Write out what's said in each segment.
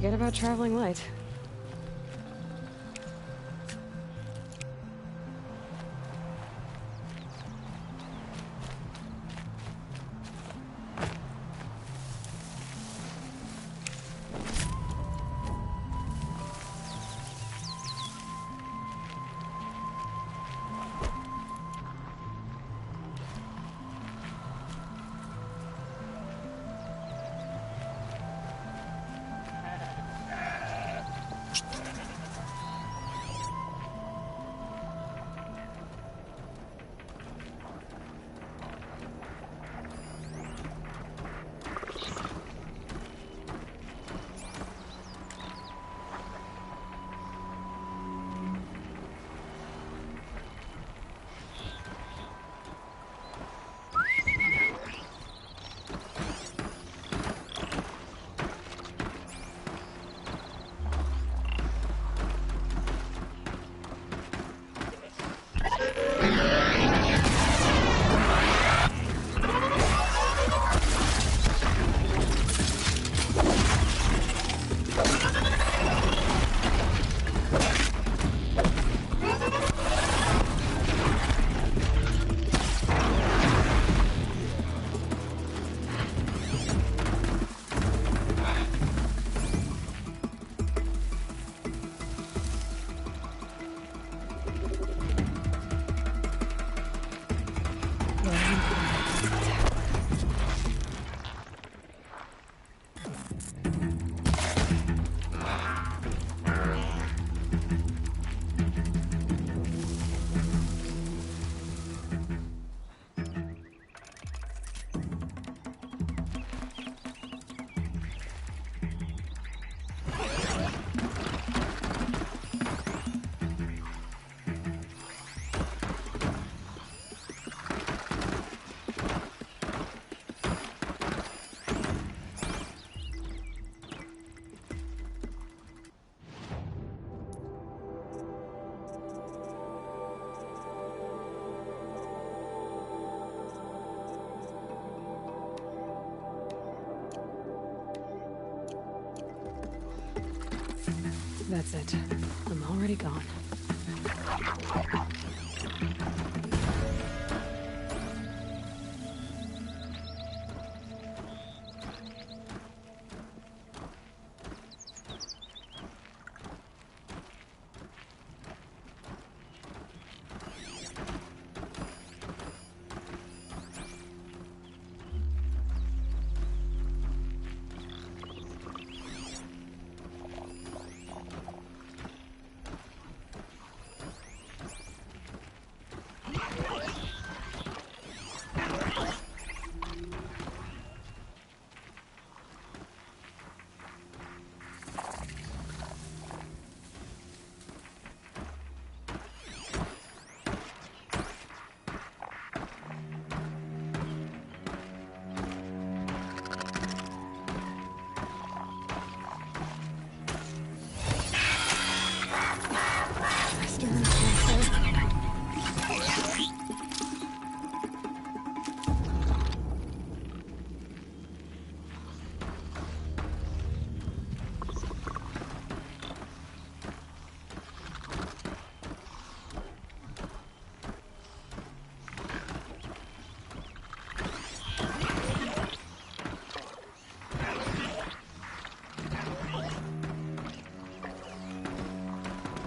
Forget about traveling light. That's it. I'm already gone.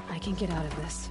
I can get out of this.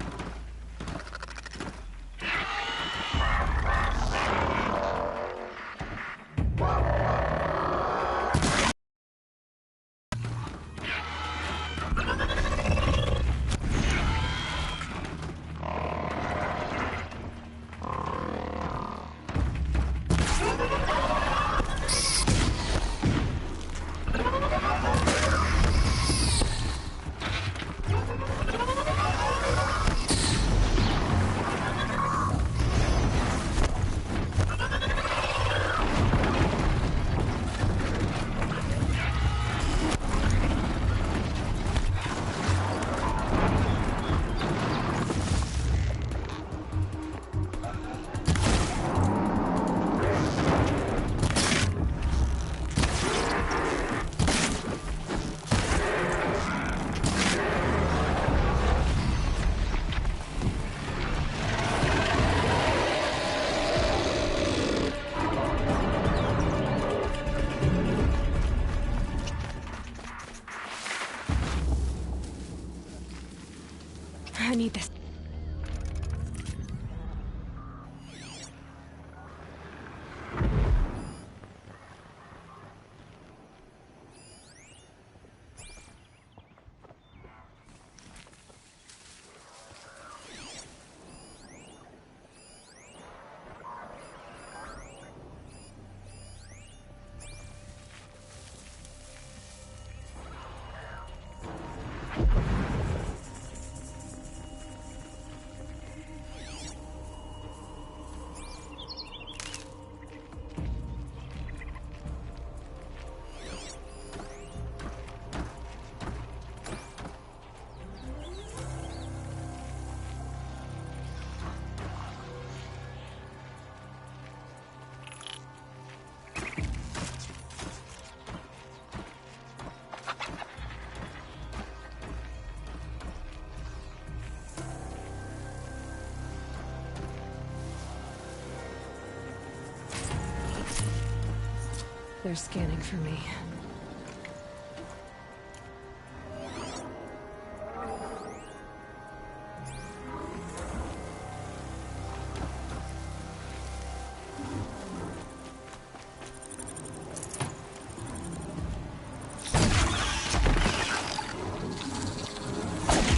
They're scanning for me.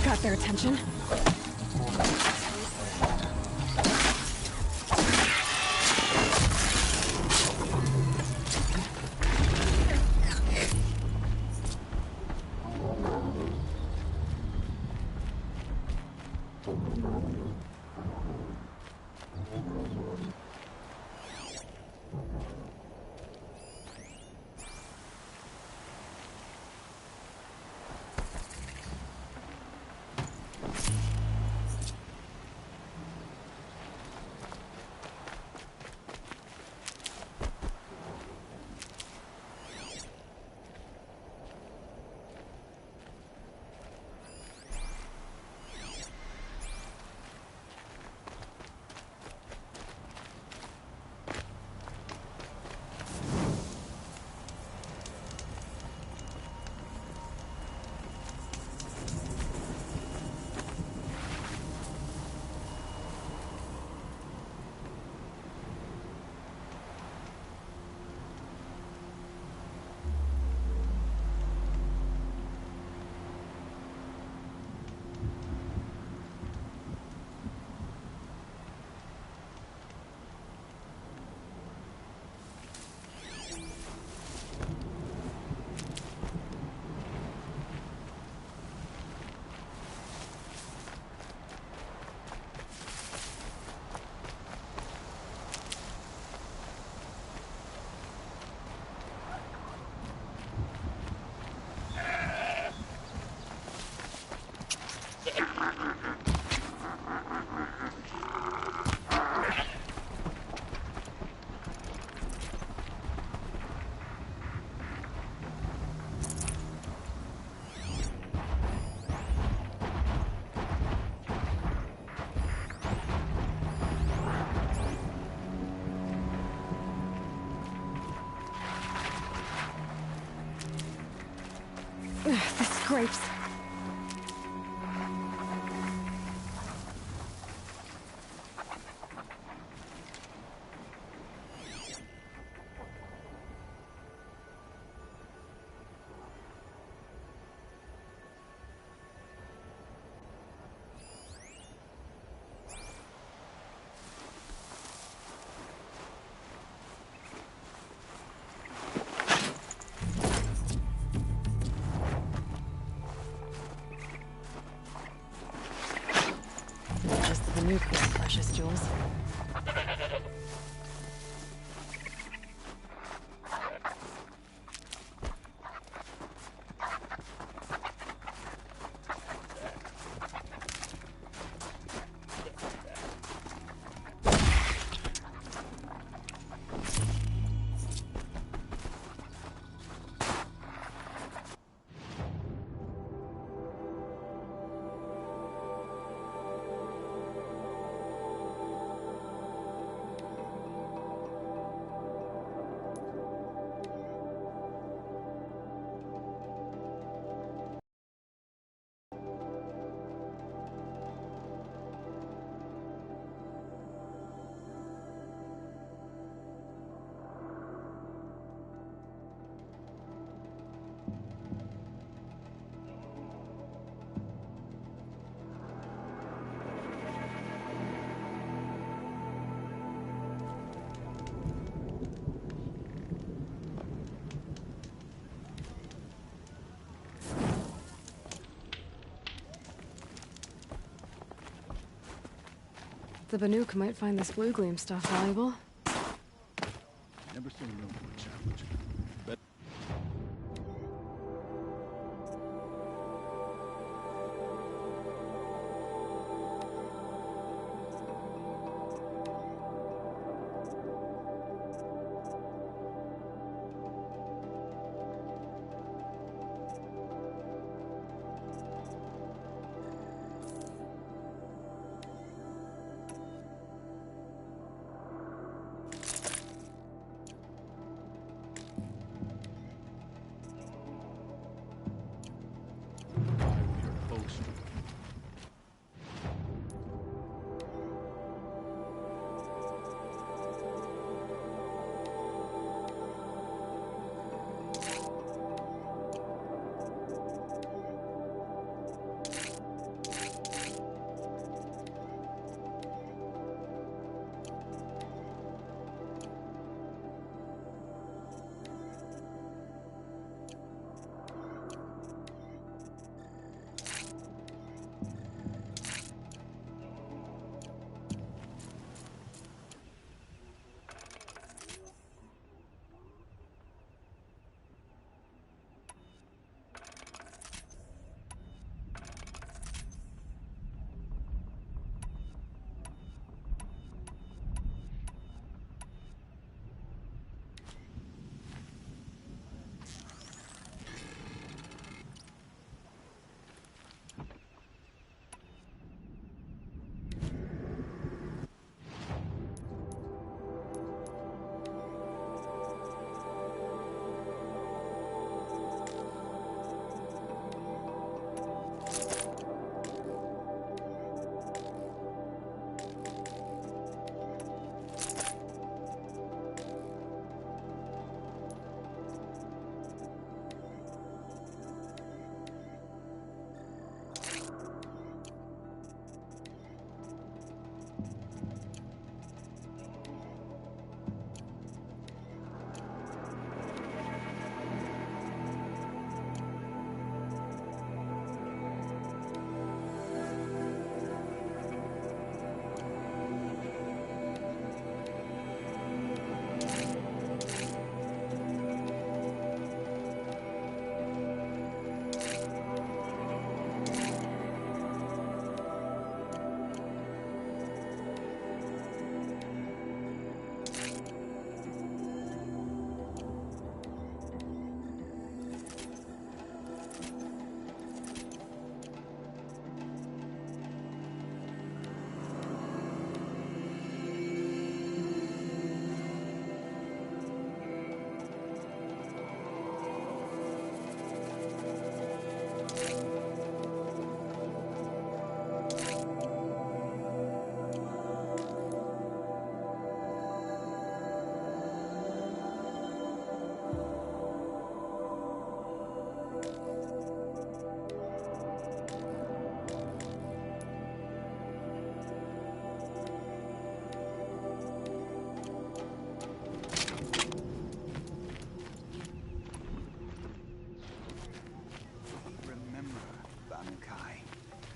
Got their attention. The scrapes. Just the nuclear precious jewels. The Banuk might find this blue gleam stuff valuable. Never say no to a challenge. But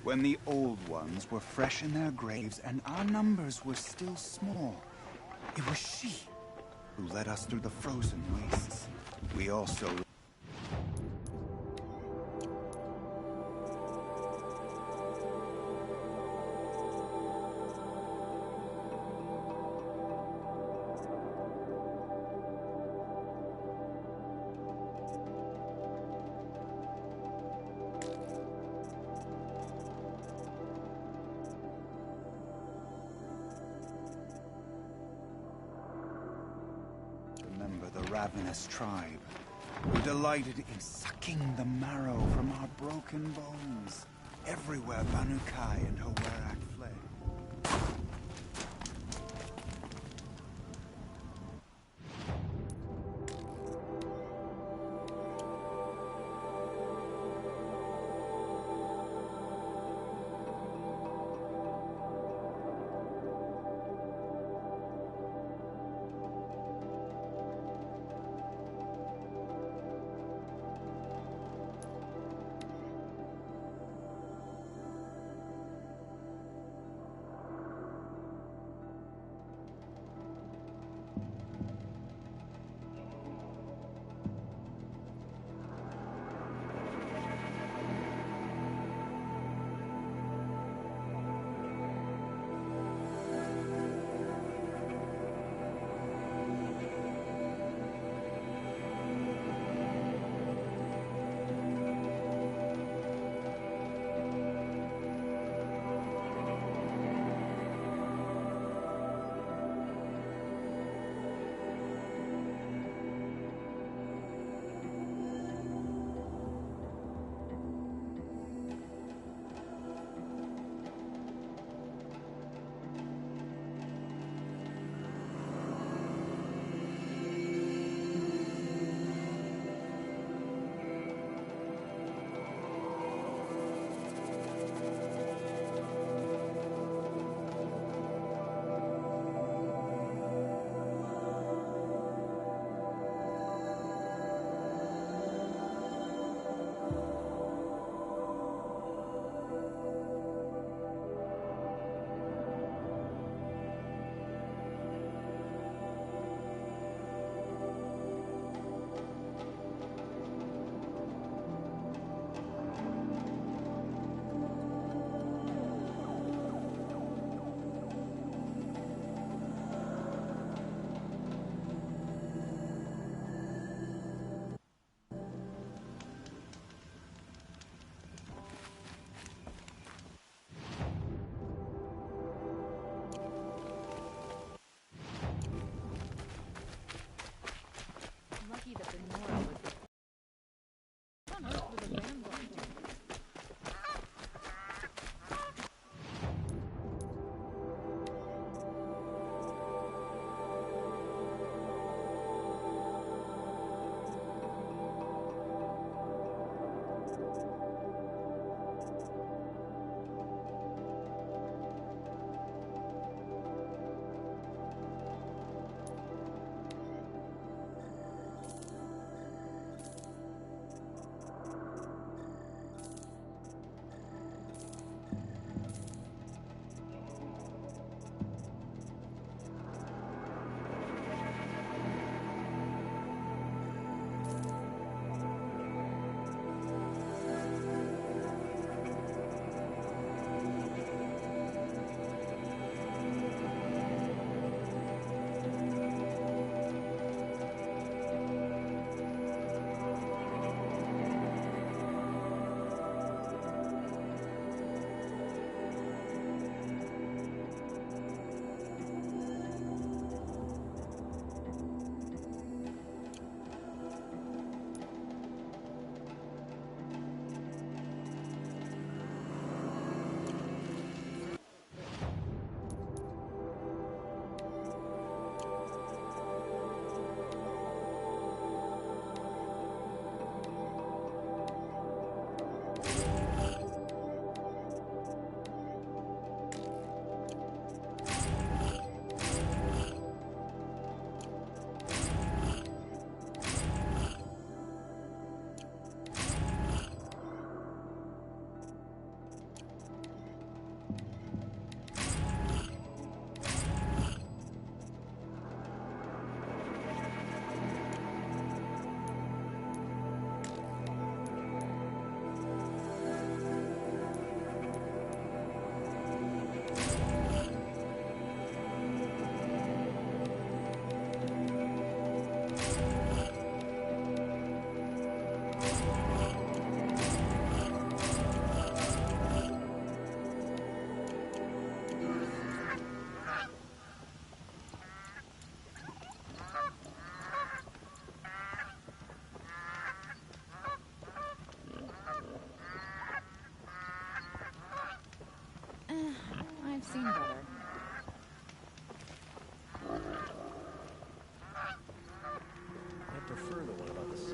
When the old ones were fresh in their graves and our numbers were still small, it was she who led us through the frozen wastes. We also... Remember the ravenous tribe who delighted in sucking the marrow from our broken bones. Everywhere Banu Kai and her Werak fled. Lucky that the Nora was there. What on earth was a ram going to do?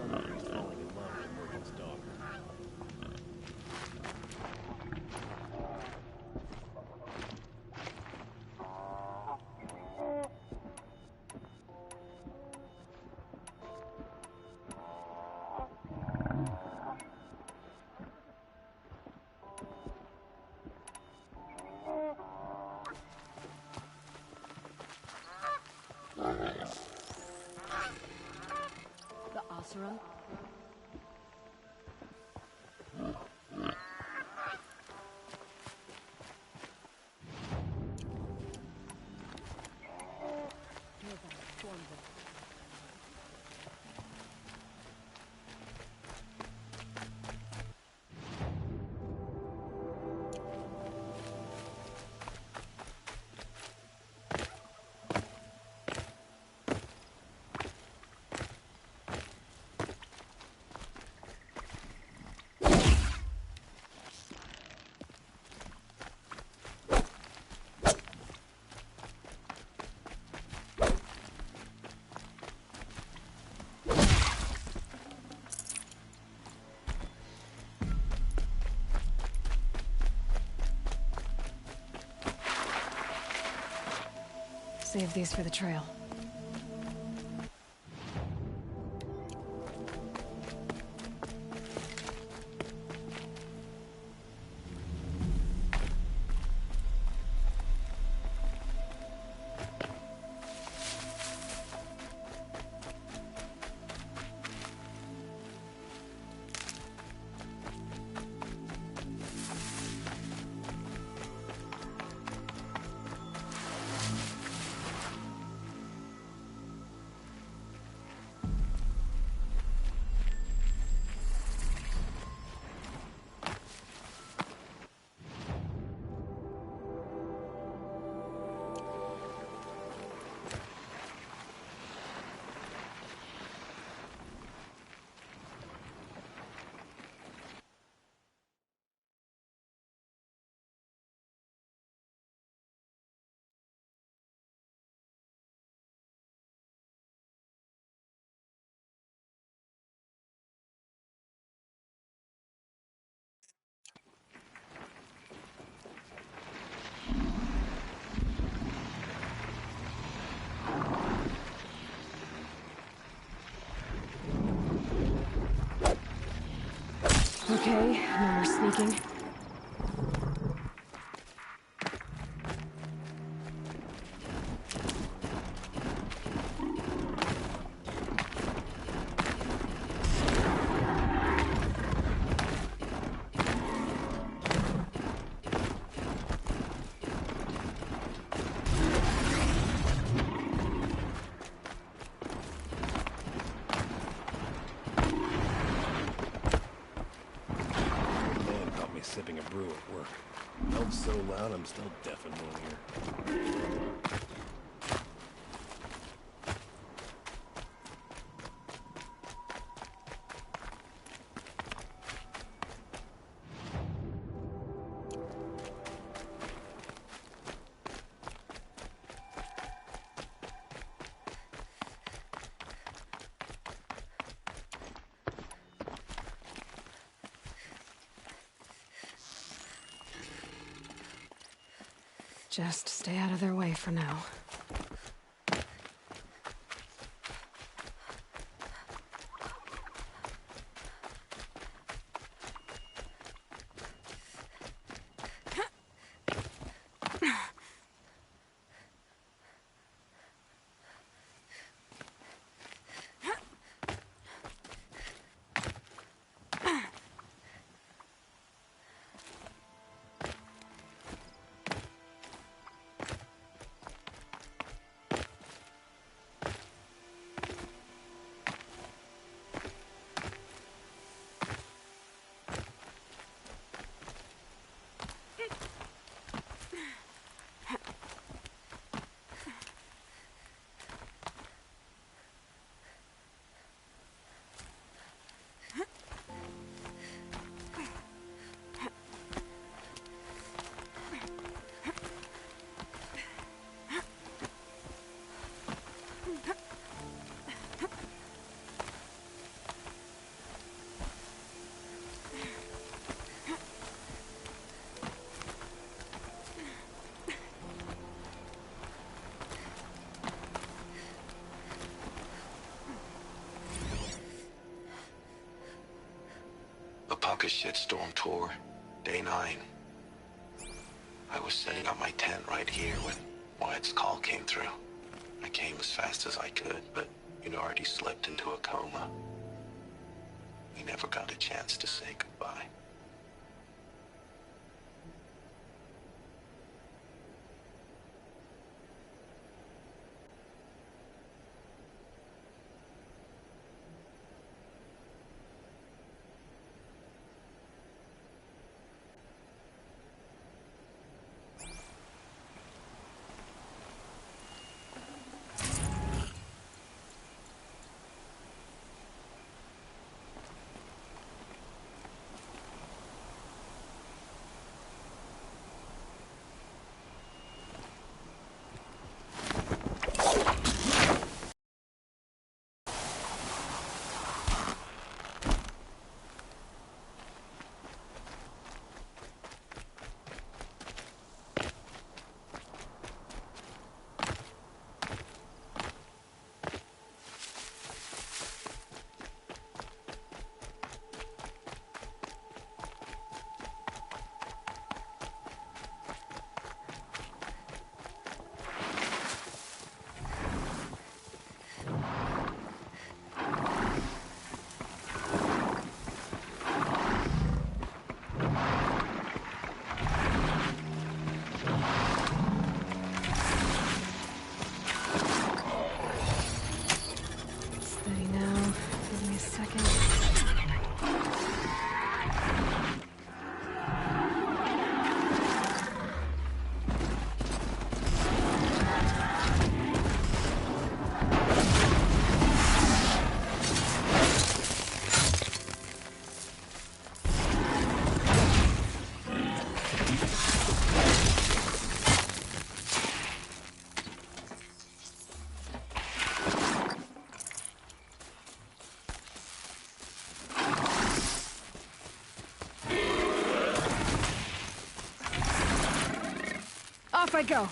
He's falling in love with Morgan's daughter. The Asuran? Save these for the trail. Okay, no more sneaking. Sipping a brew at work. Held so loud I'm still deaf in one ear. Just stay out of their way for now. Pocket Shitstorm Tour, day 9. I was setting up my tent right here when Wyatt's call came through. I came as fast as I could, but you'd already slipped into a coma. We never got a chance to say goodbye. Steady now. Give me a second. Off I go.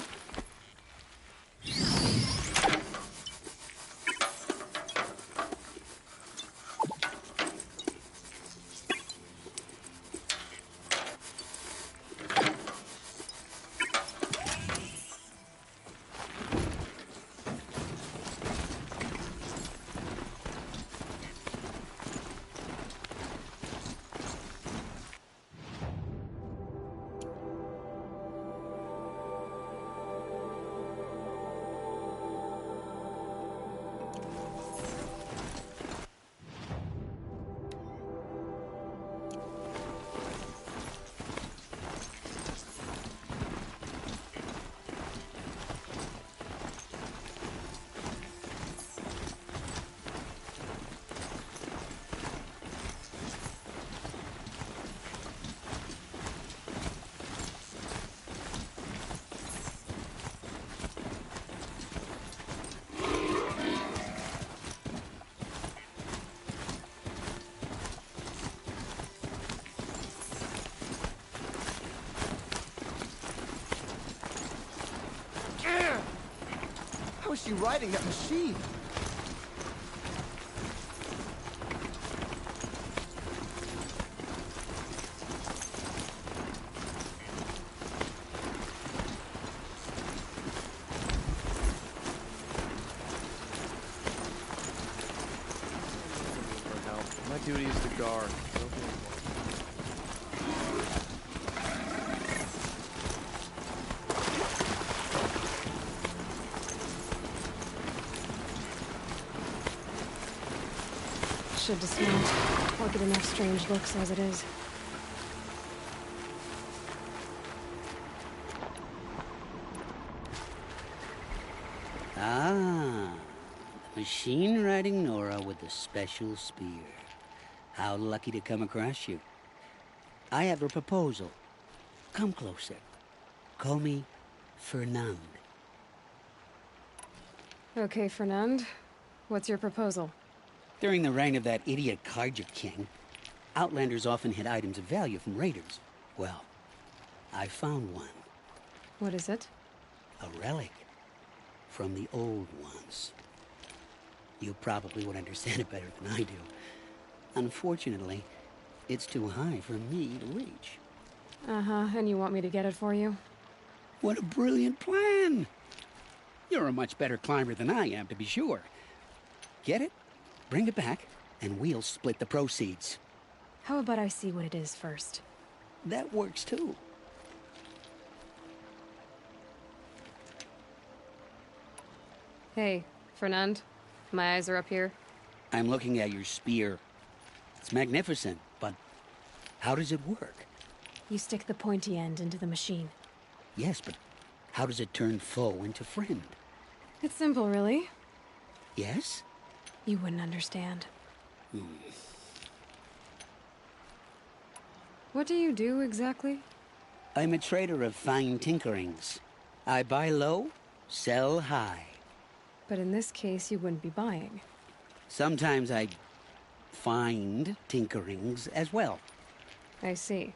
How is she riding that machine? For help. My duty is to guard. Don't be involved. Should dismount. I'll get enough strange looks as it is. Ah, the machine-riding Nora with the special spear. How lucky to come across you. I have a proposal. Come closer. Call me Fernand. Okay, Fernand. What's your proposal? During the reign of that idiot Carja King, Outlanders often hid items of value from raiders. Well, I found one. What is it? A relic from the old ones. You probably would understand it better than I do. Unfortunately, It's too high for me to reach. Uh-huh, and you want me to get it for you? What a brilliant plan! You're a much better climber than I am, to be sure. Get it, bring it back, and we'll split the proceeds. How about I see what it is first? That works too. Hey, Fernand. My eyes are up here. I'm looking at your spear. It's magnificent, but how does it work? You stick the pointy end into the machine. Yes, but how does it turn foe into friend? It's simple, really. Yes? You wouldn't understand. What do you do, exactly? I'm a trader of fine tinkerings. I buy low, sell high. But in this case, you wouldn't be buying. Sometimes I find tinkerings as well. I see.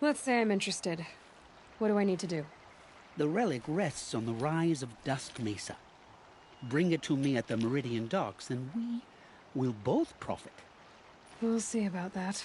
Let's say I'm interested. What do I need to do? The relic rests on the rise of Dust Mesa. Bring it to me at the Meridian docks, and we will both profit. We'll see about that.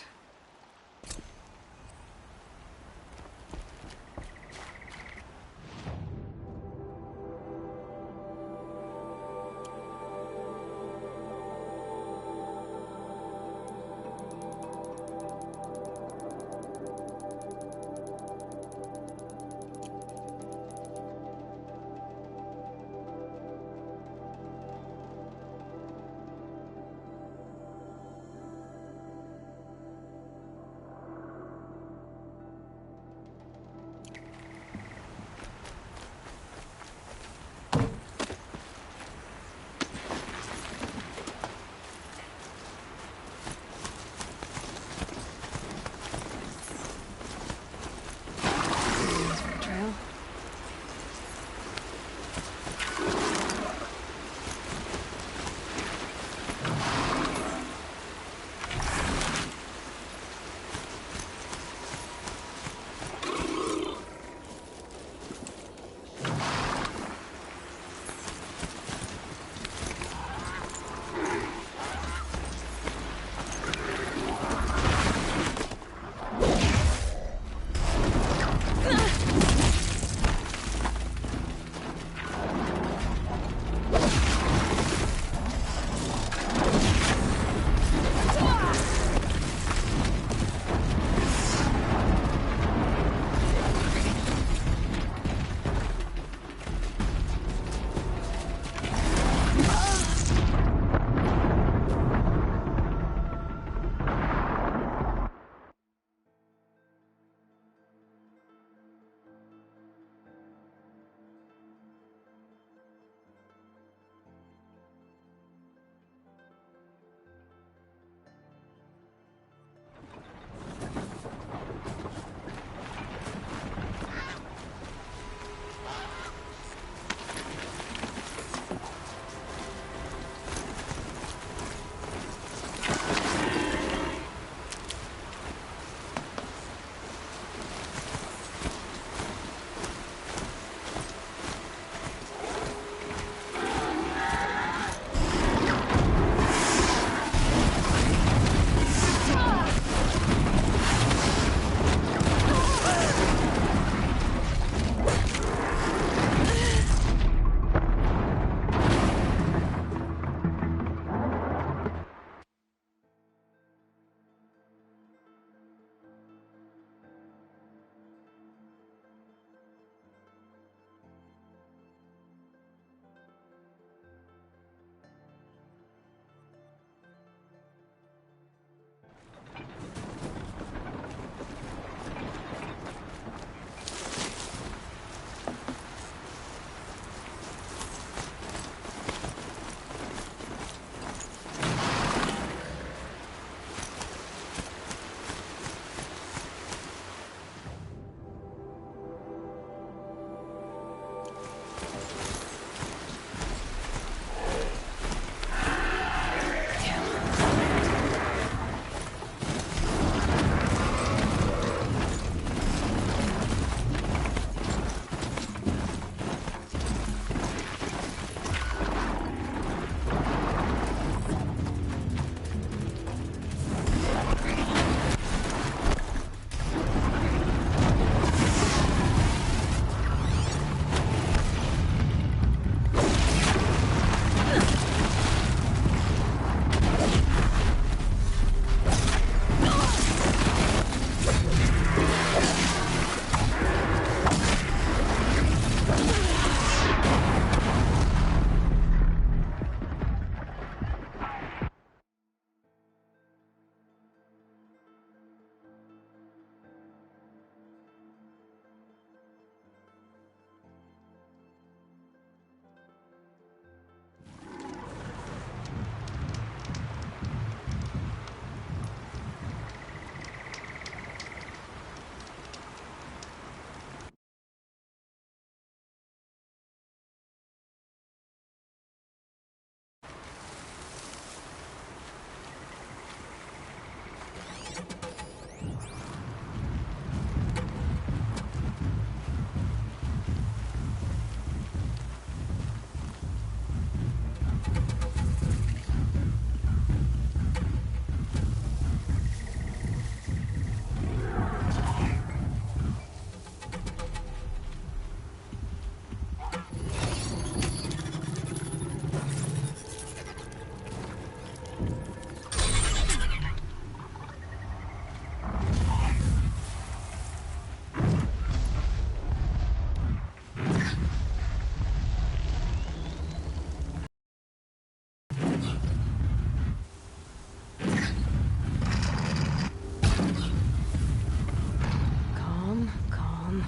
Calm, calm.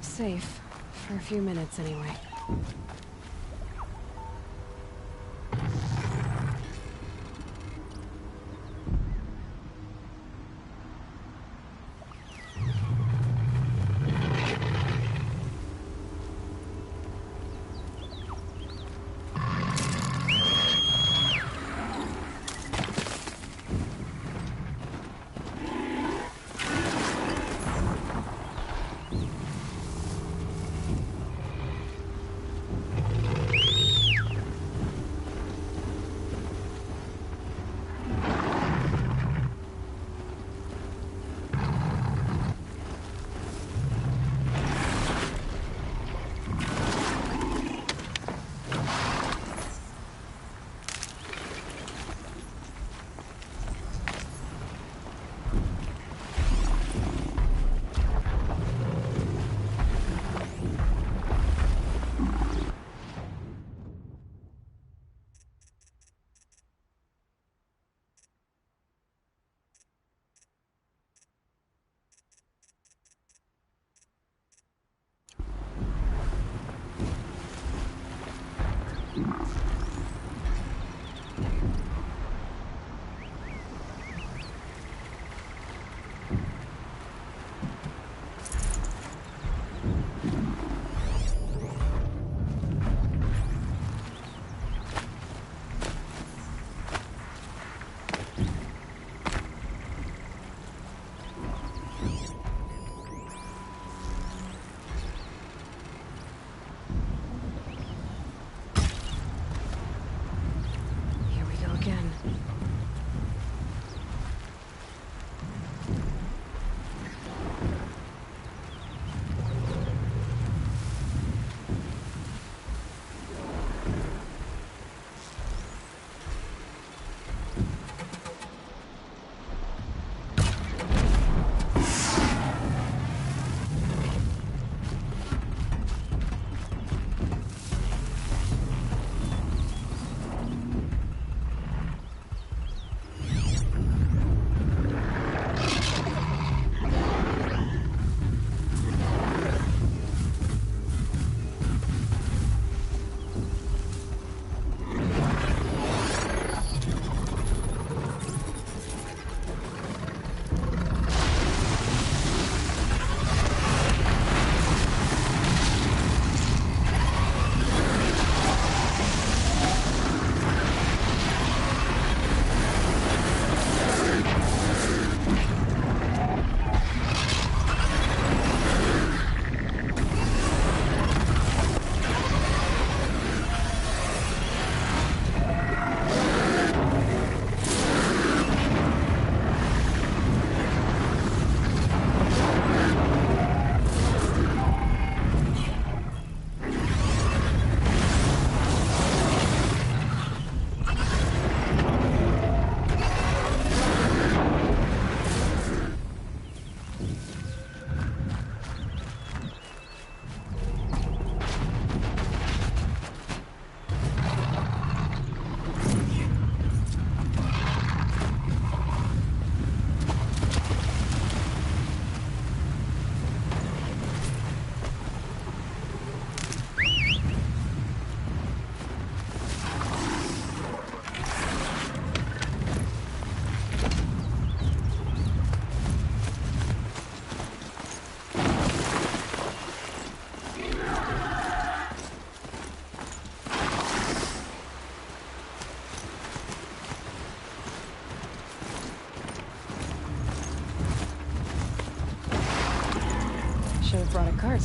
Safe. For a few minutes, anyway. should have brought a cart.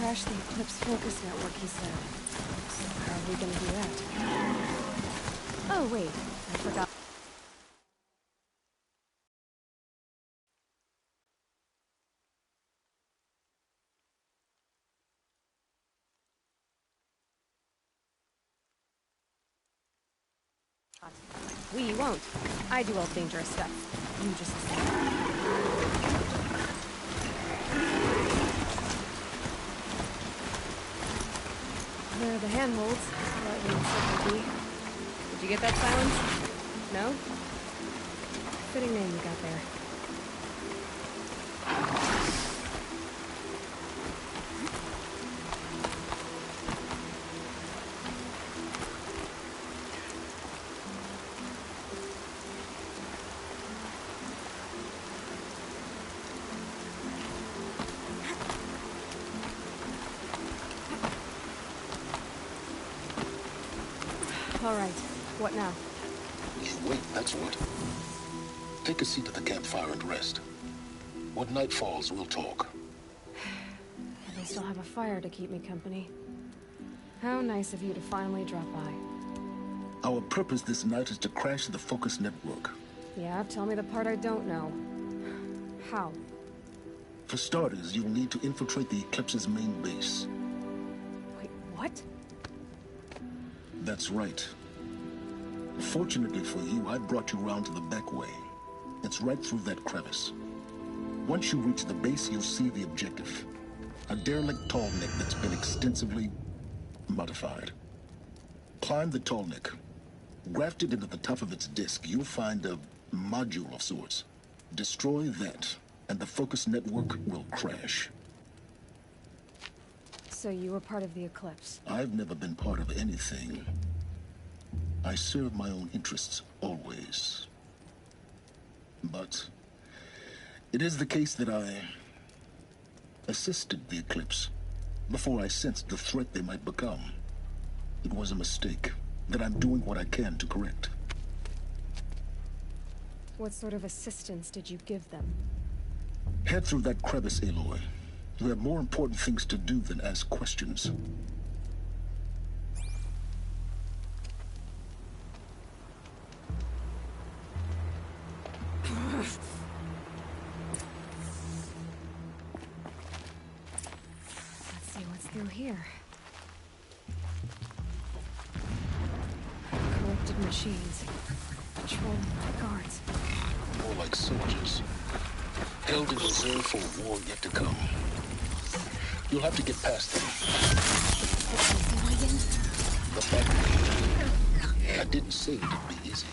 crash the Eclipse focus network, he said. So how are we gonna do that? Oh, wait. I forgot. We won't. I do all dangerous stuff. You just listen. There are the handholds. That means something key. Did you get that silence? No? Fitting name you got there. All right. What now? Wait, that's what. Take a seat at the campfire and rest. When night falls, we'll talk. At least I'll have a fire to keep me company. How nice of you to finally drop by. Our purpose this night is to crash the focus network. Yeah, tell me the part I don't know. How? For starters, you'll need to infiltrate the Eclipse's main base. Wait, what? That's right. Fortunately for you, I brought you around to the back way. It's right through that crevice. Once you reach the base, you'll see the objective. A derelict tall neck that's been extensively modified. Climb the tall neck. Grafted into the top of its disk, you'll find a module of sorts. Destroy that, and the focus network will crash. So you were part of the Eclipse. I've never been part of anything. I serve my own interests, always. But it is the case that I assisted the Eclipse before I sensed the threat they might become. It was a mistake that I'm doing what I can to correct. What sort of assistance did you give them? Head through that crevice, Aloy. You have more important things to do than ask questions. Let's see what's through here. Corrupted machines. Patrolling by guards. More like soldiers. Held in reserve for a war yet to come. You'll have to get past them. The fact I didn't say it'd be easy.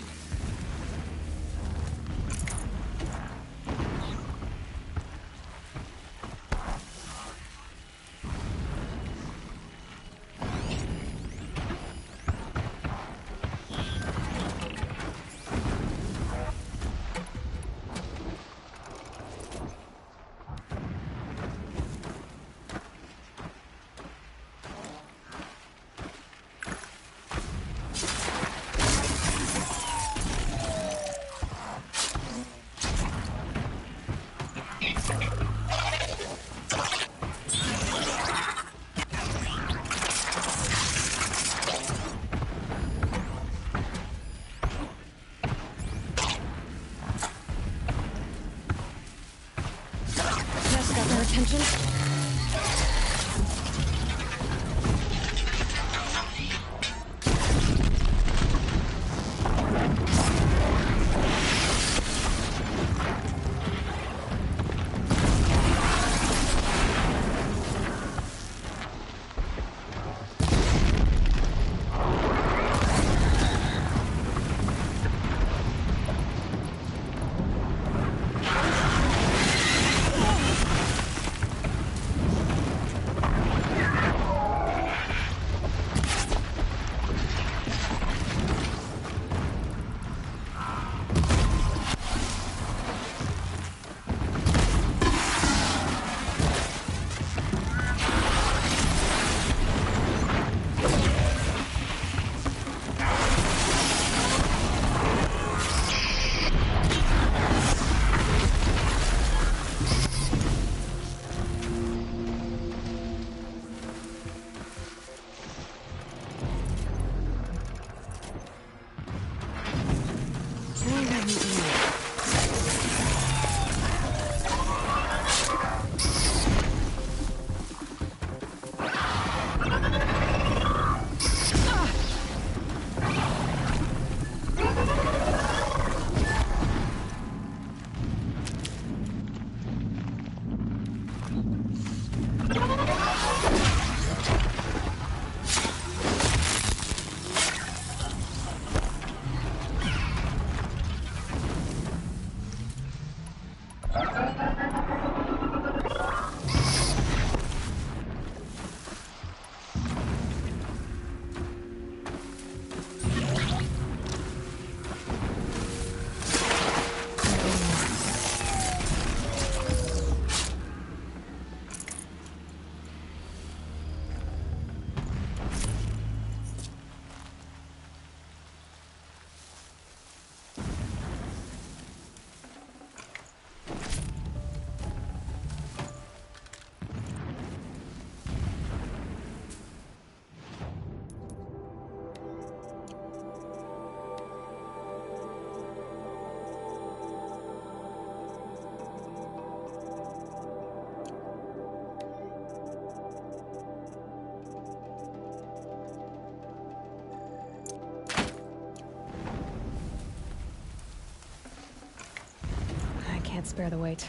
can't spare the wait.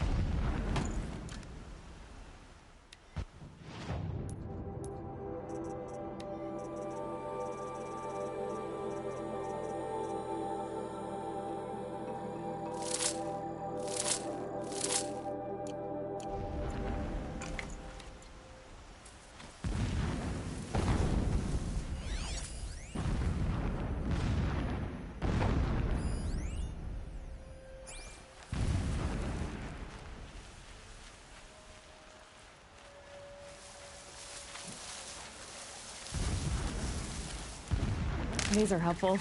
These are helpful.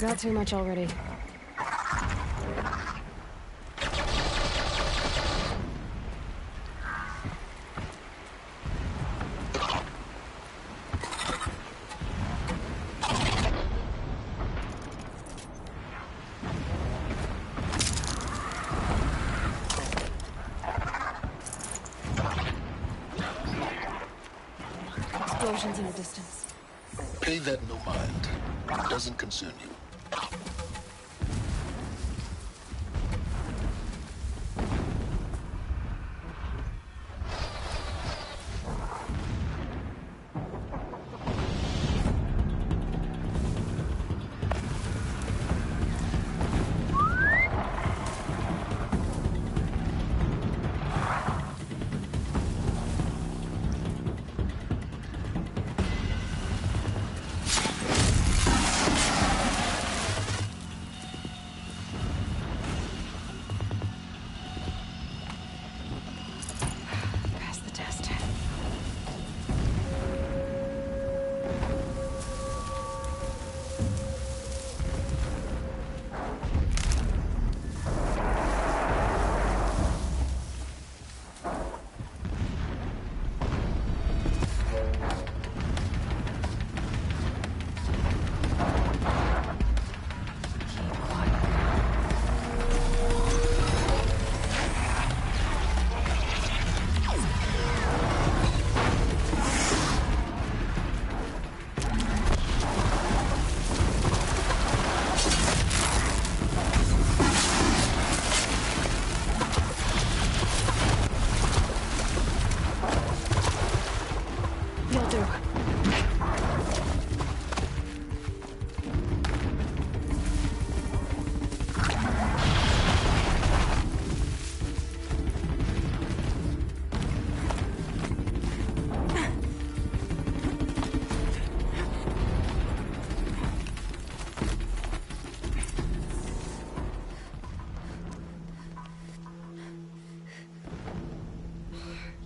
Got too much already. Explosions in the distance. Pay that no mind. It doesn't concern you.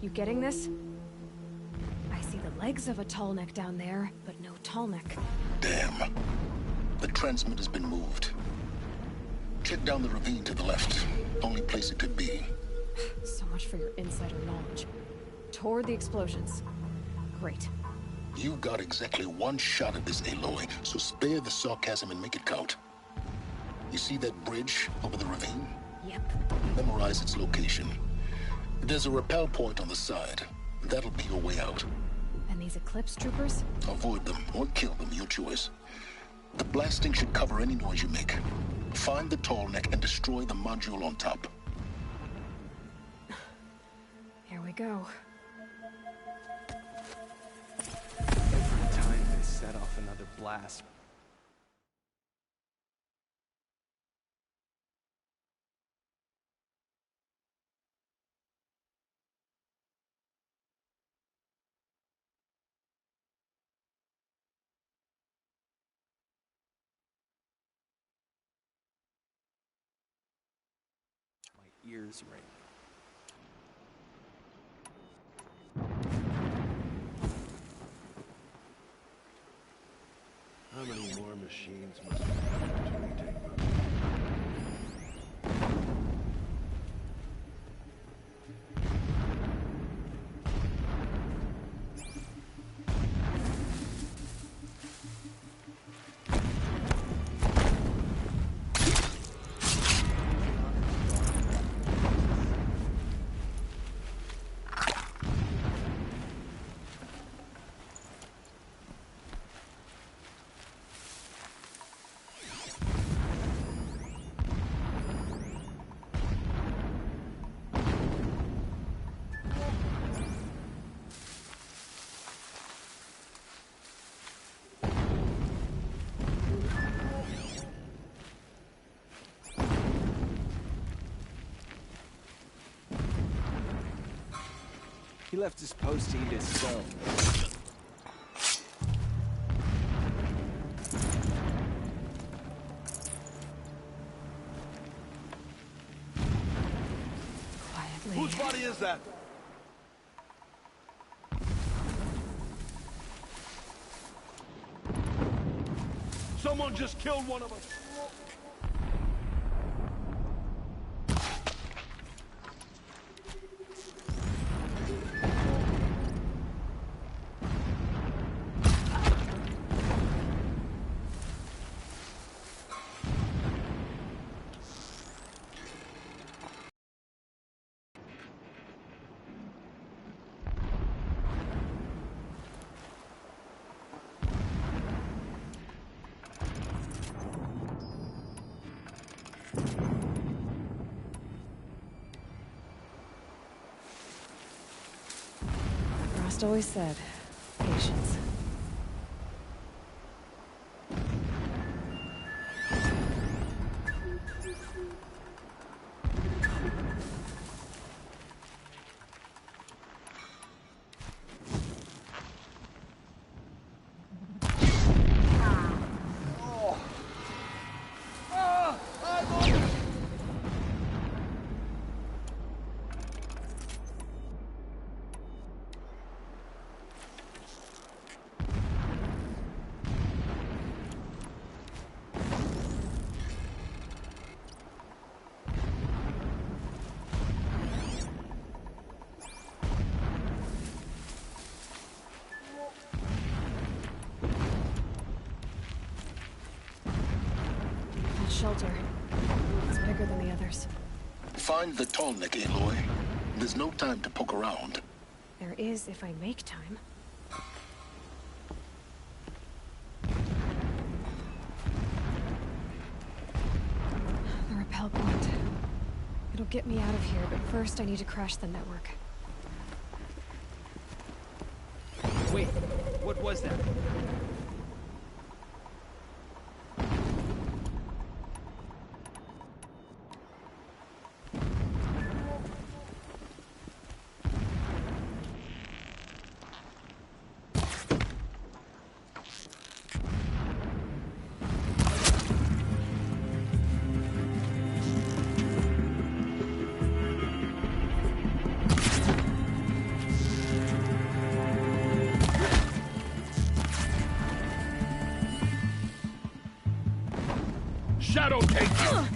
You getting this? I see the legs of a tall neck down there, but no tall neck. Damn. The transmitter's been moved. Check down the ravine to the left. Only place it could be. So much for your insider knowledge. Toward the explosions. Great. You got exactly one shot at this, Aloy, so spare the sarcasm and make it count. You see that bridge over the ravine? Yep. Memorize its location. There's a rappel point on the side. That'll be your way out. And these Eclipse troopers? Avoid them or kill them, your choice. The blasting should cover any noise you make. Find the tall neck and destroy the module on top. Here we go. Every time they set off another blast. My ears ring. How many Ravens must be to retake them. He left his post to eat his cell. Quietly. Whose body is that? Someone just killed one of us. Frost always said, patience. That shelter. It's bigger than the others. Find the tall neck, Aloy. There's no time to poke around. There is if I make time. The rappel point. It'll get me out of here, but first I need to crash the network. Wait, what was that? Shadow take you!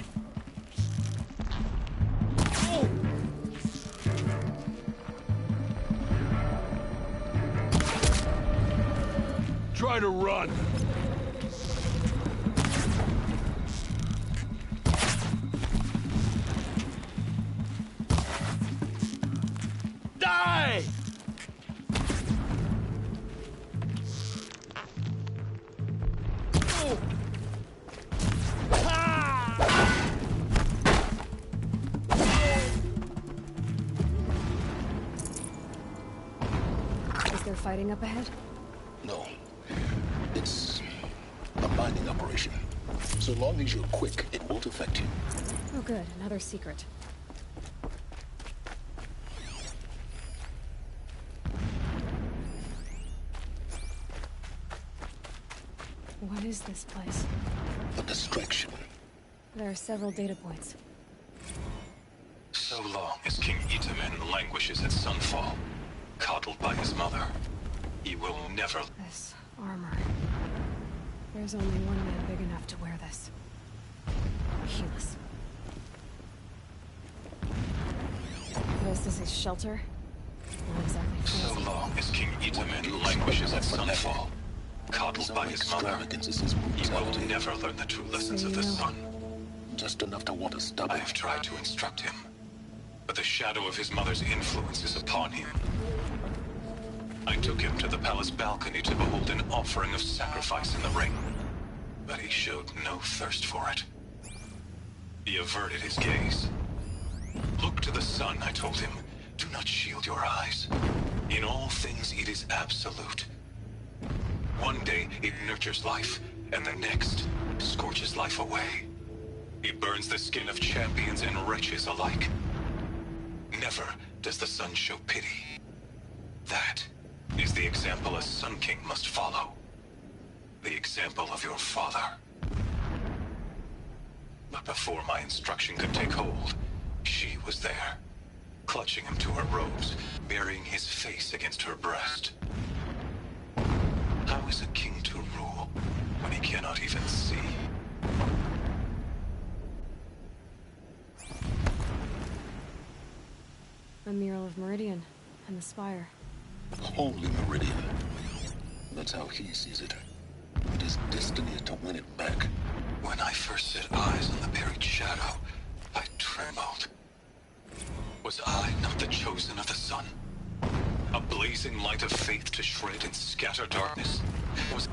Try to run! Die! Is there fighting up ahead? No. It's a mining operation. So long as you're quick, it won't affect you. Oh good, another secret. What is this place? A distraction. There are several data points. So long as King Itamen languishes at Sunfall, coddled by his mother, he will never... This armor. There's only one man big enough to wear this. Helis. This is his shelter. Not exactly So fancy. long as King Itamen languishes at sunfall, coddled by his mother, he will never learn the true lessons of the sun. Just enough to want to stop I it. have tried to instruct him, but the shadow of his mother's influence is upon him. I took him to the palace balcony to behold an offering of sacrifice in the ring, but he showed no thirst for it. He averted his gaze. Look to the sun, I told him. Do not shield your eyes. In all things, it is absolute. One day, it nurtures life, and the next, scorches life away. It burns the skin of champions and wretches alike. Never does the sun show pity. That is the example a Sun King must follow. The example of your father. But before my instruction could take hold, she was there, clutching him to her robes, burying his face against her breast. How is a king to rule when he cannot even see? A mural of Meridian and the spire. Holy Meridian. That's how he sees it. It is destiny to win it back. When I first set eyes on the buried shadow, I trembled. Was I not the chosen of the sun? A blazing light of faith to shred and scatter darkness? Was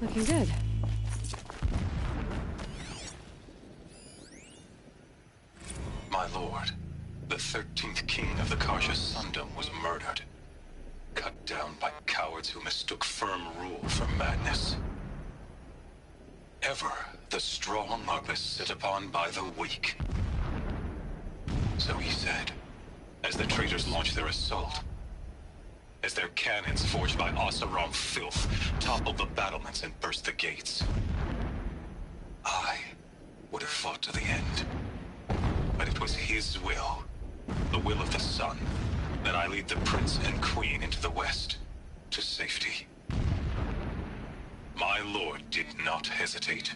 Looking good. my lord, the 13th king of the Karja Sundom was murdered. Cut down by cowards who mistook firm rule for madness. Ever the strong are beset upon by the weak. So he said, as the traitors launched their assault. As their cannons forged by Oseram filth toppled the battlements and burst the gates. I would have fought to the end. But it was his will, the will of the sun, that I lead the prince and queen into the west, to safety. My lord did not hesitate.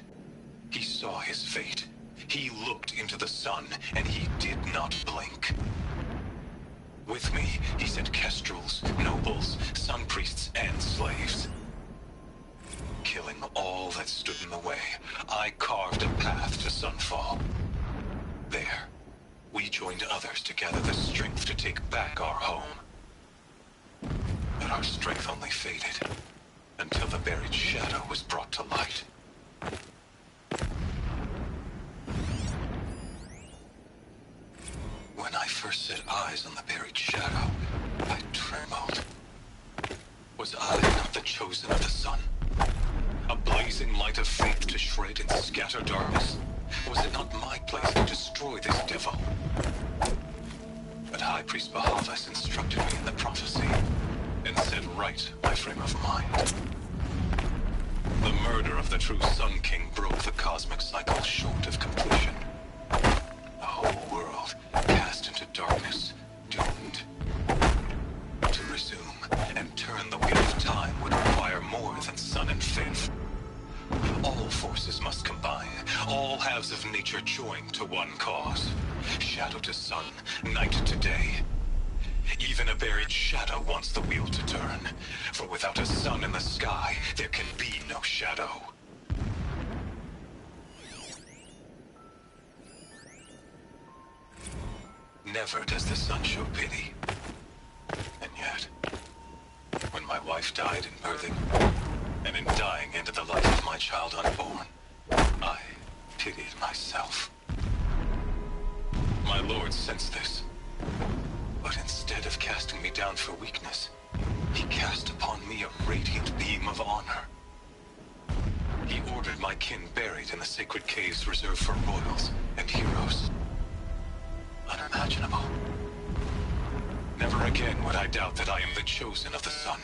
He saw his fate. He looked into the sun, and he did not blink. With me, he sent kestrels, nobles, sun priests, and slaves. Killing all that stood in the way, I carved a path to sunfall. There, we joined others to gather the strength to take back our home. But our strength only faded, until the buried shadow was brought to light. When I first set eyes on the buried shadow, I trembled. Was I not the chosen of the sun? A blazing light of faith to shred and scatter darkness? Was it not my place to destroy this devil? But High Priest Bahavas instructed me in the prophecy, and set right my frame of mind. The murder of the true Sun King broke the cosmic cycle short of completion. The whole world cast into darkness, doomed. To resume and turn the wheel of time would require more than sun and faith. All forces must combine, all halves of nature join to one cause. Shadow to sun, night to day. Even a buried shadow wants the wheel to turn, for without a sun in the sky, there can be no shadow. Never does the sun show pity. And yet, when my wife died in birthing, and in dying ended the life of my child unborn, I pitied myself. My lord sensed this, but instead of casting me down for weakness, he cast upon me a radiant beam of honor. He ordered my kin buried in the sacred caves reserved for royals and heroes. Unimaginable. Never again would I doubt that I am the chosen of the sun.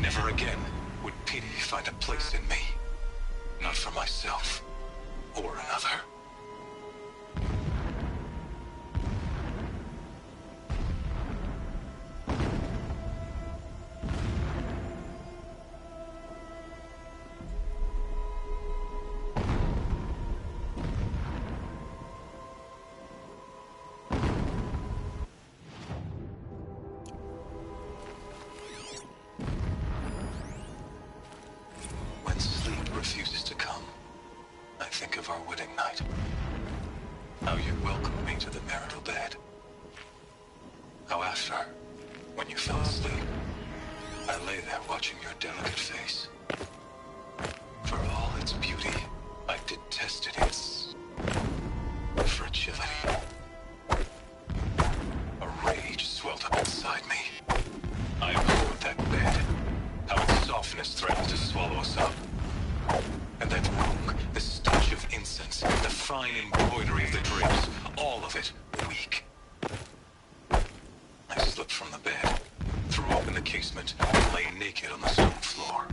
Never again would pity find a place in me. Not for myself or another. after, when you fell asleep, I lay there watching your delicate face. For all its beauty, I detested its fragility. A rage swelled up inside me. I abhorred that bed, how its softness threatened to swallow us up. And that room, the stench of incense, the fine embroidery of the drapes, all of it weak. I slipped from the bed, threw open the casement, and lay naked on the stone floor,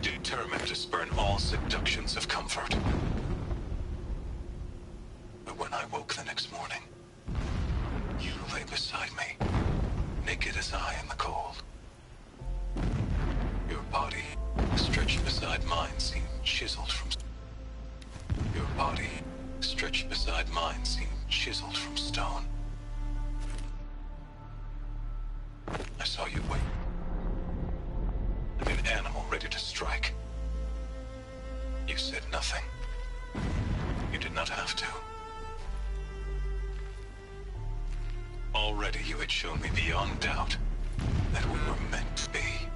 determined to spurn all seductions of comfort. But when I woke the next morning, you lay beside me, naked as I in the cold. Your body, stretched beside mine, seemed chiseled from... Your body, stretched beside mine, seemed chiseled from stone. I saw you wait, like an animal ready to strike. You said nothing. You did not have to. Already you had shown me beyond doubt that we were meant to be.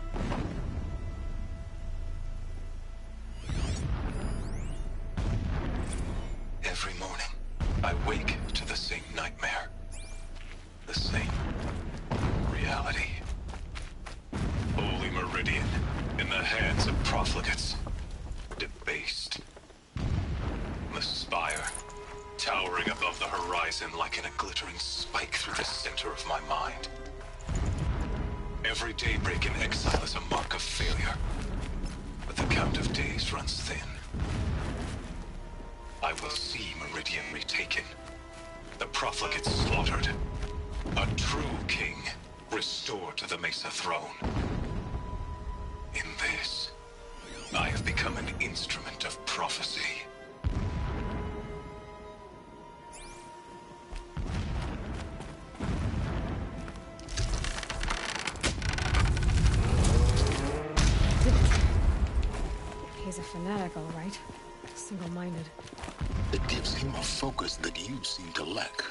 Every morning, I wake to the same nightmare. The same reality. Holy Meridian, in the hands of profligates. Debased. The spire, towering above the horizon like a glittering spike through the center of my mind. Every daybreak in exile is a mark of failure, but the count of days runs thin. I will see Meridian retaken, the profligates slaughtered, a true king restored to the Mesa throne. In this, I have become an instrument of prophecy. He's a fanatic, all right. Single-minded. It gives him a focus that you seem to lack.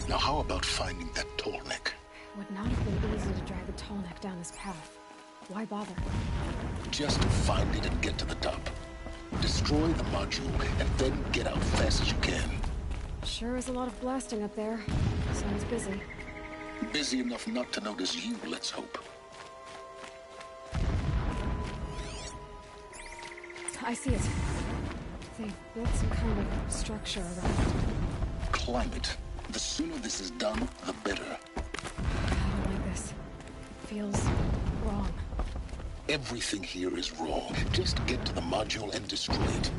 Now how about finding that tall neck? Would not have been easy to drag the tall neck down this path. Why bother? Just find it and get to the top. Destroy the module and then get out fast as you can. Sure is a lot of blasting up there. Sounds busy. Busy enough not to notice you, let's hope. I see it. They've built some kind of structure around it. Climb it. The sooner this is done, the better. I don't like this. It feels wrong. Everything here is wrong. Just get to the module and destroy it.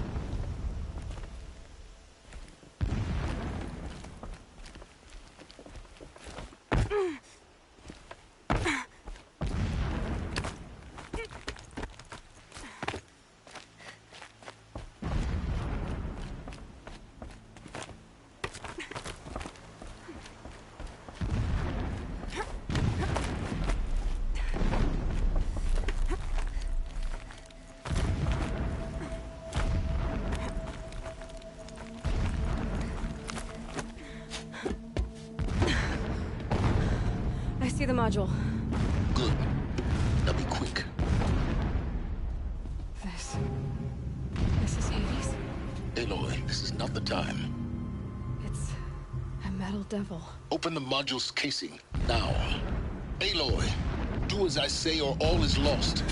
I see the module. Good. Now be quick. This is Hades? Aloy, this is not the time. It's a metal devil. Open the module's casing, now. Aloy, do as I say or all is lost.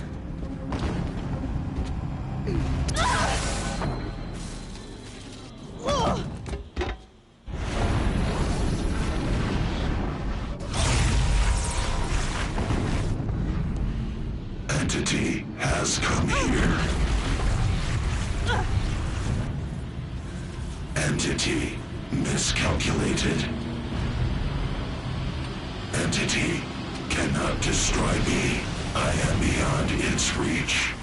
Entity has come here. Entity miscalculated. Entity cannot destroy me. I am beyond its reach.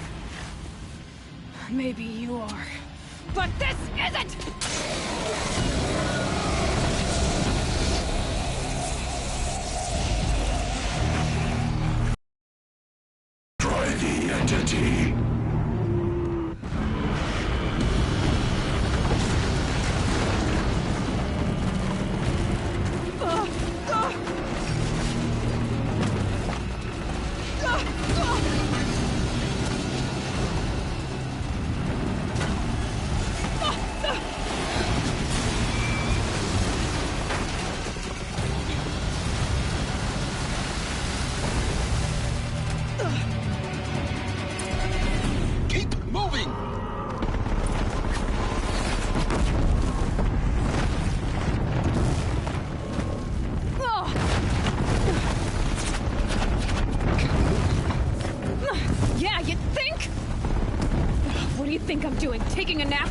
Maybe you are. But this isn't! Try the entity. doing? Taking a nap?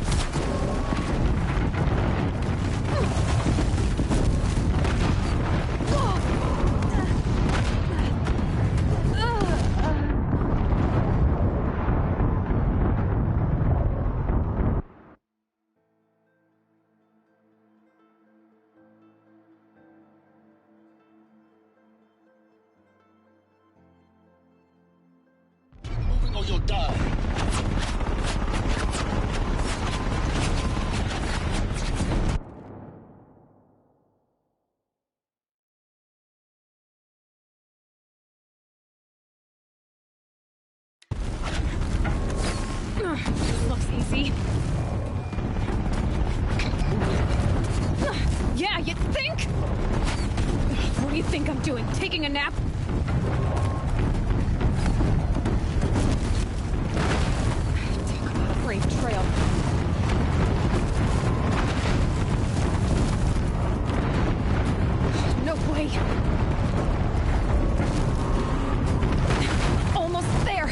Moving or you'll die. Looks easy. Yeah, you think? What do you think I'm doing? Taking a nap? Talk about a brave trail. No way. Almost there.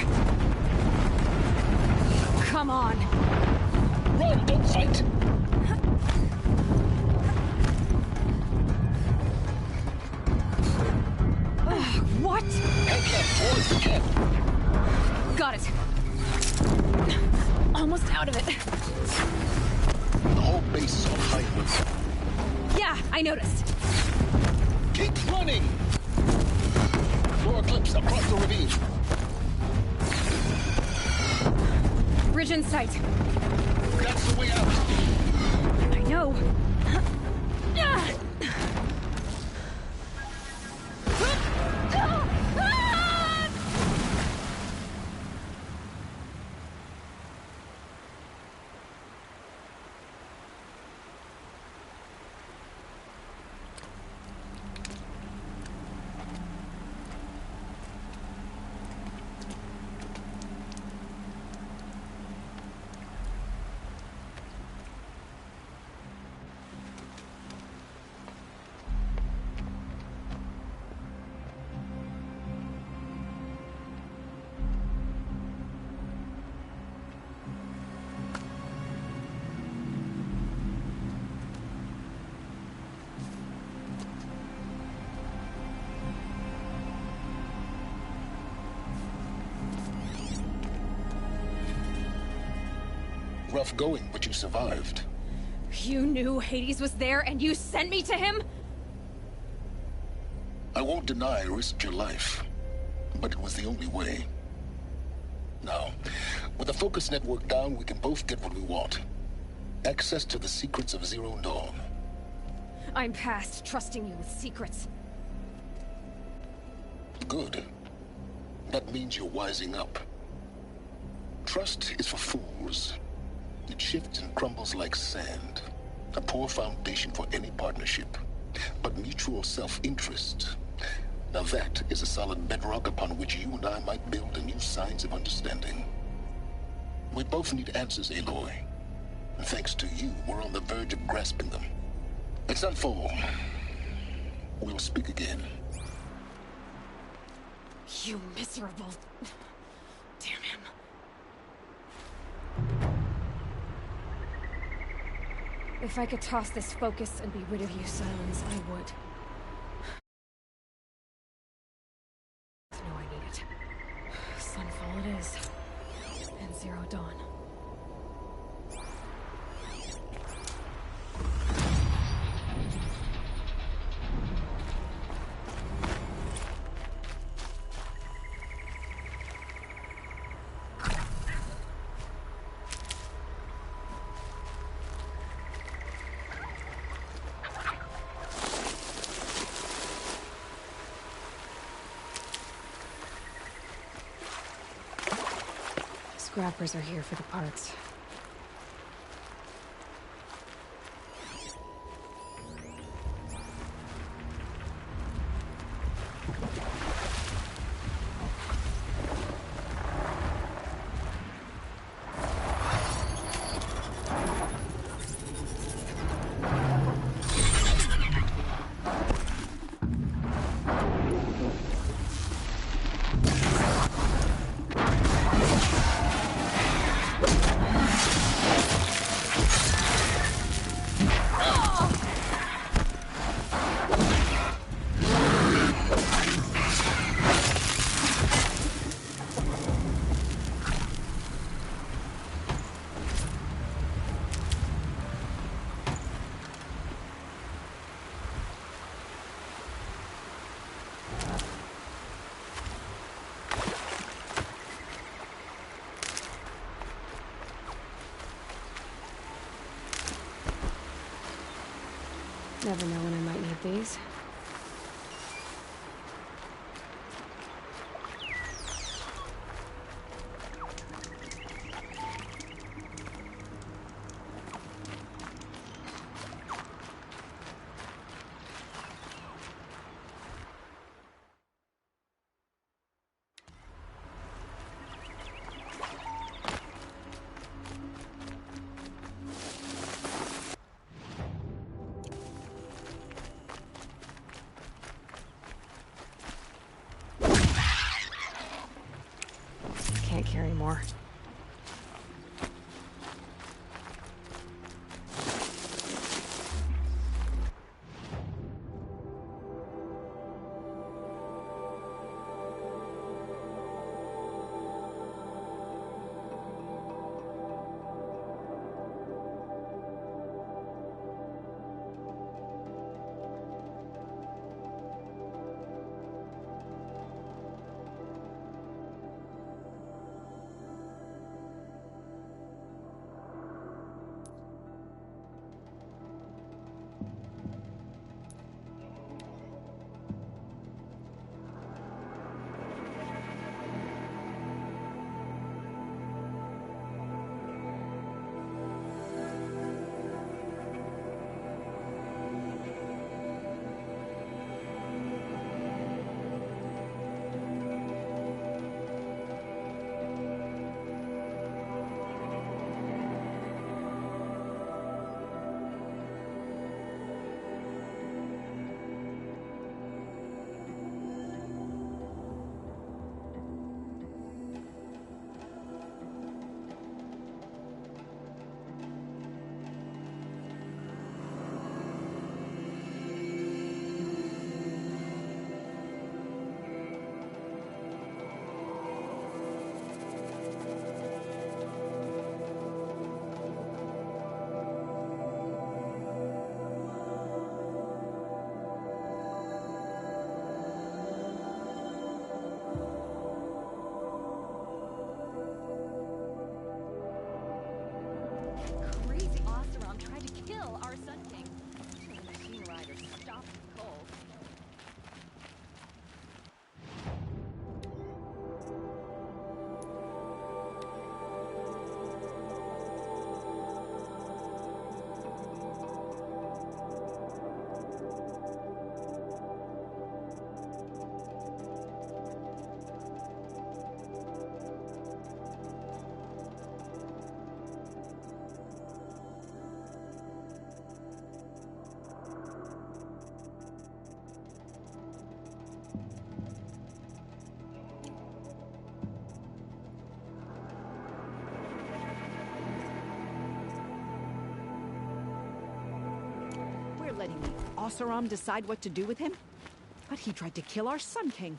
Come on. Run, don't fight. What? Head left towards the camp. Got it. Almost out of it. The whole base is on high alert. Yeah, I noticed. Keep running! Lower clips across the ravine. Bridge in sight. That's the way out. I know. Rough going, but you survived. You knew Hades was there and you sent me to him? I won't deny I risked your life, but it was the only way. Now, with the focus network down, we can both get what we want. Access to the secrets of Zero Dawn. I'm past trusting you with secrets. Good. That means you're wising up. Trust is for fools. It shifts and crumbles like sand. A poor foundation for any partnership. But mutual self-interest, now that is a solid bedrock upon which you and I might build a new science of understanding. We both need answers, Aloy. And thanks to you, we're on the verge of grasping them. It's unfold. We'll speak again. You miserable... Damn him. If I could toss this focus and be rid of you, Silence, I would. No, I need it. Sunfall it is. And Zero Dawn. Scrappers are here for the parts. Never know when I might need these. Can't carry more. Crazy Oseram tried to kill our Sun King. The machine rider stopped him cold. We're letting the Oseram decide what to do with him? But he tried to kill our Sun King.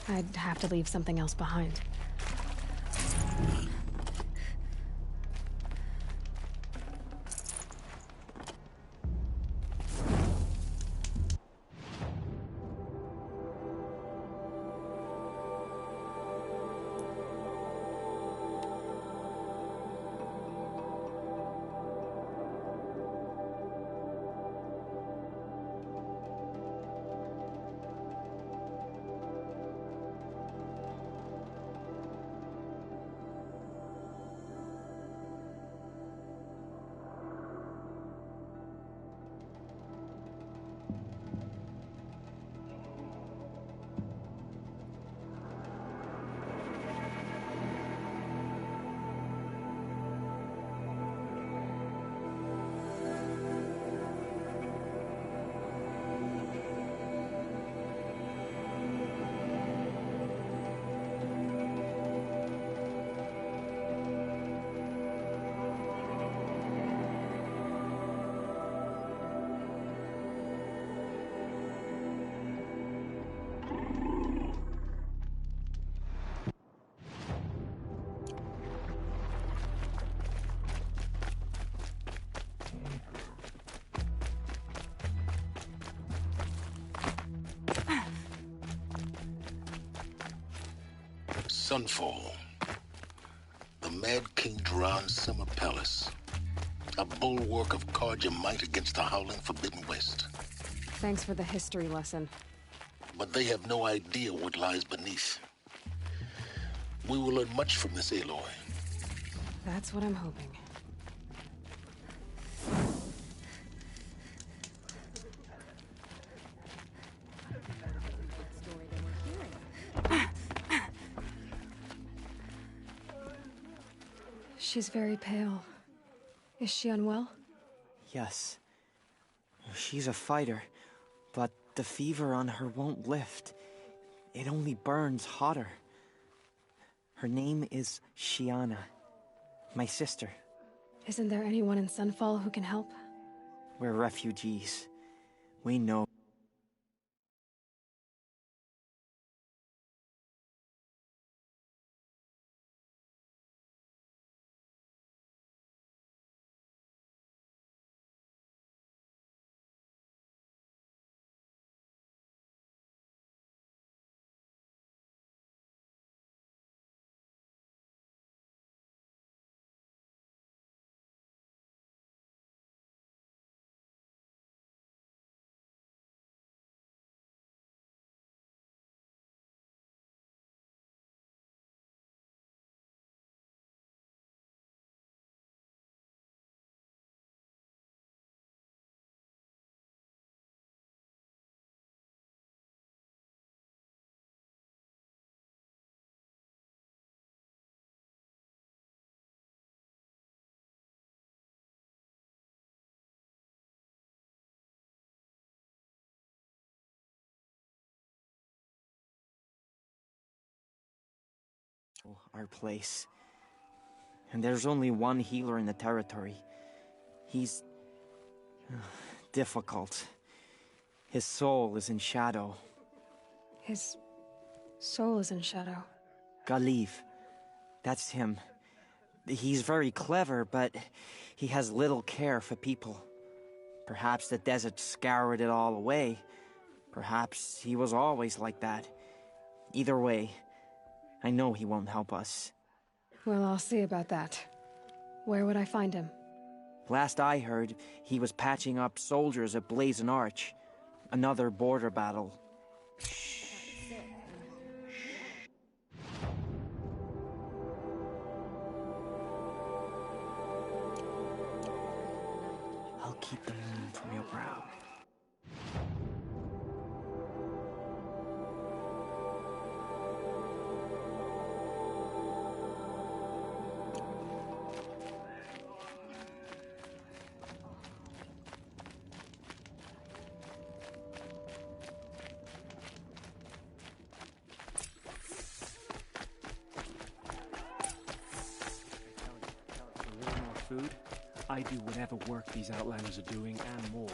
I'd have to leave something else behind. Sunfall. The Mad King Duran's summer palace. A bulwark of Carja might against the howling Forbidden West. Thanks for the history lesson. But they have no idea what lies beneath. We will learn much from this Aloy. That's what I'm hoping. She's very pale. Is she unwell? Yes. She's a fighter, but the fever on her won't lift. It only burns hotter. Her name is Shiana, my sister. Isn't there anyone in Sunfall who can help? We're refugees. We know. Our place. And there's only one healer in the territory. He's difficult. His soul is in shadow. His soul is in shadow. Galiv. That's him. He's very clever, but he has little care for people. Perhaps the desert scoured it all away. Perhaps he was always like that. Either way, I know he won't help us. Well, I'll see about that. Where would I find him? Last I heard, he was patching up soldiers at Blazon Arch. Another border battle. I'll keep the moon from your brow. Food, I do whatever work these outlanders are doing and more.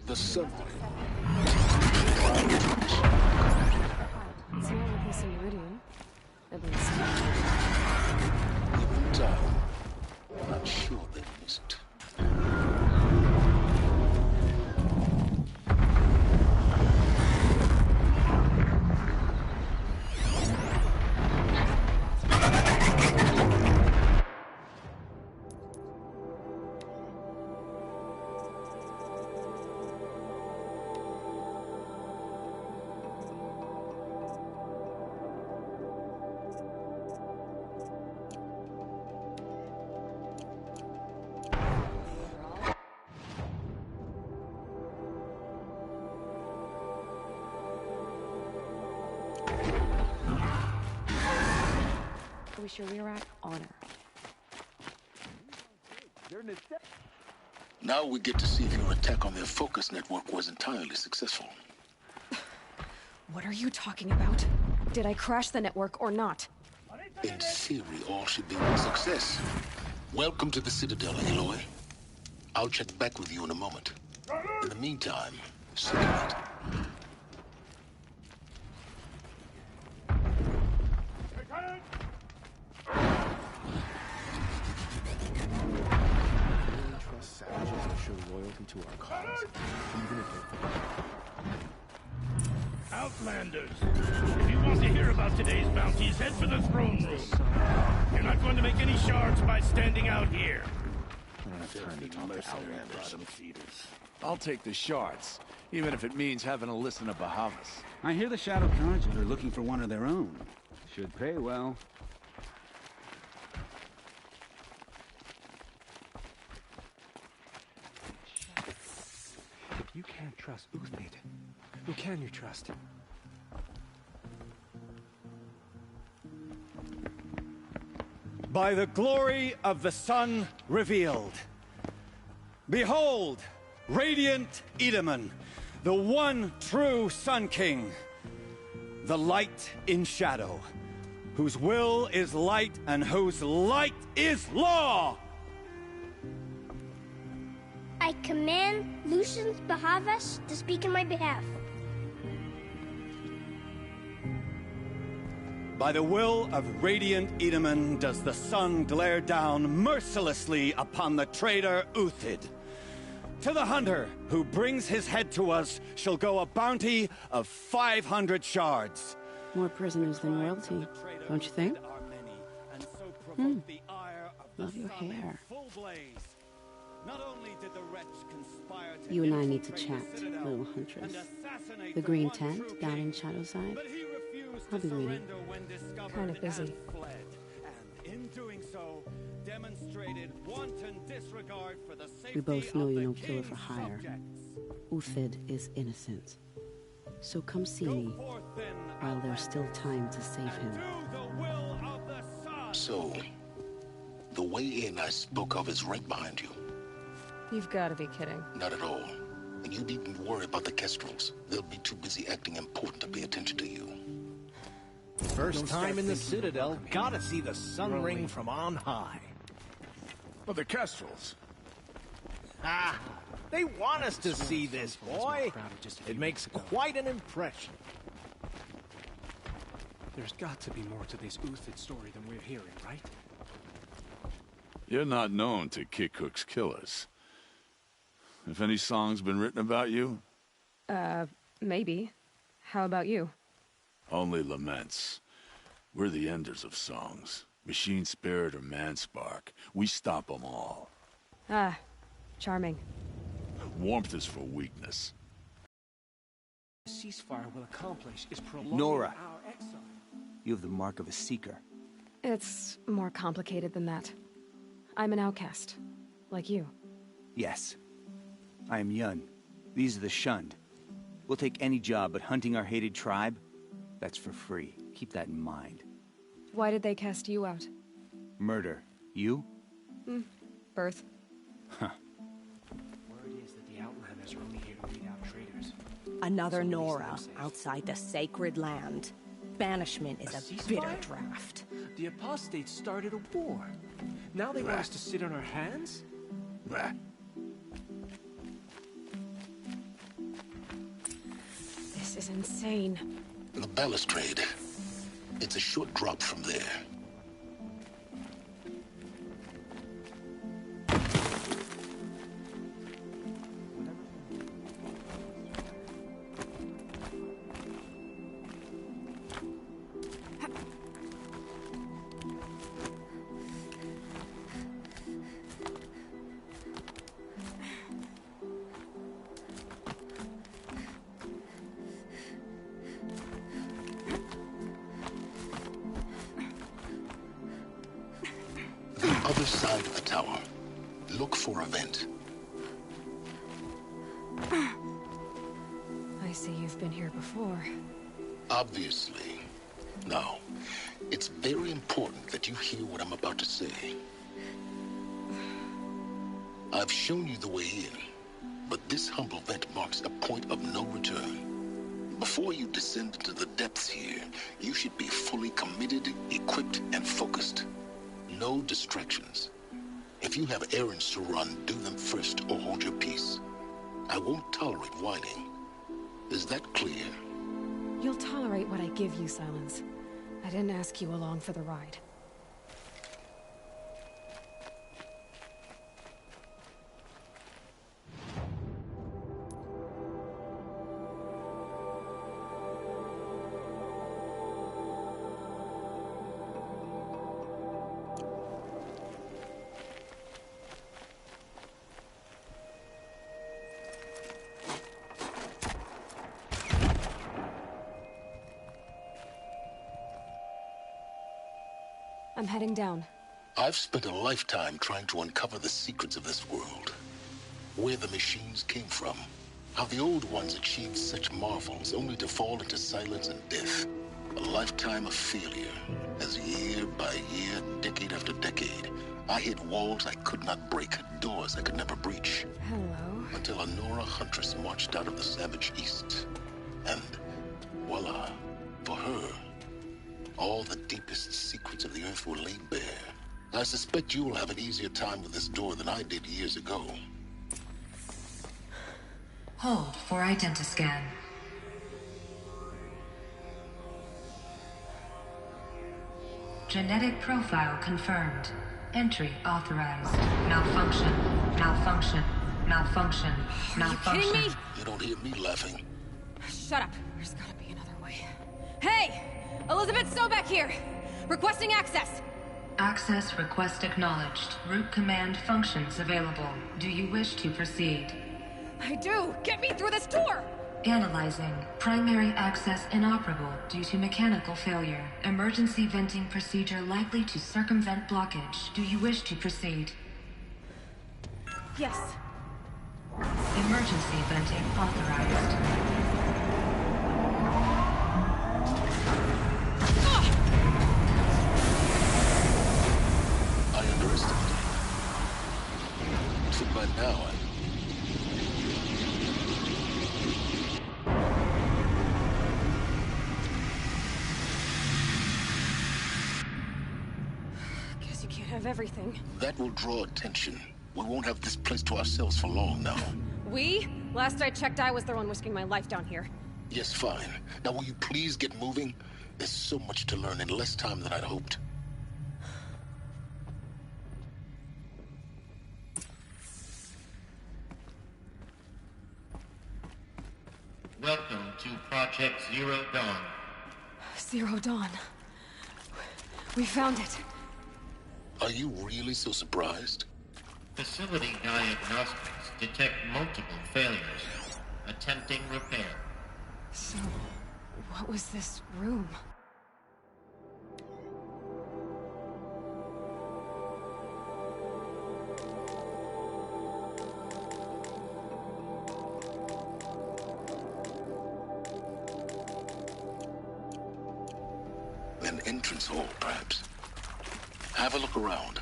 The sunlight. It's not replacing Iridium. At least. Even time. I'm not sure they miss it. Are we sure we are at honor? Now we get to see if your attack on their focus network was entirely successful. What are you talking about? Did I crash the network or not? In theory, all should be a success. Welcome to the Citadel, Aloy. I'll check back with you in a moment. In the meantime, circulate. Trust savages that show loyalty to our cause, even if they're Outlanders, if you want to hear about today's bounties, head for the throne room. You're not going to make any shards by standing out here. I don't have time to talk to Outlanders. I'll take the shards, even if it means having to listen to Bahavas. I hear the Shadow Cards are looking for one of their own. Should pay well. If you can't trust Uthid, who can you trust? By the glory of the sun revealed. Behold, radiant Edaman, the one true Sun King. The light in shadow, whose will is light and whose light is law! I command Lucian Bahavas to speak in my behalf. By the will of radiant Edaman does the sun glare down mercilessly upon the traitor Uthid. To the hunter who brings his head to us shall go a bounty of 500 shards. More prisoners than royalty, don't you think? Love your hair. You and I need to chat, little huntress. The green tent down in Shadowside. I'll be waiting. Kind of busy. We both know you're no killer for hire. Uthid is innocent. So come see me while there's still time to save him. So, the way in I spoke of is right behind you. You've got to be kidding. Not at all. And you needn't worry about the Kestrels. They'll be too busy acting important to pay attention to you. First time in the Citadel, gotta see the sun ring from on high. But the Kestrels. Ah, they want us to see this, boy. It makes quite an impression. There's got to be more to this Uthid story than we're hearing, right? You're not known to kick Cook's killers. Have any songs been written about you? Maybe. How about you? Only laments. We're the enders of songs. Machine spirit or man spark. We stop them all. Ah, charming. Warmth is for weakness. The ceasefire will accomplish is prolonging Nora, our exile. you have the mark of a seeker. It's more complicated than that. I'm an outcast. Like you. Yes. I am Yun. These are the shunned. We'll take any job, but hunting our hated tribe, that's for free. Keep that in mind. Why did they cast you out? Murder. You? Birth. Huh. Word is that the Outlanders are only here to weed out traitors. Another Nora outside the sacred land. Banishment is a bitter draft. The apostates started a war. Now they want us to sit on our hands? This is insane. The balustrade. It's a short drop from there. Other side of the tower. Look for a vent. I see you've been here before. Obviously. Now, it's very important that you hear what I'm about to say. I've shown you the way in, but this humble vent marks a point of no return. Before you descend into the depths here, you should be fully committed, equipped, and focused. No distractions. If you have errands to run, do them first or hold your peace. I won't tolerate whining. Is that clear? You'll tolerate what I give you, Silence. I didn't ask you along for the ride. I'm heading down. I've spent a lifetime trying to uncover the secrets of this world. Where the machines came from. How the old ones achieved such marvels only to fall into silence and death. A lifetime of failure. As year by year, decade after decade, I hit walls I could not break, doors I could never breach. Hello. Until a Nora huntress marched out of the savage east. And voila, for her, all the deepest secrets of the Earth were laid bare. I suspect you will have an easier time with this door than I did years ago. Hold for identiscan. Genetic profile confirmed. Entry authorized. Malfunction. Malfunction. Malfunction. Malfunction. Are you kidding me? You don't hear me laughing. Shut up. There's gotta be another way. Hey! Elizabeth Sobeck here! Requesting access! Access request acknowledged. Root command functions available. Do you wish to proceed? I do! Get me through this door! Analyzing. Primary access inoperable due to mechanical failure. Emergency venting procedure likely to circumvent blockage. Do you wish to proceed? Yes. Emergency venting authorized. I underestimated. So by now, Guess you can't have everything. that will draw attention. We won't have this place to ourselves for long now. We? Last I checked, I was the one risking my life down here. Yes, fine. Now will you please get moving? There's so much to learn in less time than I'd hoped. Welcome to Project Zero Dawn. Zero Dawn. We found it. Are you really so surprised? Facility diagnostics detect multiple failures. Attempting repair. So, what was this room? An entrance hall, perhaps. Have a look around.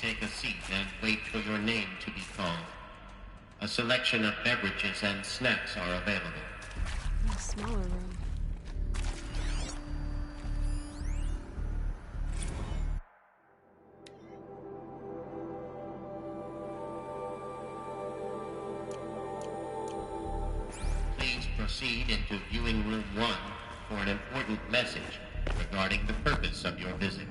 take a seat and wait for your name to be called. A selection of beverages and snacks are available. A smaller room. Please proceed into viewing room 1 for an important message regarding the purpose of your visit.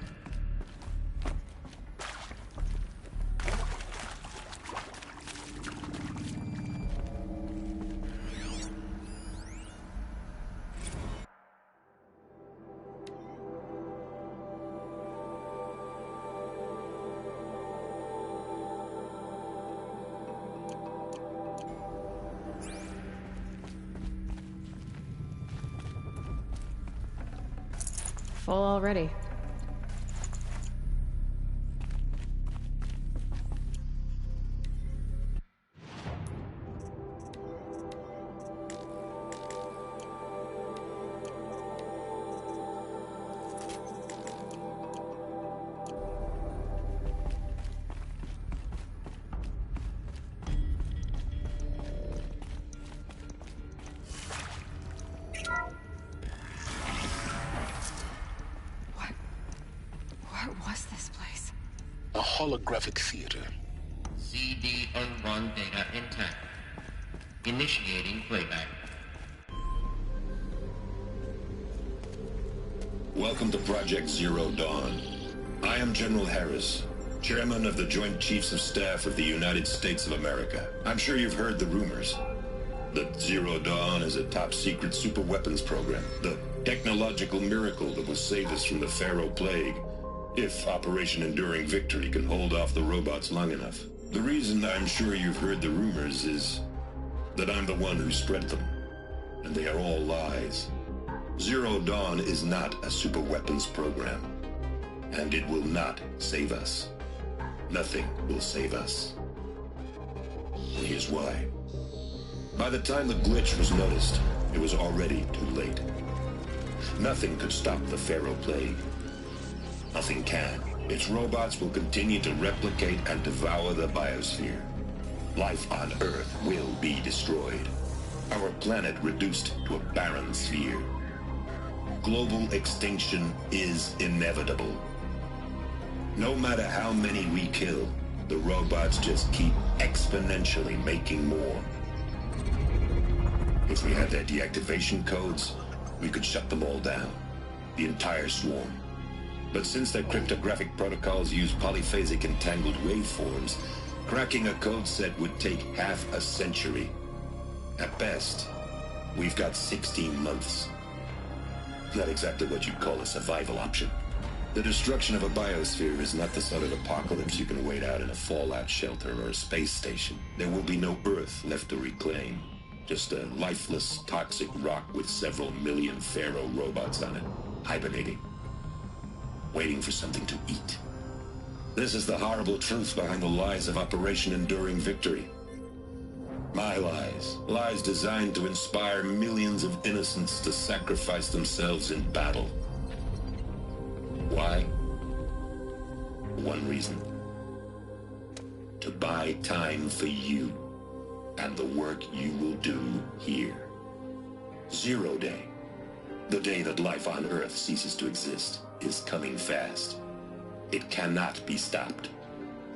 Full already. A holographic theater. CD01 data intact. Initiating playback. Welcome to Project Zero Dawn. I am General Harris, Chairman of the Joint Chiefs of Staff of the United States of America. I'm sure you've heard the rumors that Zero Dawn is a top-secret super-weapons program, the technological miracle that will save us from the Pharaoh Plague, if Operation Enduring Victory can hold off the robots long enough. The reason I'm sure you've heard the rumors is that I'm the one who spread them, and they are all lies. Zero Dawn is not a superweapons program, and it will not save us. Nothing will save us. And here's why. By the time the glitch was noticed, it was already too late. Nothing could stop the Pharaoh Plague. Nothing can. Its robots will continue to replicate and devour the biosphere. Life on Earth will be destroyed. Our planet reduced to a barren sphere. Global extinction is inevitable. No matter how many we kill, the robots just keep exponentially making more. If we had their deactivation codes, we could shut them all down. The entire swarm. But since their cryptographic protocols use polyphasic entangled waveforms, cracking a code set would take half a century. At best, we've got 16 months. Not exactly what you'd call a survival option. The destruction of a biosphere is not the sort of apocalypse you can wait out in a fallout shelter or a space station. There will be no Earth left to reclaim. Just a lifeless, toxic rock with several million Pharaoh robots on it, hibernating. Waiting for something to eat. This is the horrible truth behind the lies of Operation Enduring Victory. My lies. Lies designed to inspire millions of innocents to sacrifice themselves in battle. Why? One reason. To buy time for you and the work you will do here. Zero Day. The day that life on Earth ceases to exist is coming fast. It cannot be stopped.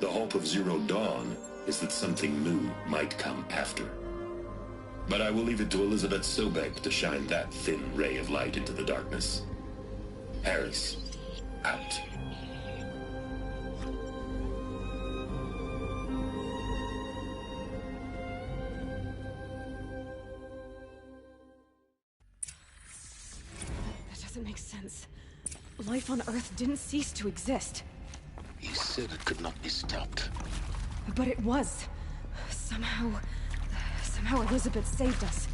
The hope of Zero Dawn is that something new might come after. But I will leave it to Elizabeth Sobek to shine that thin ray of light into the darkness. Harris, out. That doesn't make sense. Life on Earth didn't cease to exist. He said it could not be stopped. But it was. Somehow Elizabeth saved us.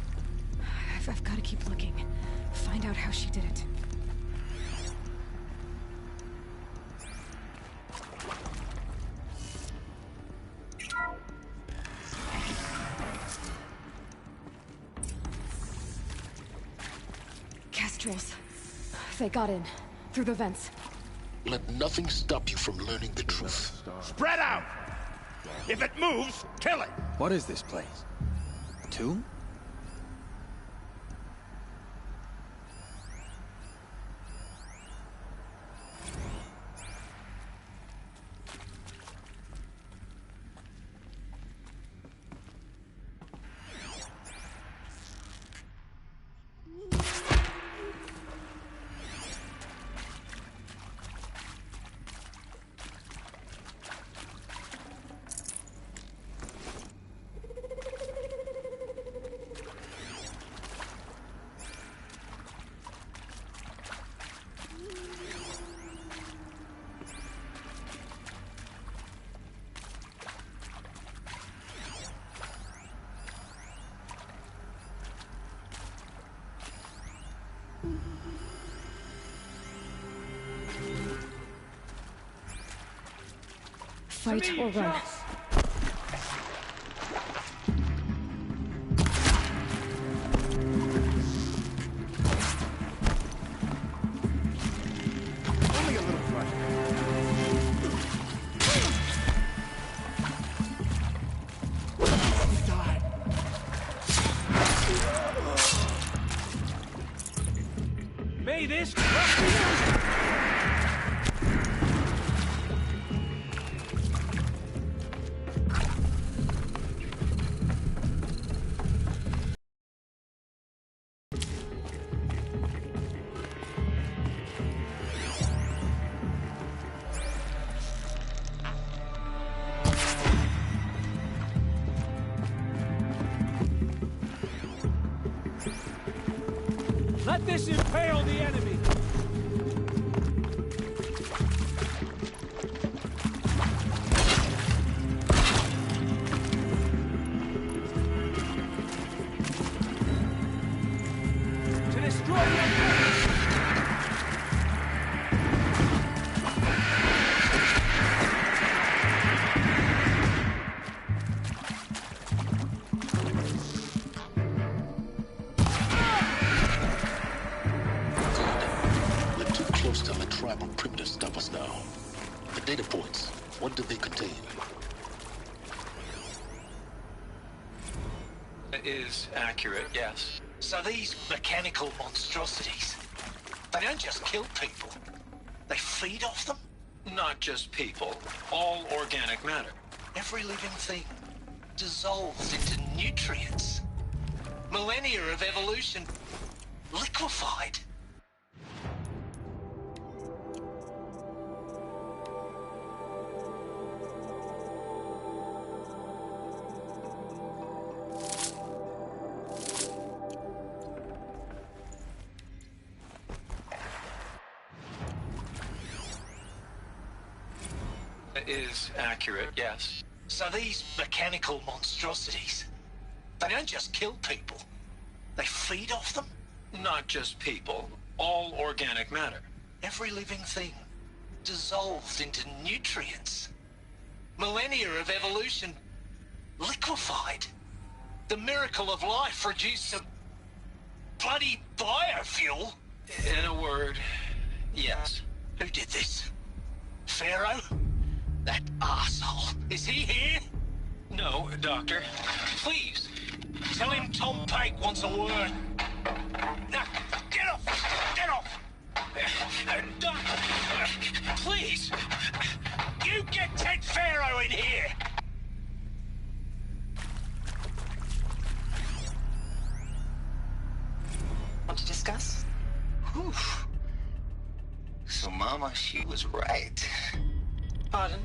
I've got to keep looking. Find out how she did it. Kestrels. They got in. Through the vents. Let nothing stop you from learning the truth. Spread out! If it moves, kill it! What is this place? A tomb? Fight or run. Only a little fight. Die. May this crush you. Let this impale the enemy! To destroy the enemy! To let tribal primitives stop us now. The data points, what do they contain? It is accurate, yes. So these mechanical monstrosities, they don't just kill people, they feed off them? Not just people, all organic matter. Every living thing dissolves into nutrients. Millennia of evolution liquefied. Is accurate, yes. So these mechanical monstrosities, they don't just kill people, they feed off them? Not just people, all organic matter. Every living thing dissolves into nutrients. Millennia of evolution liquefied. The miracle of life reduced to bloody biofuel. In a word, yes. Who did this? Pharaoh? That arsehole. Is he here? No, Doctor. Please, tell him Tom Pike wants a word. Now, get off! Get off! Doctor, please, you get Ted Pharaoh in here! Want to discuss? Whew. So Mama, she was right. Pardon?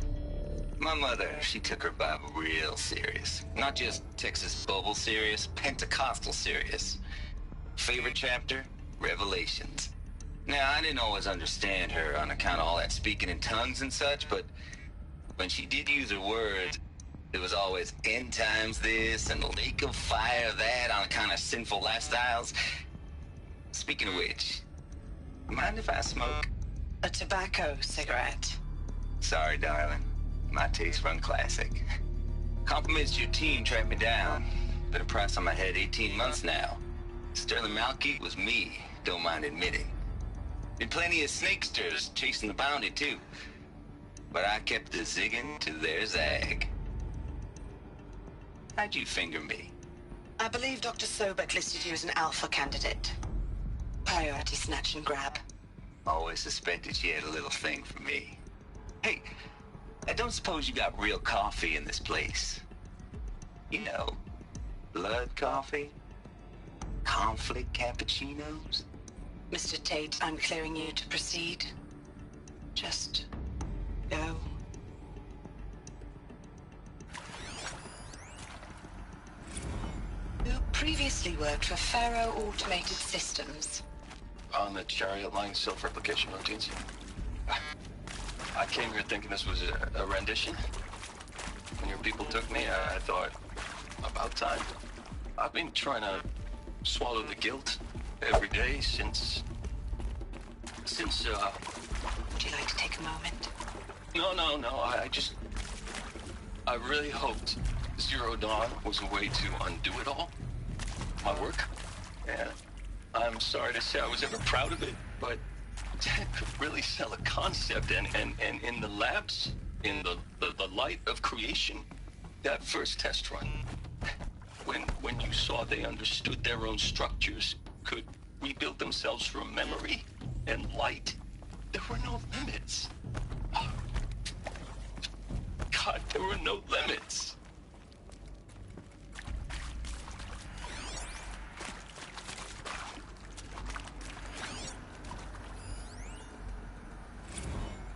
My mother, she took her Bible real serious. Not just Texas Bible serious, Pentecostal serious. Favorite chapter? Revelations. Now, I didn't always understand her on account of all that speaking in tongues and such, but when she did use her words, it was always end times this and lake of fire that on account of sinful lifestyles. Speaking of which, mind if I smoke? A tobacco cigarette. Sorry, darling. My taste run classic. Compliments to your team tracked me down. Been a price on my head 18 months now. Sterling Malky was me, don't mind admitting. And plenty of snakesters chasing the bounty, too. But I kept the zigging to their zag. How'd you finger me? I believe Dr. Sobek listed you as an alpha candidate. Priority snatch and grab. Always suspected she had a little thing for me. Hey, I don't suppose you got real coffee in this place? You know, blood coffee? Conflict cappuccinos? Mr. Tate, I'm clearing you to proceed. Just go. You previously worked for Faro Automated Systems. On the Chariot Line self-replication routines. I came here thinking this was a rendition. When your people took me, I thought, about time. I've been trying to swallow the guilt every day since... Would you like to take a moment? No, I really hoped Zero Dawn was a way to undo it all. My work. And I'm sorry to say I was ever proud of it, but to really sell a concept and in the labs, in the light of creation, that first test run, when you saw they understood their own structures, could rebuild themselves from memory and light, there were no limits. God, there were no limits.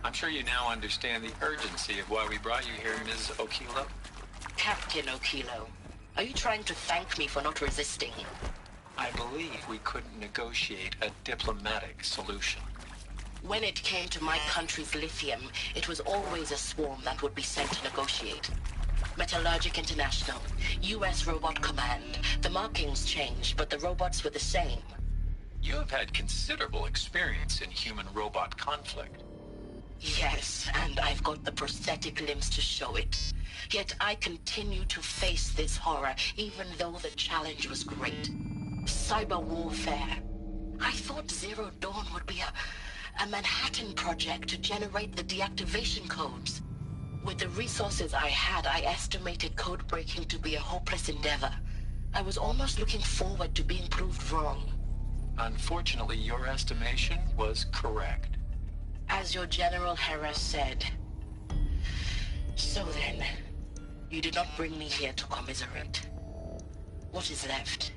I'm sure you now understand the urgency of why we brought you here, Ms. Okilo. Captain Okilo, are you trying to thank me for not resisting? I believe we couldn't negotiate a diplomatic solution. When it came to my country's lithium, it was always a swarm that would be sent to negotiate. Metallurgic International, U.S. Robot Command. The markings changed, but the robots were the same. You have had considerable experience in human-robot conflict. Yes, and I've got the prosthetic limbs to show it. Yet I continue to face this horror, even though the challenge was great. Cyber warfare. I thought Zero Dawn would be a Manhattan project to generate the deactivation codes. With the resources I had, I estimated code breaking to be a hopeless endeavor. I was almost looking forward to being proved wrong. Unfortunately, your estimation was correct. As your General Hera said. So then, you did not bring me here to commiserate. What is left?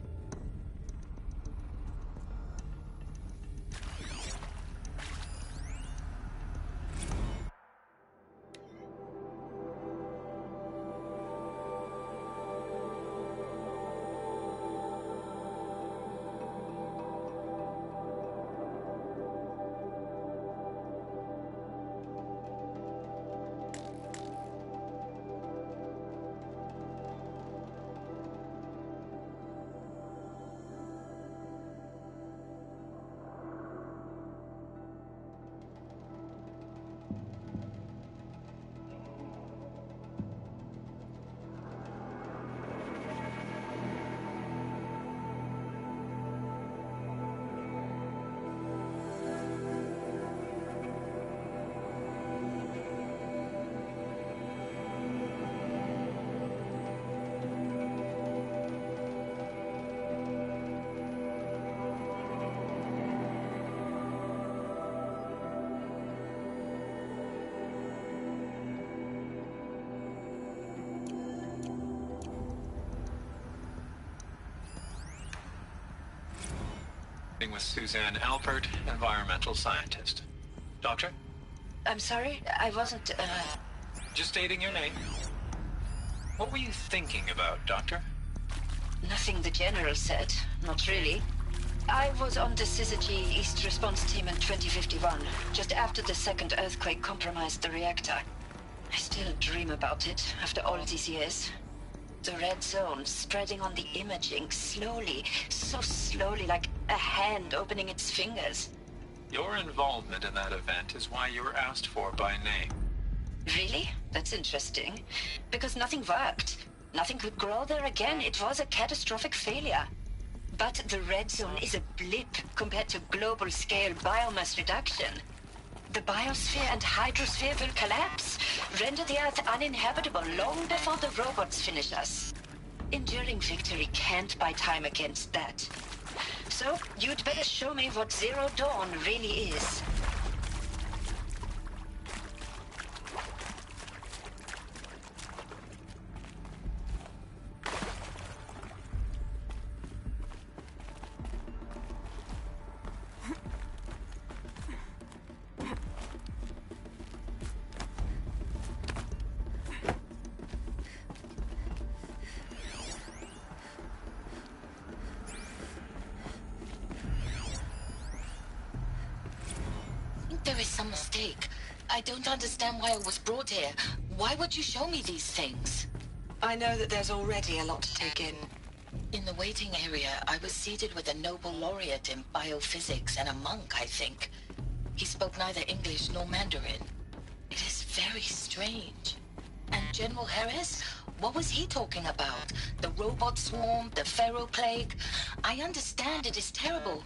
With Suzanne Alpert, environmental scientist. Doctor? I'm sorry, I wasn't, Just stating your name. What were you thinking about, Doctor? Nothing the General said. Not really. I was on the Syzygy East Response Team in 2051, just after the second earthquake compromised the reactor. I still dream about it, after all these years. The red zone spreading on the imaging, slowly, so slowly, like a hand opening its fingers. Your involvement in that event is why you were asked for by name. Really? That's interesting. Because nothing worked. Nothing could grow there again. It was a catastrophic failure. But the red zone is a blip compared to global-scale biomass reduction. The biosphere and hydrosphere will collapse, render the Earth uninhabitable long before the robots finish us. Enduring victory can't buy time against that. So, you'd better show me what Zero Dawn really is. There is some mistake. I don't understand why I was brought here. Why would you show me these things? I know that there's already a lot to take in. In the waiting area, I was seated with a Nobel laureate in biophysics and a monk, I think. He spoke neither English nor Mandarin. It is very strange. And General Harris? What was he talking about? The robot swarm, the Pharaoh plague? I understand it is terrible.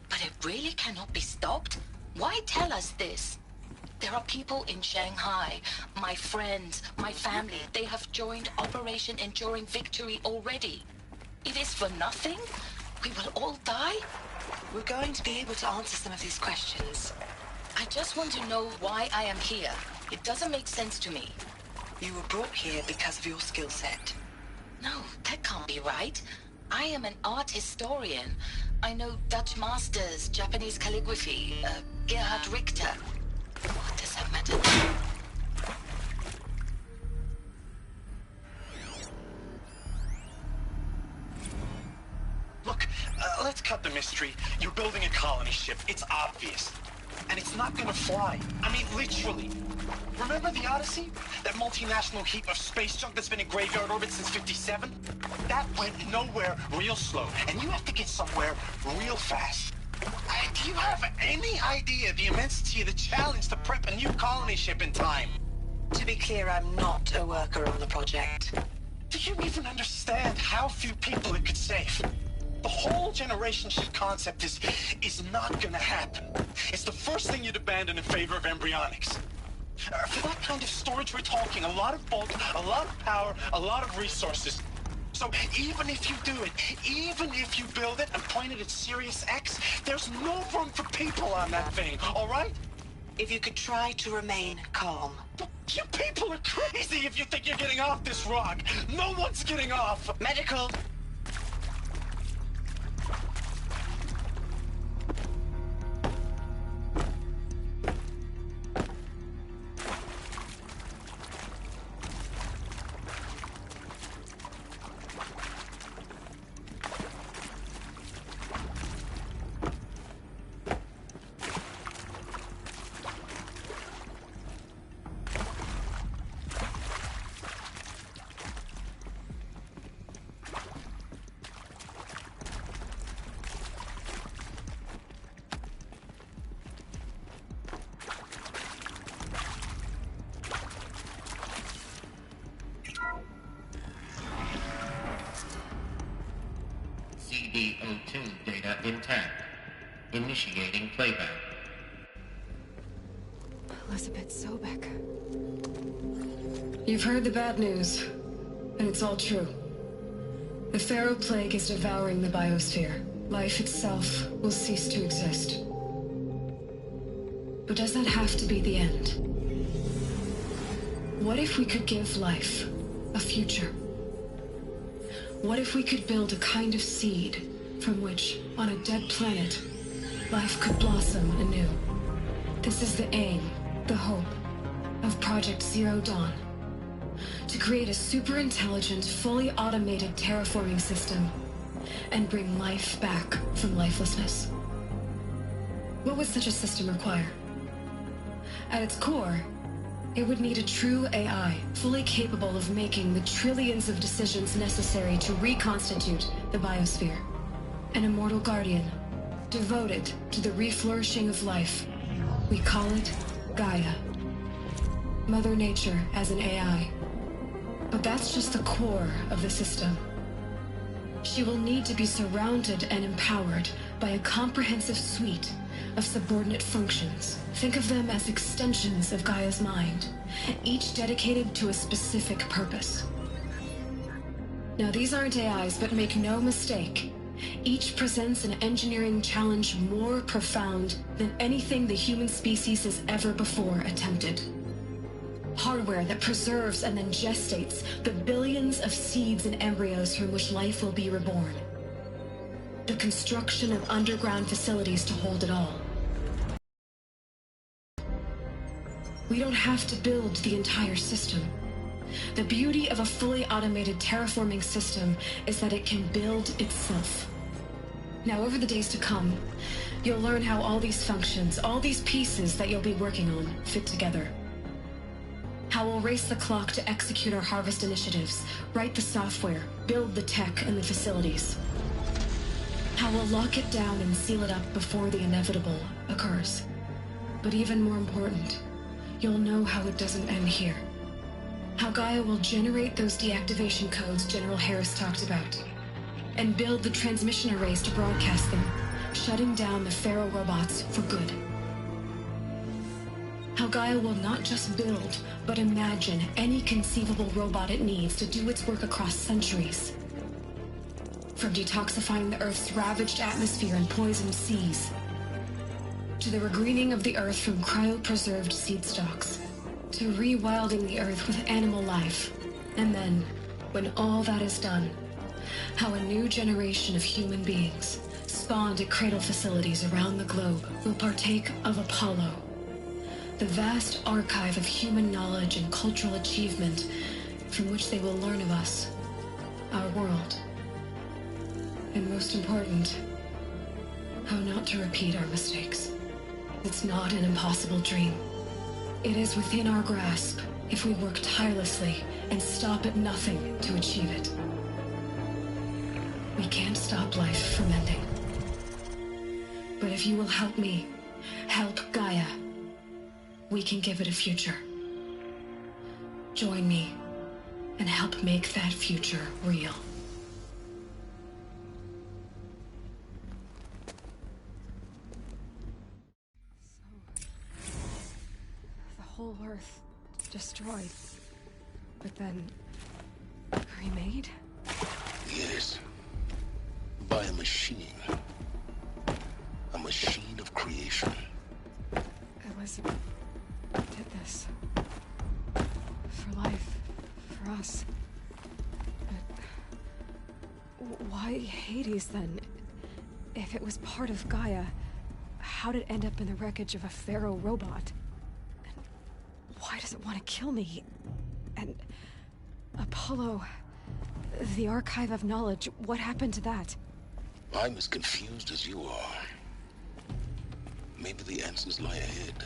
But it really cannot be stopped? Why tell us this? There are people in Shanghai, my friends, my family. They have joined Operation Enduring Victory already. It is for nothing? We will all die? We're going to be able to answer some of these questions. I just want to know why I am here. It doesn't make sense to me. You were brought here because of your skill set. No, that can't be right. I am an art historian. I know Dutch masters, Japanese calligraphy, Gerhard Richter. What does that matter? Look, let's cut the mystery. You're building a colony ship. It's obvious. And it's not gonna fly. I mean, literally. Remember the Odyssey? That multinational heap of space junk that's been in graveyard orbit since '57? That went nowhere real slow. And you have to get somewhere real fast. Do you have any idea the immensity of the challenge to prep a new colony ship in time? To be clear, I'm not a worker on the project. Do you even understand how few people it could save? The whole generation ship concept is not gonna happen. It's the first thing you'd abandon in favor of embryonics. For that kind of storage, we're talking a lot of bulk, a lot of power, a lot of resources. So even if you do it, even if you build it and point it at Sirius X, there's no room for people on that thing, all right? If you could try to remain calm. You people are crazy if you think you're getting off this rock. No one's getting off. Medical. CD02 data intact. Initiating playback. Elizabeth Sobek. You've heard the bad news, and it's all true. The Pharaoh plague is devouring the biosphere. Life itself will cease to exist. But does that have to be the end? What if we could give life a future? What if we could build a kind of seed from which, on a dead planet, life could blossom anew? This is the aim, the hope, of Project Zero Dawn. To create a super-intelligent, fully automated terraforming system and bring life back from lifelessness. What would such a system require? At its core, it would need a true AI, fully capable of making the trillions of decisions necessary to reconstitute the biosphere. An immortal guardian, devoted to the reflourishing of life. We call it Gaia. Mother Nature as an AI. But that's just the core of the system. She will need to be surrounded and empowered by a comprehensive suite of subordinate functions. Think of them as extensions of Gaia's mind, each dedicated to a specific purpose. Now, these aren't AIs, but make no mistake, each presents an engineering challenge more profound than anything the human species has ever before attempted. Hardware that preserves and then gestates the billions of seeds and embryos from which life will be reborn. The construction of underground facilities to hold it all. We don't have to build the entire system. The beauty of a fully automated terraforming system is that it can build itself. Now, over the days to come, you'll learn how all these functions, all these pieces that you'll be working on, fit together. How we'll race the clock to execute our harvest initiatives, write the software, build the tech and the facilities. How we'll lock it down and seal it up before the inevitable occurs. But even more important, you'll know how it doesn't end here. How Gaia will generate those deactivation codes General Harris talked about, and build the transmission arrays to broadcast them, shutting down the Pharaoh robots for good. How Gaia will not just build, but imagine any conceivable robot it needs to do its work across centuries. From detoxifying the Earth's ravaged atmosphere and poisoned seas, to the regreening of the Earth from cryopreserved seed stalks, to rewilding the Earth with animal life. And then, when all that is done, how a new generation of human beings, spawned at cradle facilities around the globe, will partake of Apollo, the vast archive of human knowledge and cultural achievement from which they will learn of us, our world. And most important, how not to repeat our mistakes. It's not an impossible dream. It is within our grasp if we work tirelessly and stop at nothing to achieve it. We can't stop life from ending. But if you will help me, help Gaia, we can give it a future. Join me and help make that future real. The whole Earth destroyed, but then remade? Yes. By a machine. A machine of creation. Elizabeth did this. For life. For us. But why Hades then? If it was part of Gaia, how did it end up in the wreckage of a Pharaoh robot? And why does it want to kill me? And Apollo, the archive of knowledge, what happened to that? I'm as confused as you are. Maybe the answers lie ahead.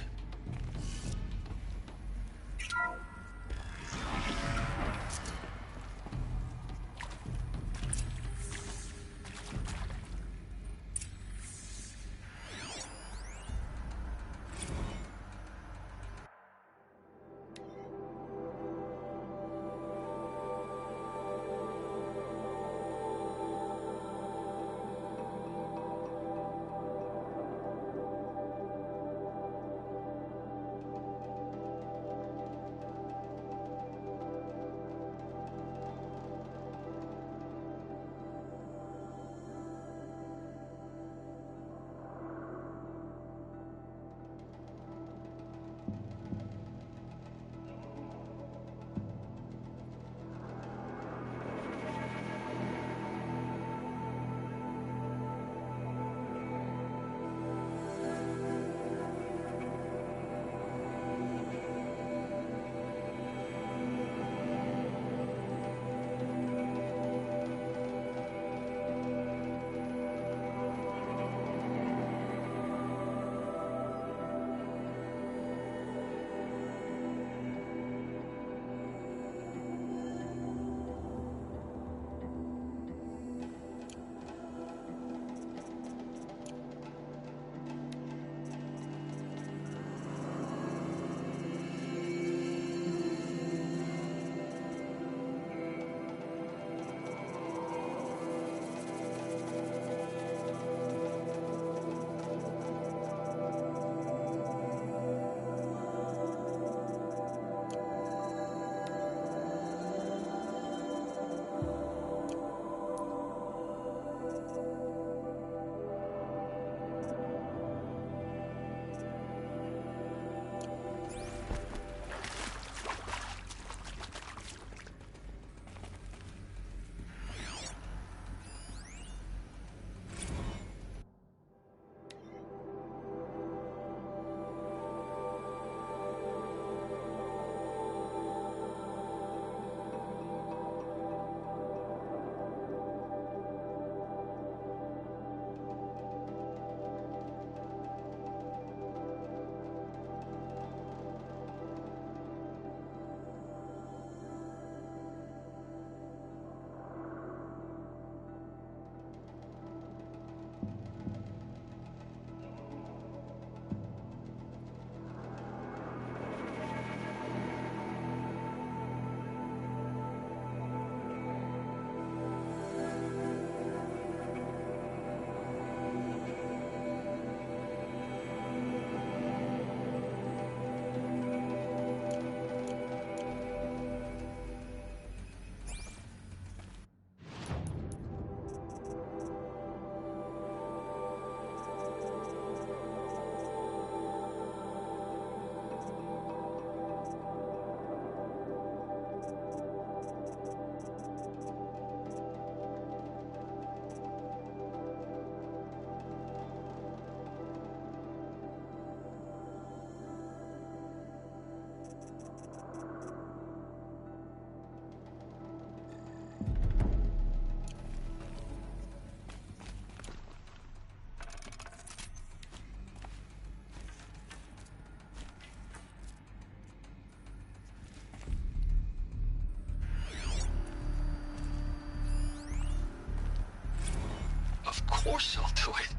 course I'll do it.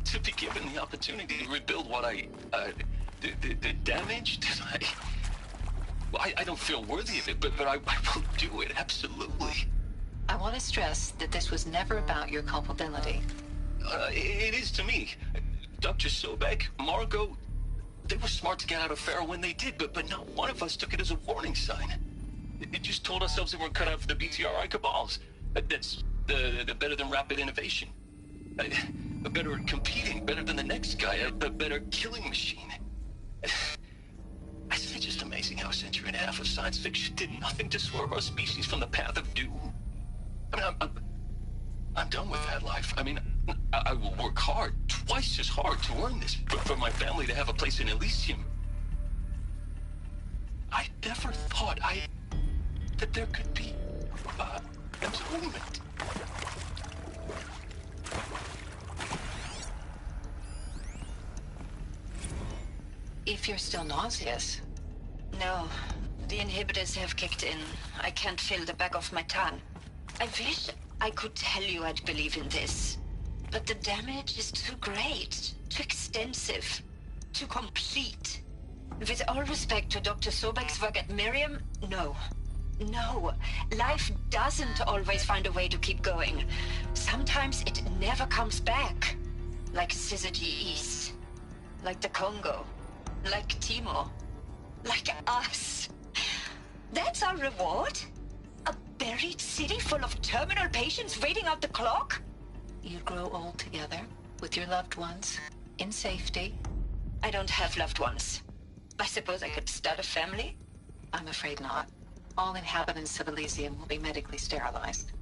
To be given the opportunity to rebuild what the damage that I don't feel worthy of it, but I will do it, absolutely. I want to stress that this was never about your culpability. It is to me. Dr. Sobek, Margot, they were smart to get out of Pharaoh when they did, but not one of us took it as a warning sign. It just told ourselves that we're cut out for the BTRI cabals. That's the better than rapid innovation. A better at competing, better than the next guy, a better killing machine. Isn't it just amazing how a century and a half of science fiction did nothing to swerve our species from the path of doom? I mean, I'm done with that life. I mean, I will work hard, twice as hard to earn this, for my family to have a place in Elysium. I never thought that there could be, atonement. If you're still nauseous. No, the inhibitors have kicked in. I can't feel the back of my tongue. I wish I could tell you I'd believe in this. But the damage is too great, too extensive, too complete. With all respect to Dr. Sobek's work at Miriam, no. No, life doesn't always find a way to keep going. Sometimes it never comes back. Like Syzygy East. Like the Congo. Like Timo. Like us. That's our reward? A buried city full of terminal patients waiting out the clock? You grow old together, with your loved ones, in safety. I don't have loved ones. I suppose I could start a family? I'm afraid not. All inhabitants of Elysium will be medically sterilized.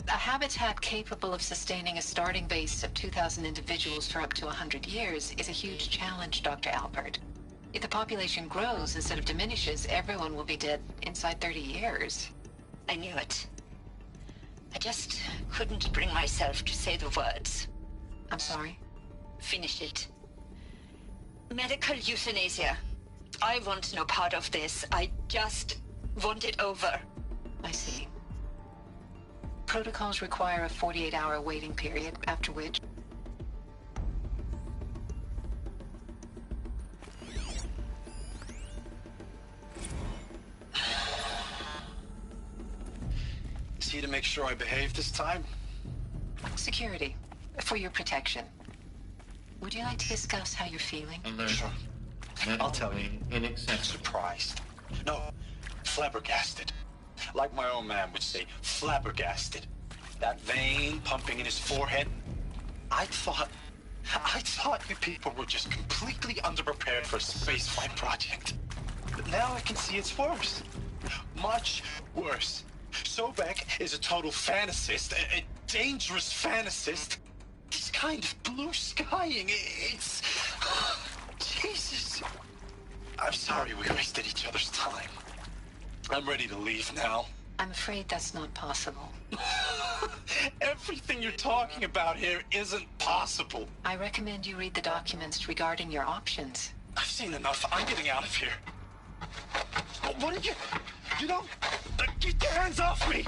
A habitat capable of sustaining a starting base of 2,000 individuals for up to 100 years is a huge challenge, Dr. Alpert. If the population grows instead of diminishes, everyone will be dead inside 30 years. I knew it. I just couldn't bring myself to say the words. I'm sorry? Finish it. Medical euthanasia. I want no part of this. I just want it over. I see. Protocols require a 48-hour waiting period, after which... Is he to make sure I behave this time? Security. For your protection. Would you like to discuss how you're feeling? Sure. I'll tell you. Surprised. No, flabbergasted. Like my own man would say, flabbergasted. That vein pumping in his forehead. I thought you people were just completely underprepared for a spaceflight project. But now I can see it's worse. Much worse. Sobek is a total fantasist, a dangerous fantasist. He's kind of blue skying. It's... Jesus. I'm sorry we wasted each other's time. I'm ready to leave now. I'm afraid that's not possible. Everything you're talking about here isn't possible. I recommend you read the documents regarding your options. I've seen enough. I'm getting out of here. What are you... You don't... Get your hands off me!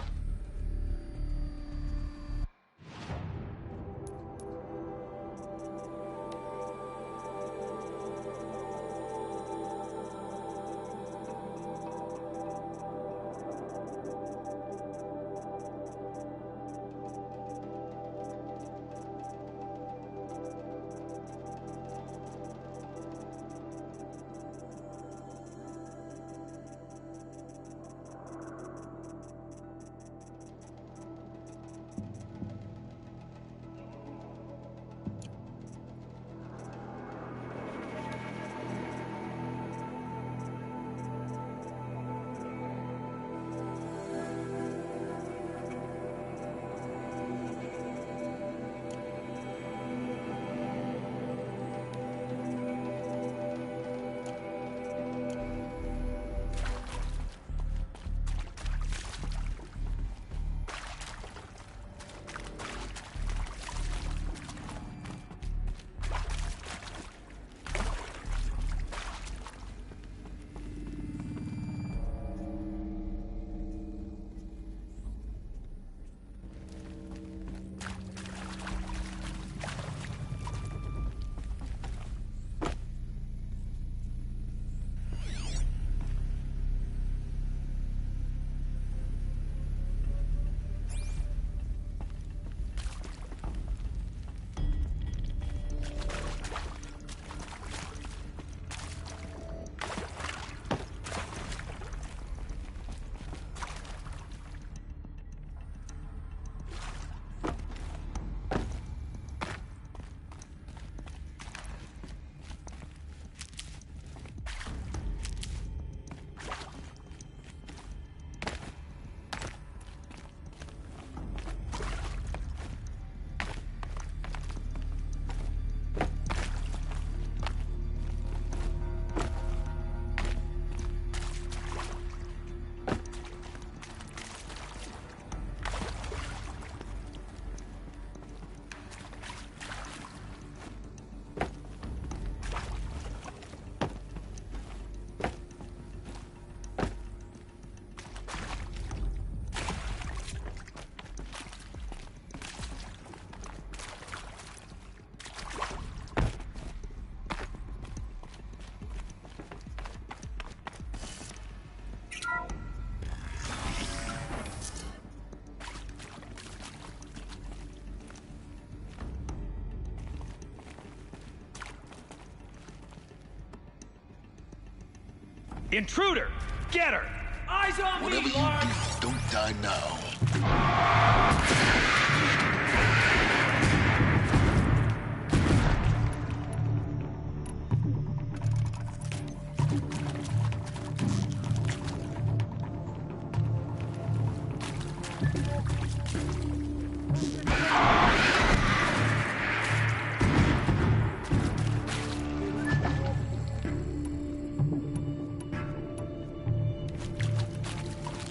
Intruder! Get her! Eyes on Whatever me, you Lord! do, don't die now.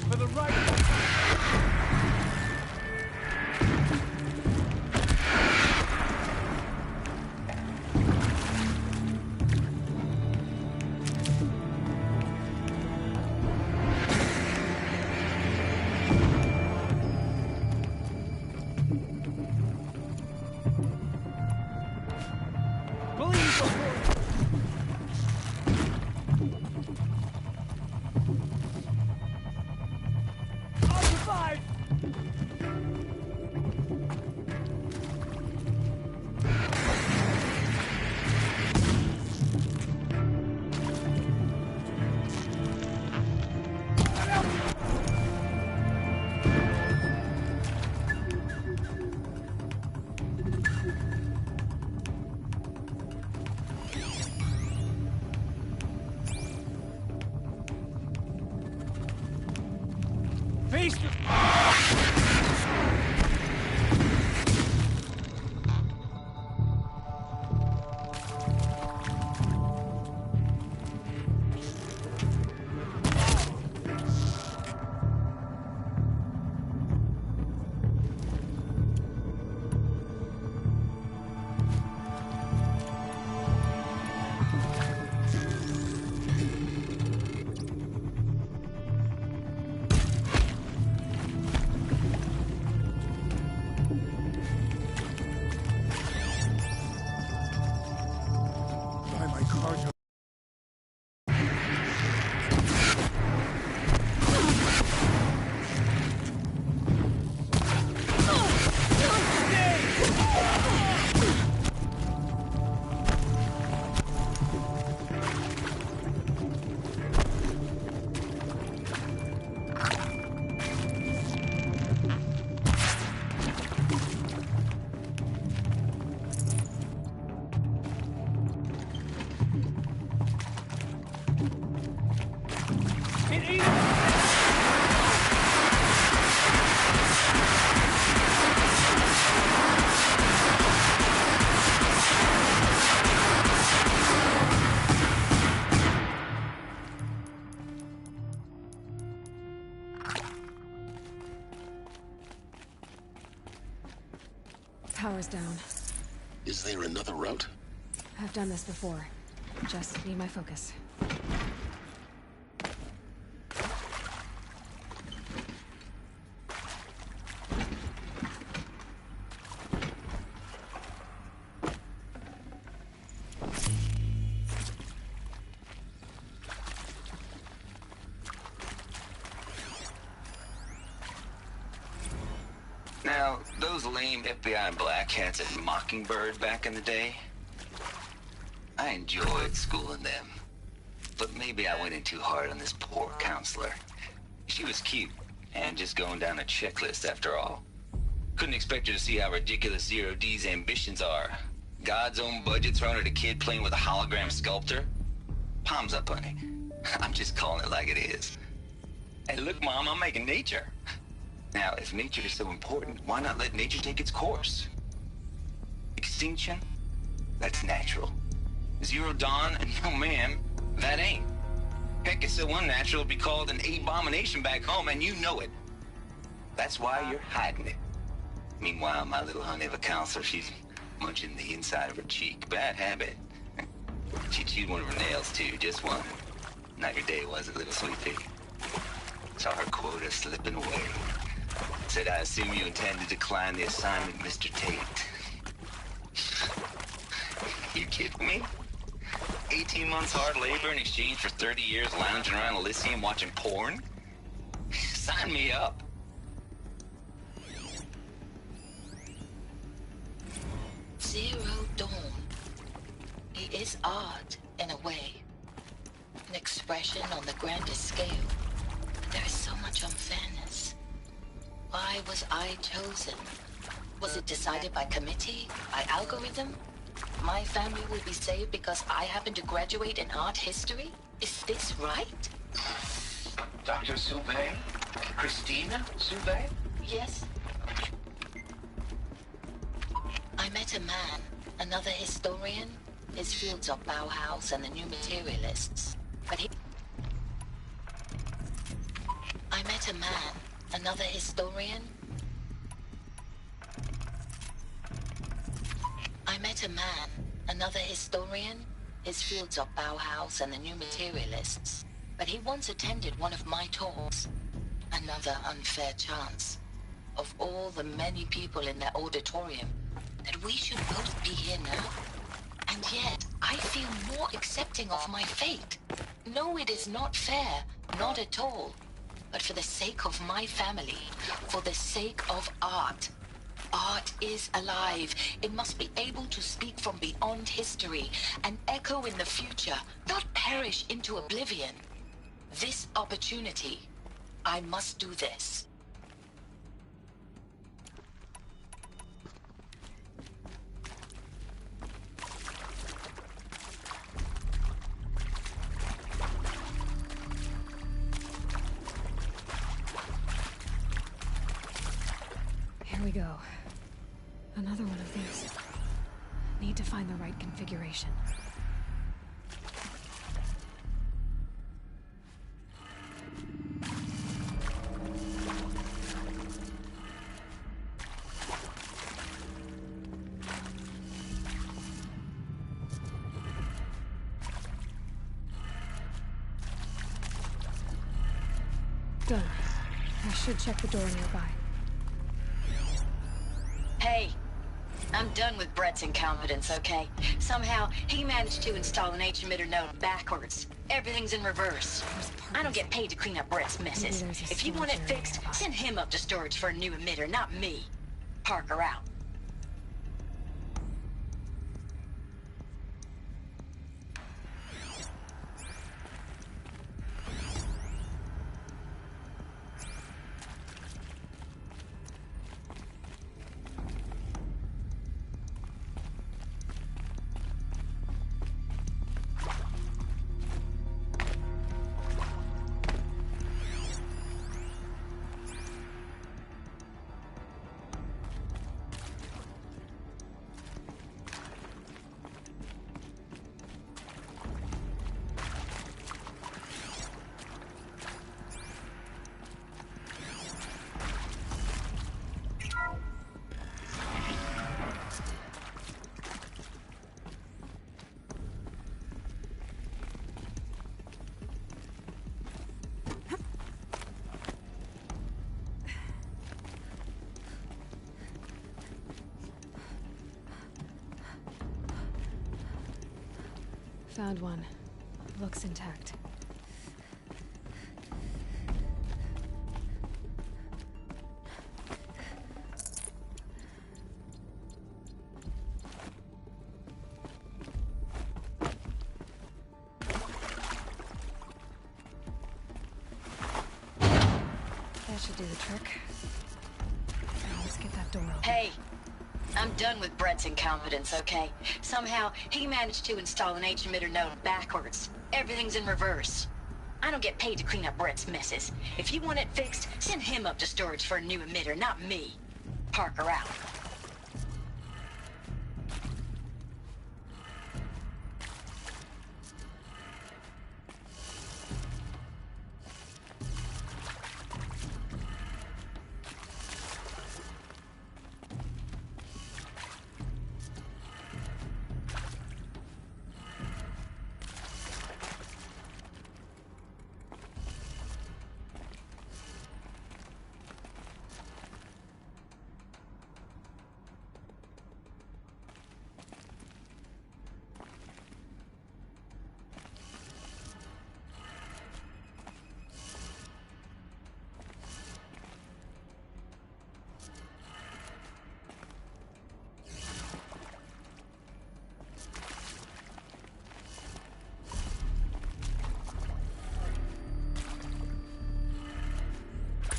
For the right... I'll survive! Face the... Buy my cargo. Power's down. Is there another route? I've done this before. Just need my focus. Now, those lame FBI black hats at Mockingbird back in the day, I enjoyed schooling them. But maybe I went in too hard on this poor counselor. She was cute, and just going down a checklist after all. Couldn't expect her to see how ridiculous Zero D's ambitions are. God's own budget thrown at a kid playing with a hologram sculptor? Palms up, honey. I'm just calling it like it is. Hey, look, Mom, I'm making nature. Now, if nature is so important, why not let nature take its course? Extinction? That's natural. Zero Dawn? No, ma'am, that ain't. Heck, it's so unnatural to be called an abomination back home, and you know it. That's why you're hiding it. Meanwhile, my little honey of a counselor, she's munching the inside of her cheek. Bad habit. She chewed one of her nails, too, just one. Not your day, was it, little sweet pea? Saw her quota slipping away. Said, I assume you intend to decline the assignment, Mr. Tate. You kidding me? 18 months hard labor in exchange for 30 years lounging around Elysium watching porn? Sign me up. Zero Dawn. He is odd, in a way. An expression on the grandest scale. But there is so much unfairness. Why was I chosen? Was it decided by committee? By algorithm? My family will be saved because I happen to graduate in art history? Is this right? Dr. Soubet? Christina Soubet? Yes. I met a man, another historian. His fields are Bauhaus and the New Materialists. But he... I met a man, another historian. I met a man, another historian. His fields are Bauhaus and the New Materialists. But he once attended one of my talks. Another unfair chance. Of all the many people in that auditorium, that we should both be here now. And yet, I feel more accepting of my fate. No, it is not fair. Not at all. But for the sake of my family, for the sake of art. Art is alive. It must be able to speak from beyond history and echo in the future, not perish into oblivion. This opportunity, I must do this. Here we go. Another one of these. Need to find the right configuration. Done. I should check the door nearby. Hey, I'm done with Brett's incompetence, okay? Somehow, he managed to install an H-emitter node backwards. Everything's in reverse. I don't get paid to clean up Brett's messes. If you want it fixed, send him up to storage for a new emitter, not me. Parker out. Found one. Looks intact. That should do the trick. Now let's get that door open. Hey, I'm done with Brett's incompetence, okay? Somehow, he managed to install an H-emitter node backwards. Everything's in reverse. I don't get paid to clean up Brett's messes. If you want it fixed, send him up to storage for a new emitter, not me. Parker out.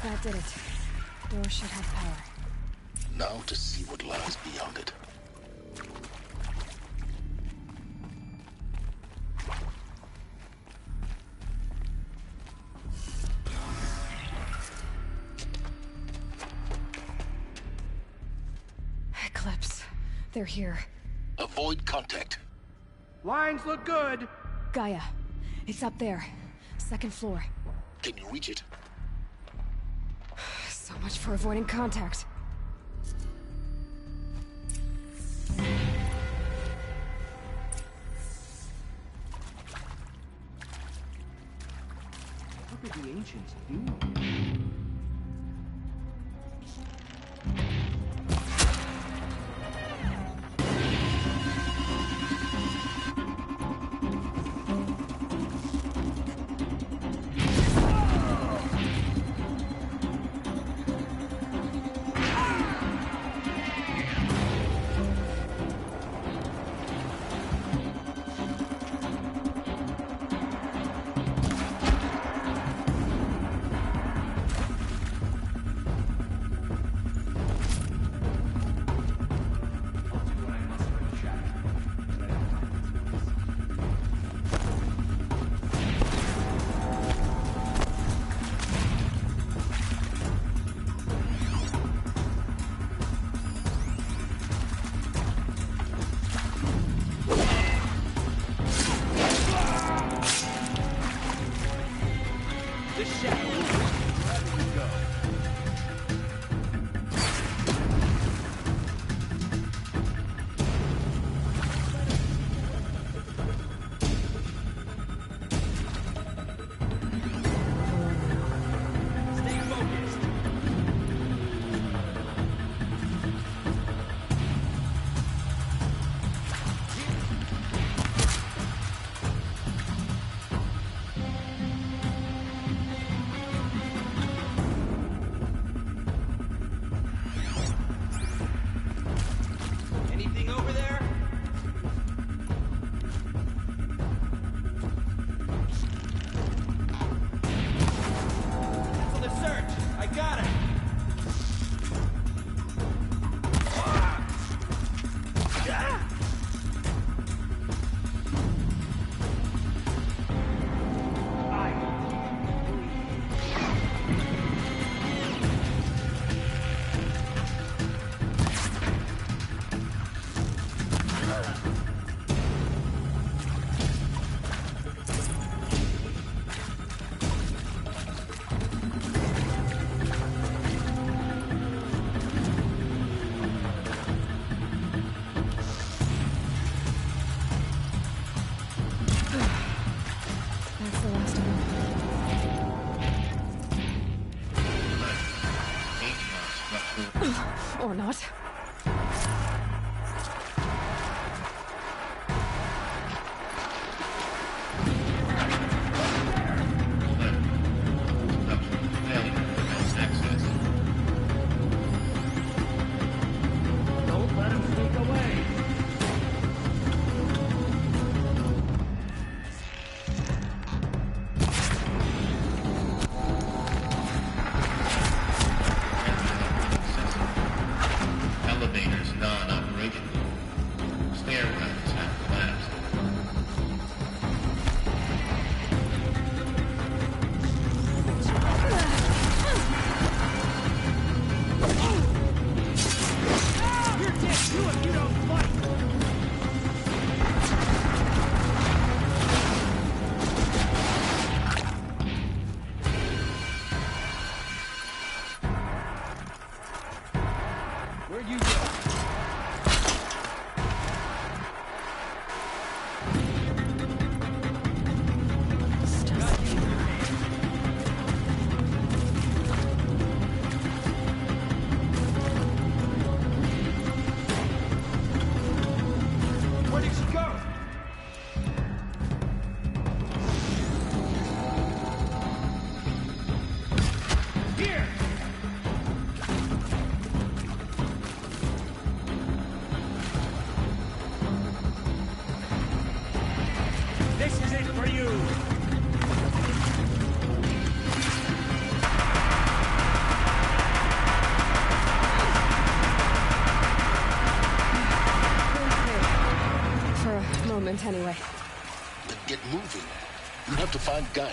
That did it. Door should have power. Now to see what lies beyond it. Eclipse. They're here. Avoid contact. Lines look good. Gaia. It's up there. Second floor. Can you reach it? So much for avoiding contact. What did the ancients do? Or not. Don't let him sneak away. Elevators non-operational. Stairwells have collapsed. You're dead too if you don't fight. Where'd you go? Where did she go? Here! This is it for you! can't anyway. Then get moving. You have to find Gaia.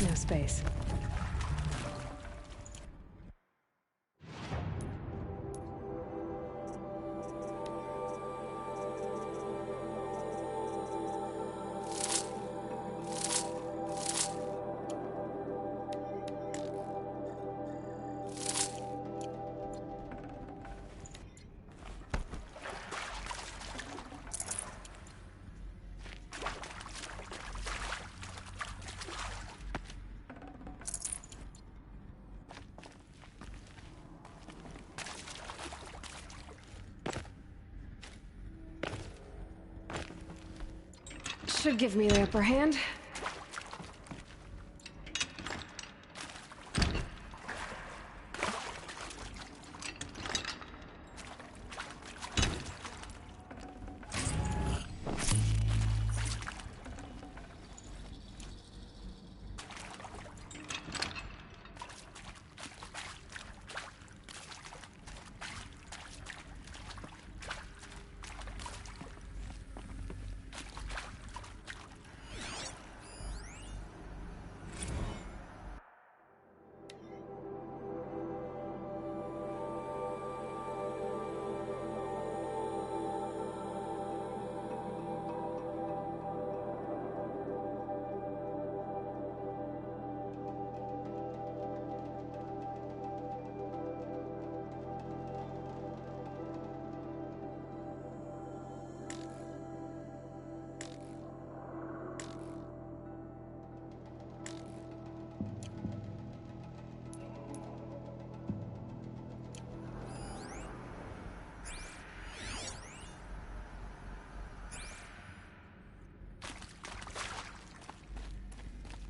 No space. Should give me the upper hand.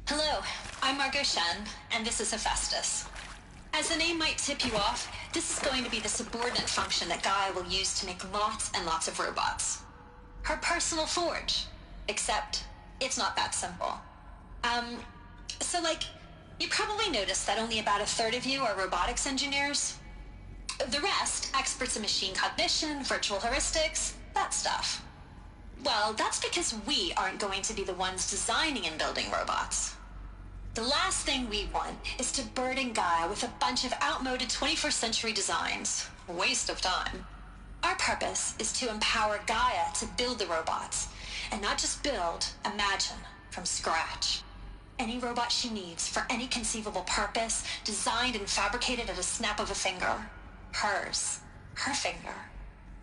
Hello, I'm Margot Shen, and this is Hephaestus. As the name might tip you off, this is going to be the subordinate function that Gaia will use to make lots and lots of robots. Her personal forge. Except, it's not that simple. You probably noticed that only about a third of you are robotics engineers. The rest, experts in machine cognition, virtual heuristics, that stuff. Well, that's because we aren't going to be the ones designing and building robots. The last thing we want is to burden Gaia with a bunch of outmoded 21st century designs. Waste of time. Our purpose is to empower Gaia to build the robots, and not just build, imagine, from scratch. Any robot she needs for any conceivable purpose, designed and fabricated at a snap of a finger. Hers. Her finger.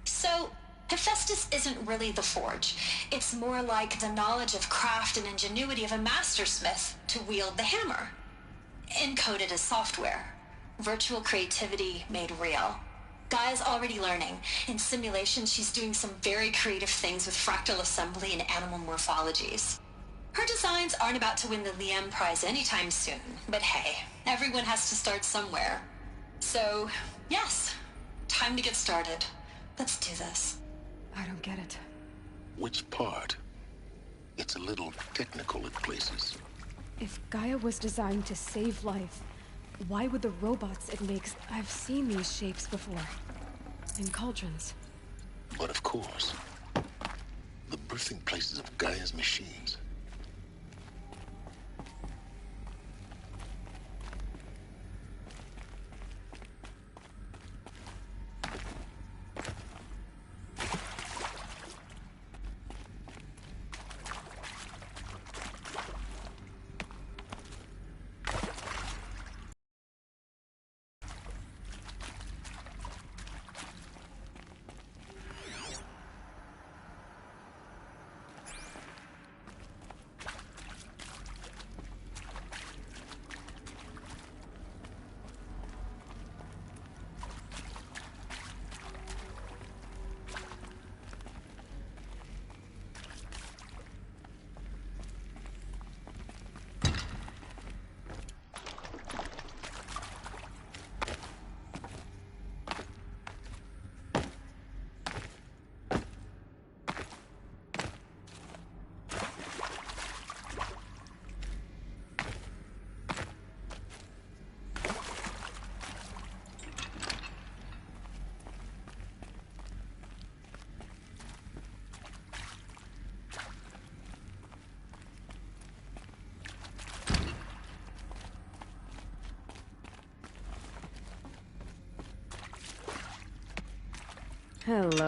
So, Hephaestus isn't really the forge. It's more like the knowledge of craft and ingenuity of a mastersmith to wield the hammer. Encoded as software. Virtual creativity made real. Gaia's already learning. In simulation, she's doing some very creative things with fractal assembly and animal morphologies. Her designs aren't about to win the Liam Prize anytime soon, but hey, everyone has to start somewhere. So, yes, time to get started. Let's do this. I don't get it. Which part? It's a little technical at places. If Gaia was designed to save life, why would the robots it makes... I've seen these shapes before. In cauldrons. But of course, the birthing places of Gaia's machines.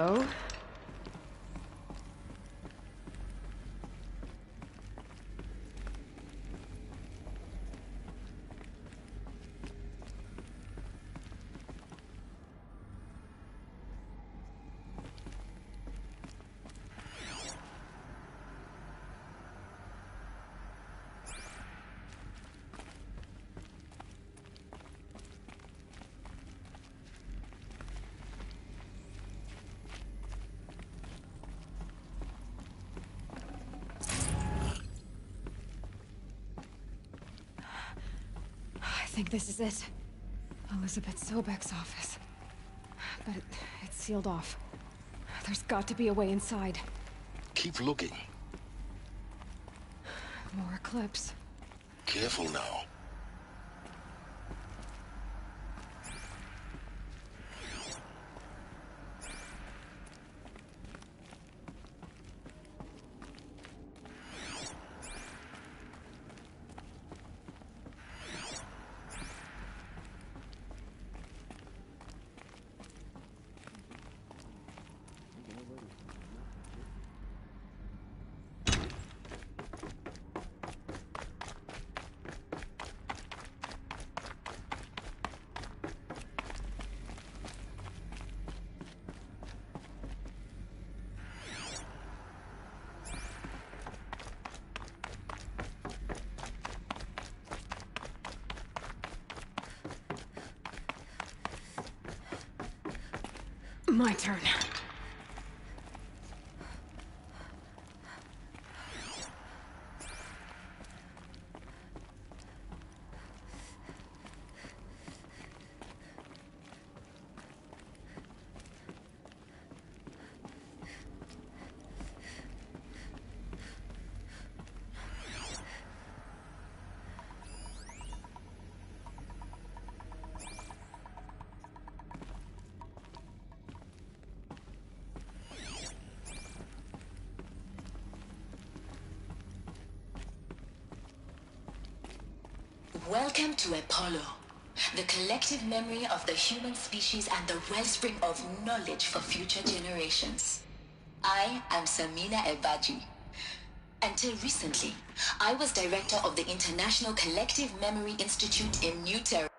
Hello. I think this is it. Elizabeth Sobek's office. But it's sealed off. There's got to be a way inside. Keep looking. More Eclipse. Careful now. My turn. Welcome to Apollo, the collective memory of the human species and the wellspring of knowledge for future generations. I am Samina Ebaji. Until recently, I was director of the International Collective Memory Institute in New Terra.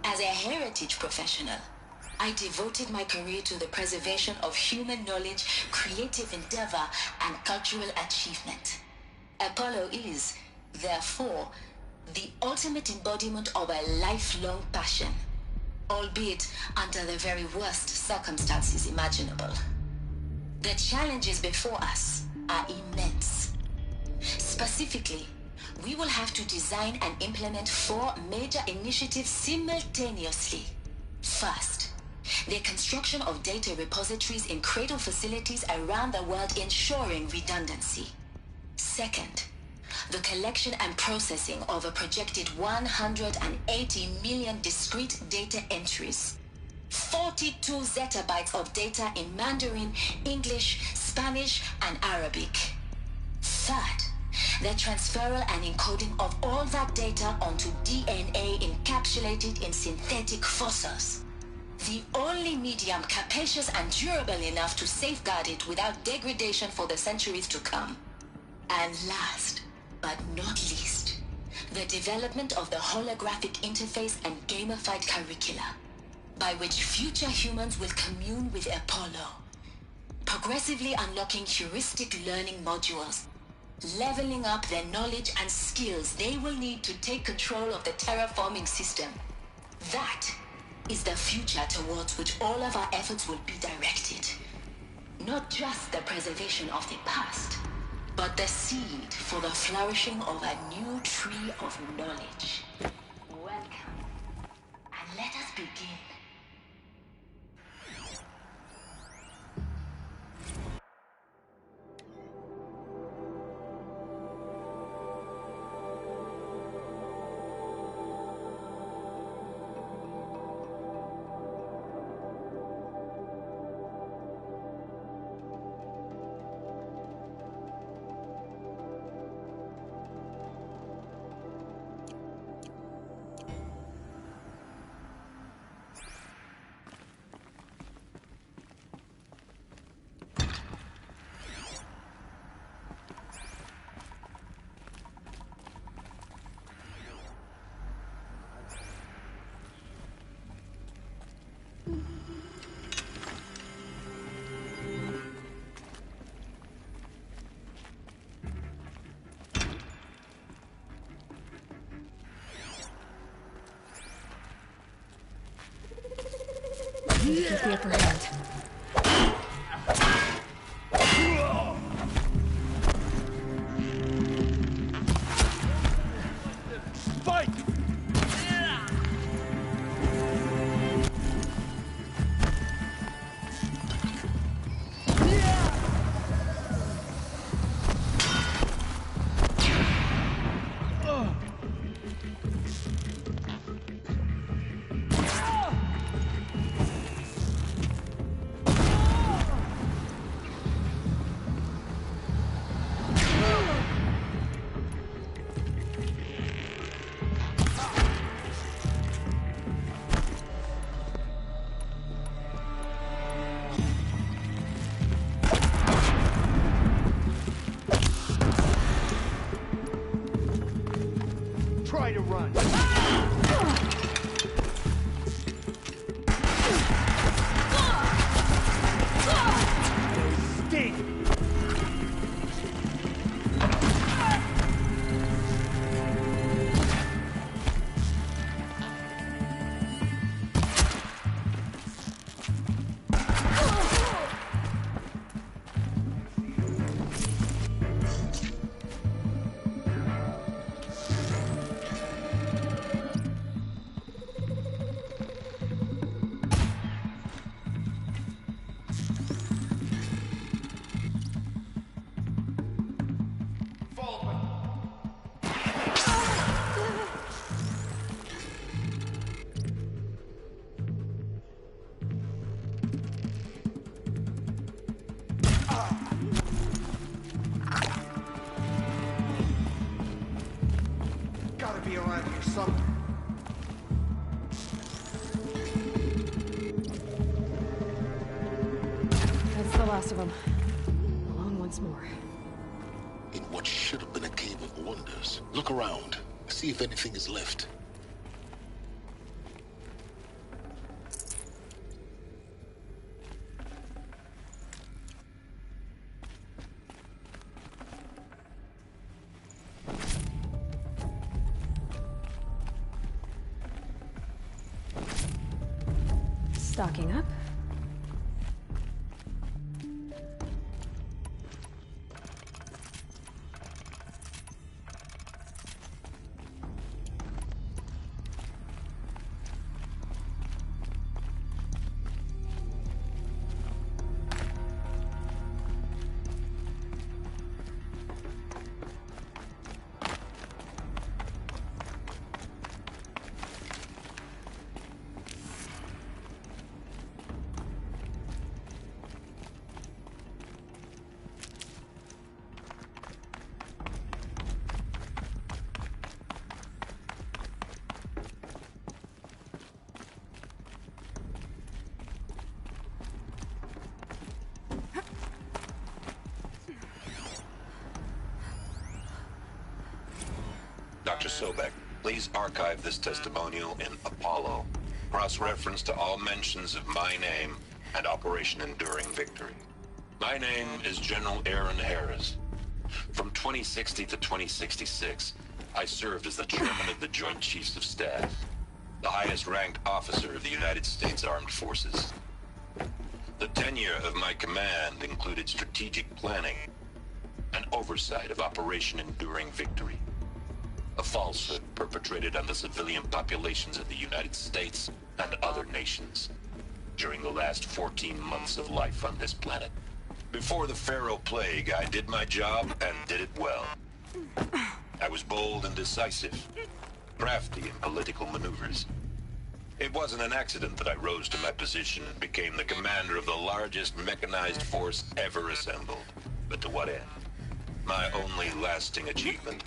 As a heritage professional, I devoted my career to the preservation of human knowledge, creative endeavor, and cultural achievement. Apollo is, therefore, the ultimate embodiment of a lifelong passion, albeit under the very worst circumstances imaginable. The challenges before us are immense. Specifically, we will have to design and implement 4 major initiatives simultaneously. First, the construction of data repositories in cradle facilities around the world ensuring redundancy. Second, the collection and processing of a projected 180 million discrete data entries. 42 zettabytes of data in Mandarin, English, Spanish, and Arabic. Third, the transferal and encoding of all that data onto DNA encapsulated in synthetic fossils. The only medium capacious and durable enough to safeguard it without degradation for the centuries to come. And last, but not least, the development of the holographic interface and gamified curricula, by which future humans will commune with Apollo, progressively unlocking heuristic learning modules, leveling up their knowledge and skills they will need to take control of the terraforming system. That is the future towards which all of our efforts will be directed. Not just the preservation of the past, but the seed for the flourishing of a new tree of knowledge. Welcome, and let us begin. likely to keep the upper hand. Fight! Try to run. Sting. Gotta be around here somewhere. That's the last of them. Alone once more. In what should have been a cave of wonders. Look around. See if anything is left. Stocking up. Dr. Sobek, please archive this testimonial in Apollo. Cross-reference to all mentions of my name and Operation Enduring Victory. My name is General Aaron Harris. From 2060 to 2066, I served as the chairman of the Joint Chiefs of Staff, the highest-ranked officer of the United States Armed Forces. The tenure of my command included strategic planning and oversight of Operation Enduring Victory, a falsehood perpetrated on the civilian populations of the United States and other nations during the last 14 months of life on this planet. Before the Pharaoh Plague, I did my job and did it well. I was bold and decisive, crafty in political maneuvers. It wasn't an accident that I rose to my position and became the commander of the largest mechanized force ever assembled. But to what end? My only lasting achievement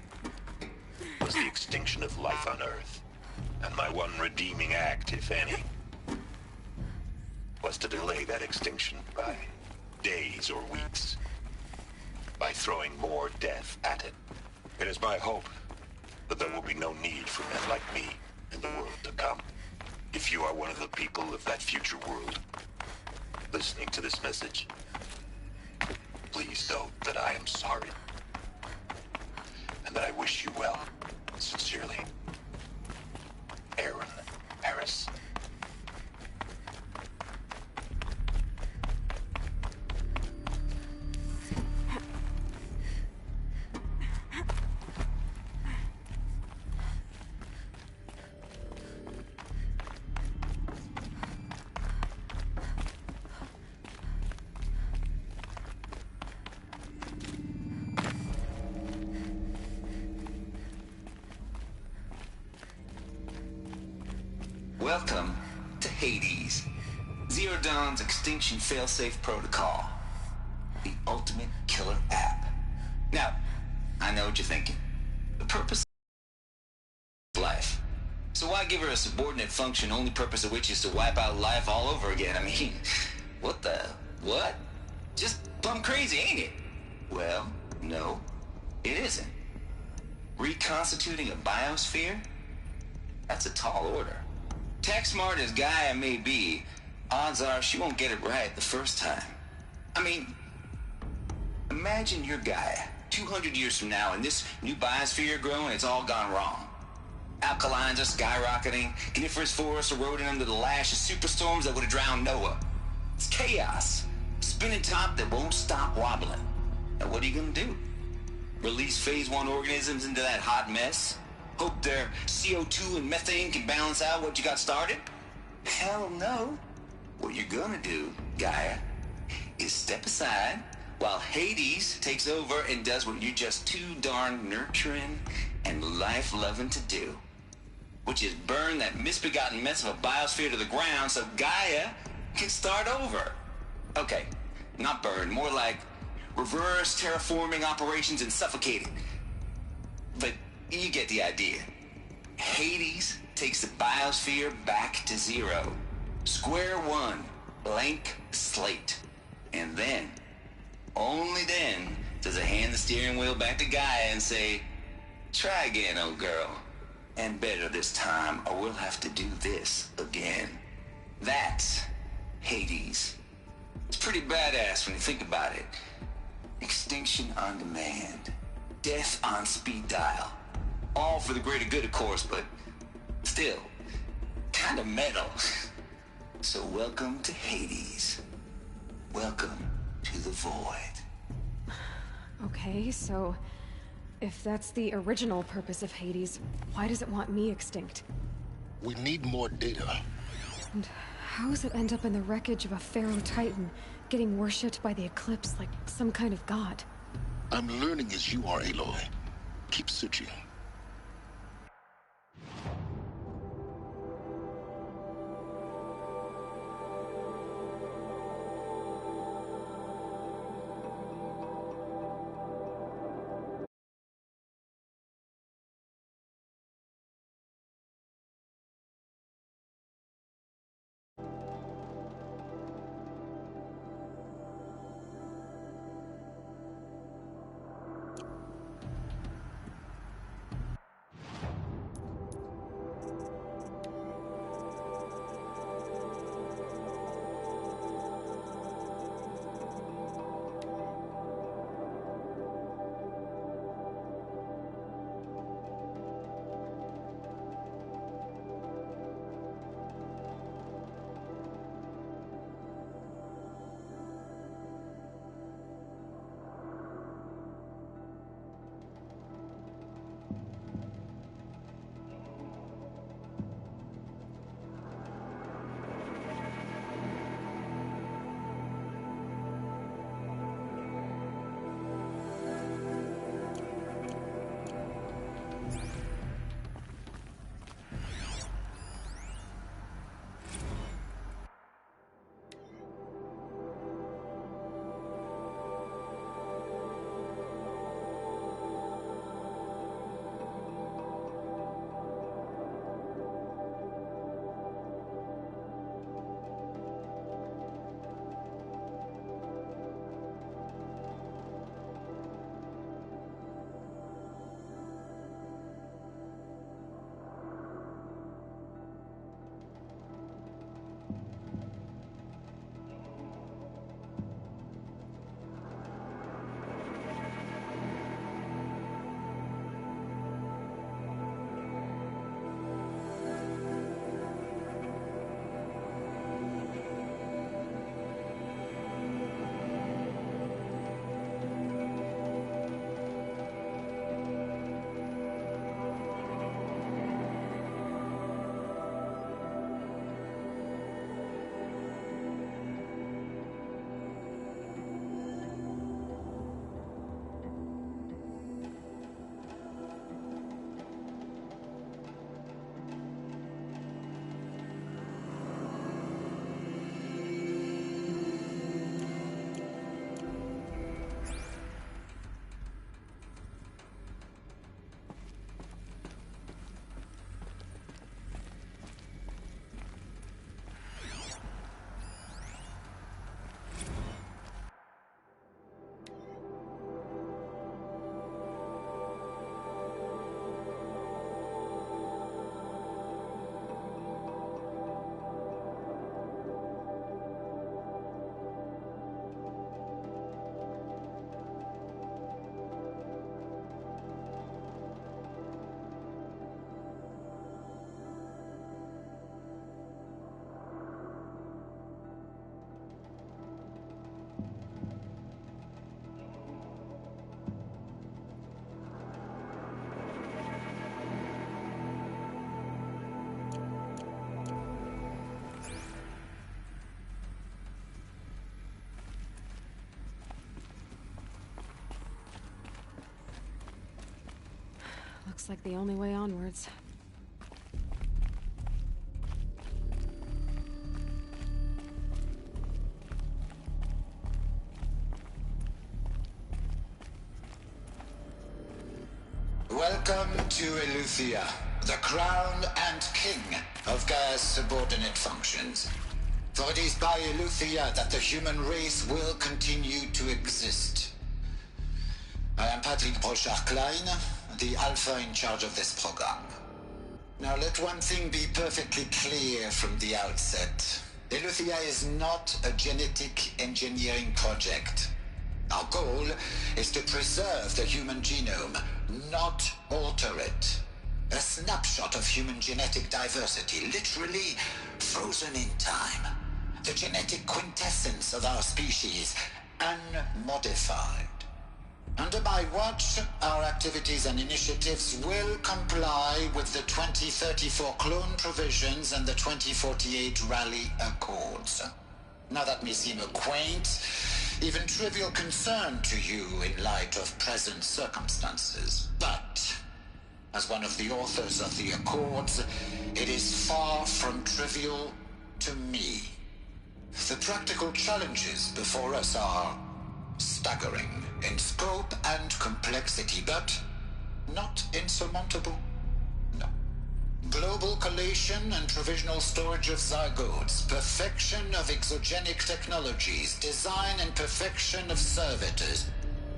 was the extinction of life on Earth. And my one redeeming act, if any, was to delay that extinction by days or weeks, by throwing more death at it. It is my hope that there will be no need for men like me in the world to come. If you are one of the people of that future world listening to this message, please know that I am sorry and that I wish you well. Sincerely, Aaron Harris. Welcome to Hades, Zero Dawn's extinction failsafe protocol. The ultimate killer app. Now, I know what you're thinking. The purpose of life. So why give her a subordinate function, only purpose of which is to wipe out life all over again? I mean, what the... what? Just plumb crazy, ain't it? Well, no, it isn't. Reconstituting a biosphere? That's a tall order. Tech smart as Gaia may be, odds are she won't get it right the first time. I mean, imagine you're Gaia, 200 years from now, and this new biosphere growing, it's all gone wrong. Alkalines are skyrocketing, coniferous forests eroding under the lash of superstorms that would have drowned Noah. It's chaos. Spinning top that won't stop wobbling. Now what are you gonna do? Release phase 1 organisms into that hot mess? Hope their CO2 and methane can balance out what you got started? Hell no. What you're gonna do, Gaia, is step aside while Hades takes over and does what you're just too darn nurturing and life-loving to do. Which is burn that misbegotten mess of a biosphere to the ground so Gaia can start over. Okay, not burn, more like reverse terraforming operations and suffocating. But you get the idea. Hades takes the biosphere back to zero. Square one, blank slate. And then, only then, does it hand the steering wheel back to Gaia and say, try again, old girl. And better this time, or we'll have to do this again. That's Hades. It's pretty badass when you think about it. Extinction on demand. Death on speed dial. All for the greater good, of course, but still, kind of metal. So welcome to Hades. Welcome to the void. Okay, so if that's the original purpose of Hades, why does it want me extinct? We need more data. And how does it end up in the wreckage of a Pharaoh Titan, getting worshipped by the Eclipse like some kind of god? I'm learning as you are, Aloy. Keep searching. Looks like the only way onwards. Welcome to Eleuthia, the crown and king of Gaia's subordinate functions. For it is by Eleuthia that the human race will continue to exist. I am Patrick Brochard-Klein, the Alpha in charge of this program. Now let one thing be perfectly clear from the outset. Eleuthia is not a genetic engineering project. Our goal is to preserve the human genome, not alter it. A snapshot of human genetic diversity, literally frozen in time. The genetic quintessence of our species, unmodified. Under my watch, our activities and initiatives will comply with the 2034 clone provisions and the 2048 Rally Accords. Now that may seem a quaint, even trivial concern to you in light of present circumstances, but as one of the authors of the Accords, it is far from trivial to me. The practical challenges before us are staggering in scope and complexity, but not insurmountable. No. Global collation and provisional storage of zygotes, perfection of exogenic technologies, design and perfection of servitors,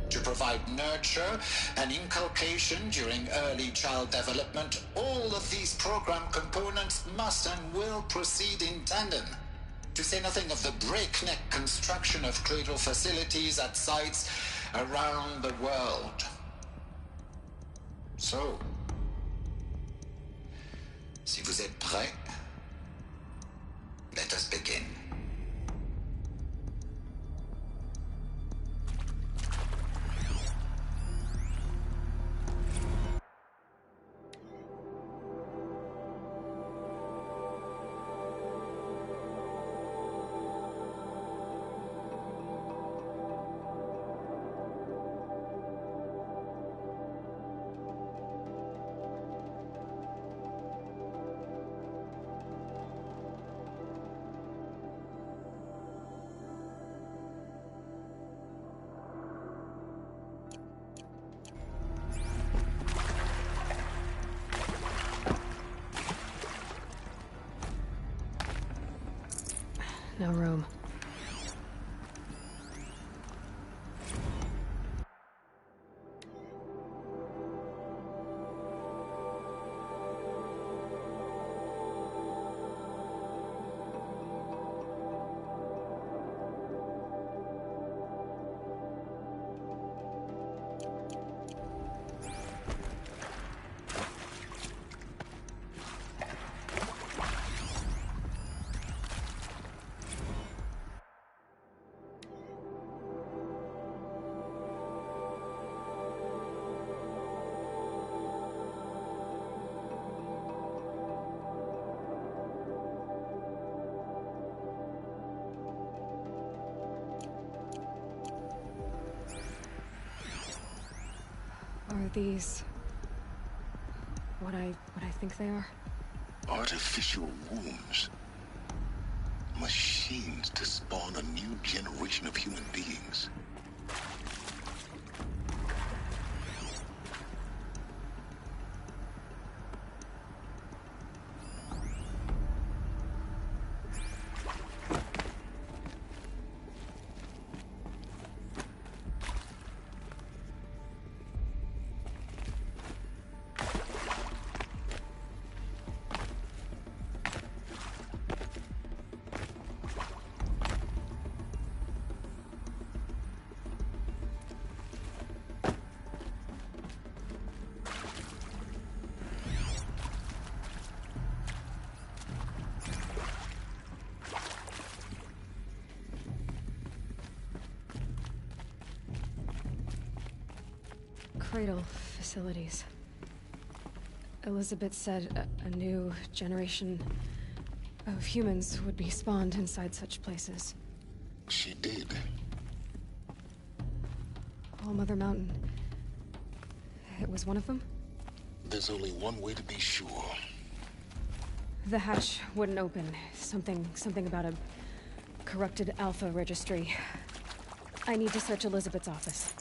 to provide nurture and inculcation during early child development. All of these program components must and will proceed in tandem. To say nothing of the breakneck construction of cradle facilities at sites around the world. So, si vous êtes prêts, let us begin. No room. Are these what I think they are? Artificial wombs. Machines to spawn a new generation of human beings. Cradle facilities. Elizabeth said a new generation of humans would be spawned inside such places. She did. All Mother Mountain. It was one of them? There's only one way to be sure. The hatch wouldn't open. Something about a corrupted Alpha registry. I need to search Elizabeth's office.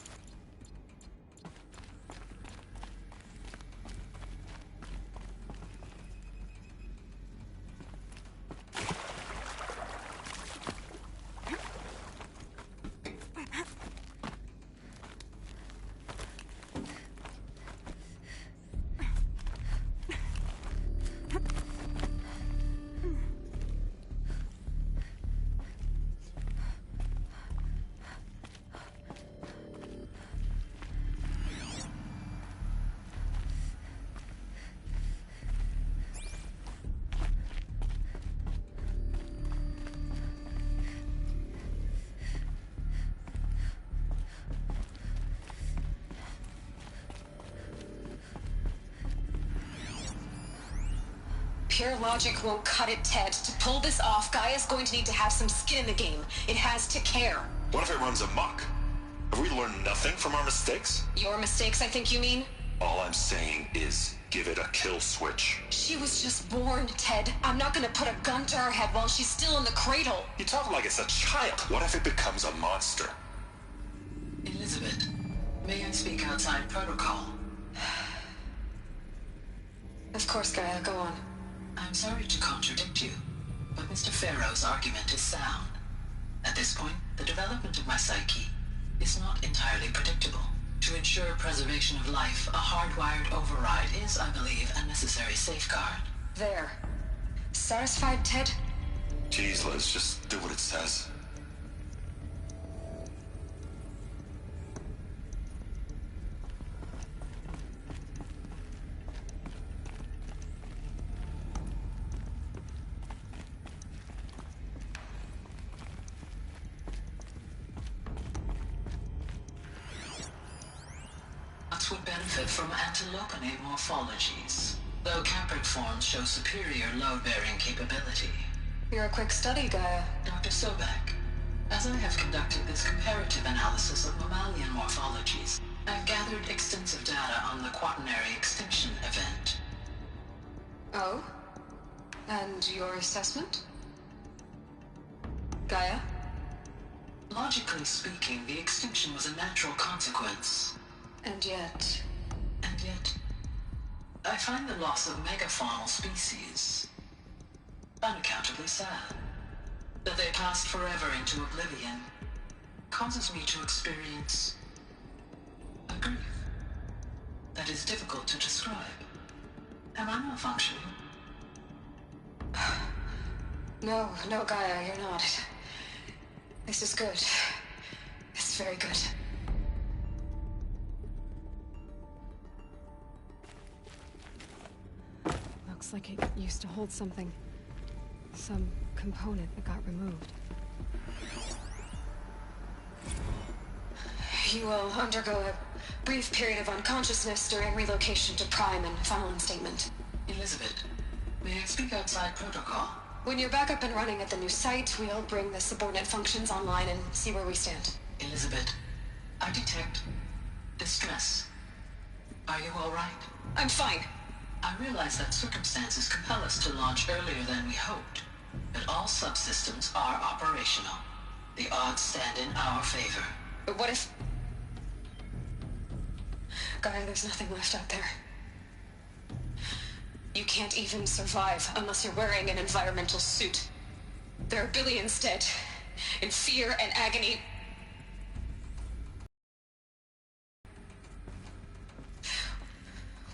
Pure logic won't cut it, Ted. To pull this off, Gaia's going to need to have some skin in the game. It has to care. What if it runs amok? Have we learned nothing from our mistakes? Your mistakes, I think you mean? All I'm saying is, give it a kill switch. She was just born, Ted. I'm not gonna put a gun to her head while she's still in the cradle. You talk like it's a child. What if it becomes a monster? Elizabeth, may I speak outside protocol? Of course, Gaia, go on. I'm sorry to contradict you, but Mr. Farrow's argument is sound. At this point, the development of my psyche is not entirely predictable. To ensure preservation of life, a hardwired override is, I believe, a necessary safeguard. There. Satisfied, Ted? Jeez, Liz, just do what it says. Would benefit from antilopenate morphologies, though caprid forms show superior load-bearing capability. You're a quick study, Gaia. Dr. Sobek, as I have conducted this comparative analysis of mammalian morphologies, I've gathered extensive data on the quaternary extinction event. Oh? And your assessment? Gaia? Logically speaking, the extinction was a natural consequence. And yet, I find the loss of megafaunal species unaccountably sad. That they passed forever into oblivion causes me to experience a grief that is difficult to describe. Am I malfunctioning? No, Gaia, you're not. This is good. It's very good. Looks like it used to hold something. Some component that got removed. You will undergo a brief period of unconsciousness during relocation to Prime and final instatement. Elizabeth, may I speak outside protocol? When you're back up and running at the new site, we'll bring the subordinate functions online and see where we stand. Elizabeth, I detect distress. Are you all right? I'm fine. I realize that circumstances compel us to launch earlier than we hoped, but all subsystems are operational. The odds stand in our favor. But what if... Gaia, there's nothing left out there. You can't even survive unless you're wearing an environmental suit. There are billions dead, in fear and agony.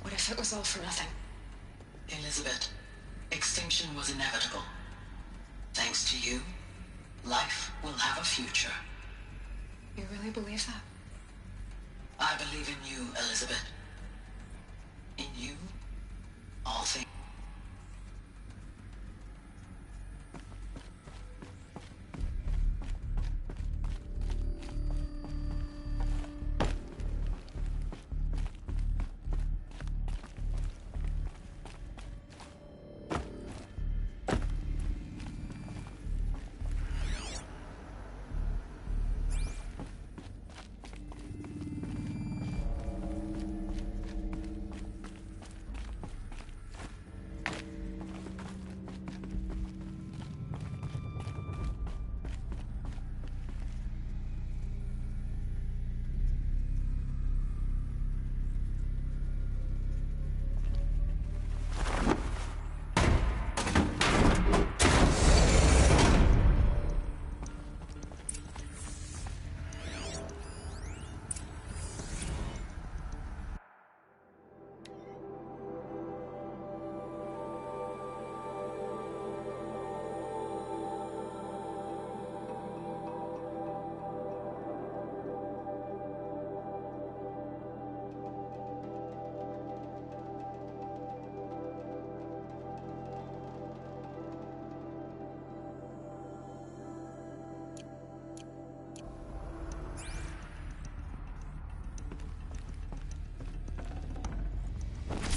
What if it was all for nothing? Elizabeth, extinction was inevitable. Thanks to you, life will have a future. You really believe that? I believe in you, Elizabeth. In you, all things.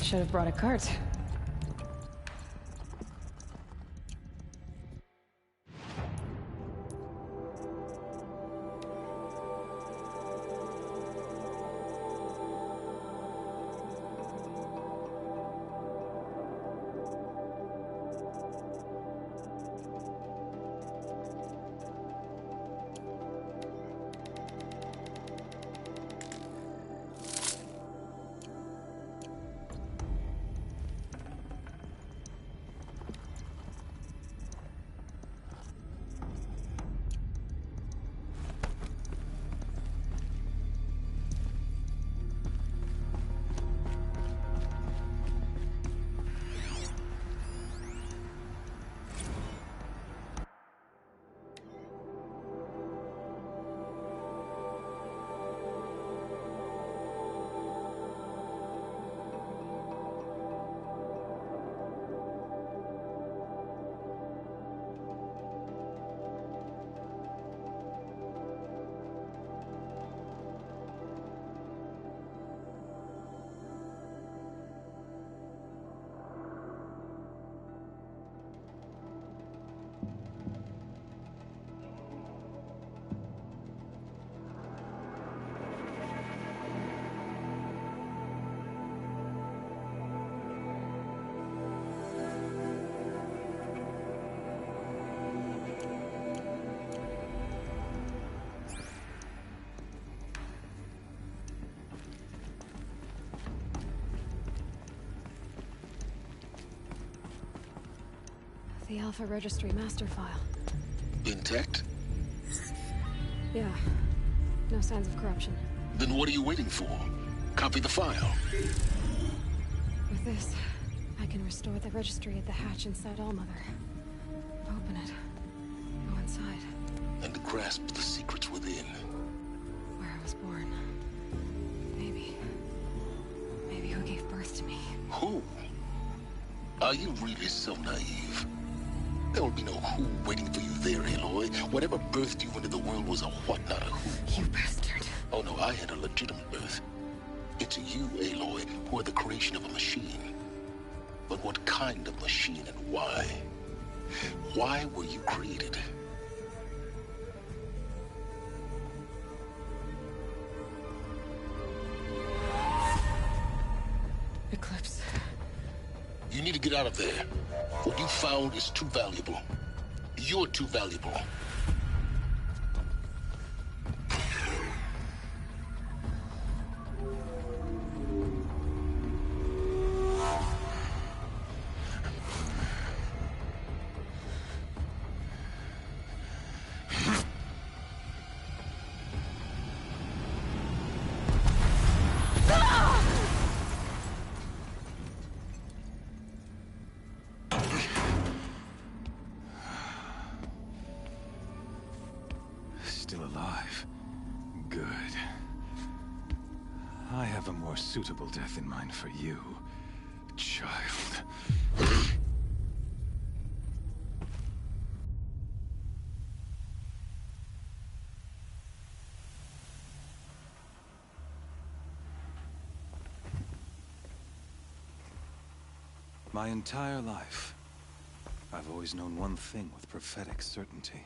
should have brought a cart. The Alpha Registry master file. Intact? Yeah. No signs of corruption. Then what are you waiting for? Copy the file. With this, I can restore the registry at the hatch inside Allmother. Open it. Go inside. And grasp the secrets within. Where I was born. Maybe who gave birth to me. Who? Are you really so naive? There will be no who waiting for you there, Aloy. Whatever birthed you into the world was a what, not a who. You bastard. Oh no, I had a legitimate birth. It's you, Aloy, who are the creation of a machine. But what kind of machine and why? Why were you created? Eclipse. You need to get out of there. What you found is too valuable. You're too valuable. Still alive. Good. I have a more suitable death in mind for you, child. My entire life, I've always known one thing with prophetic certainty.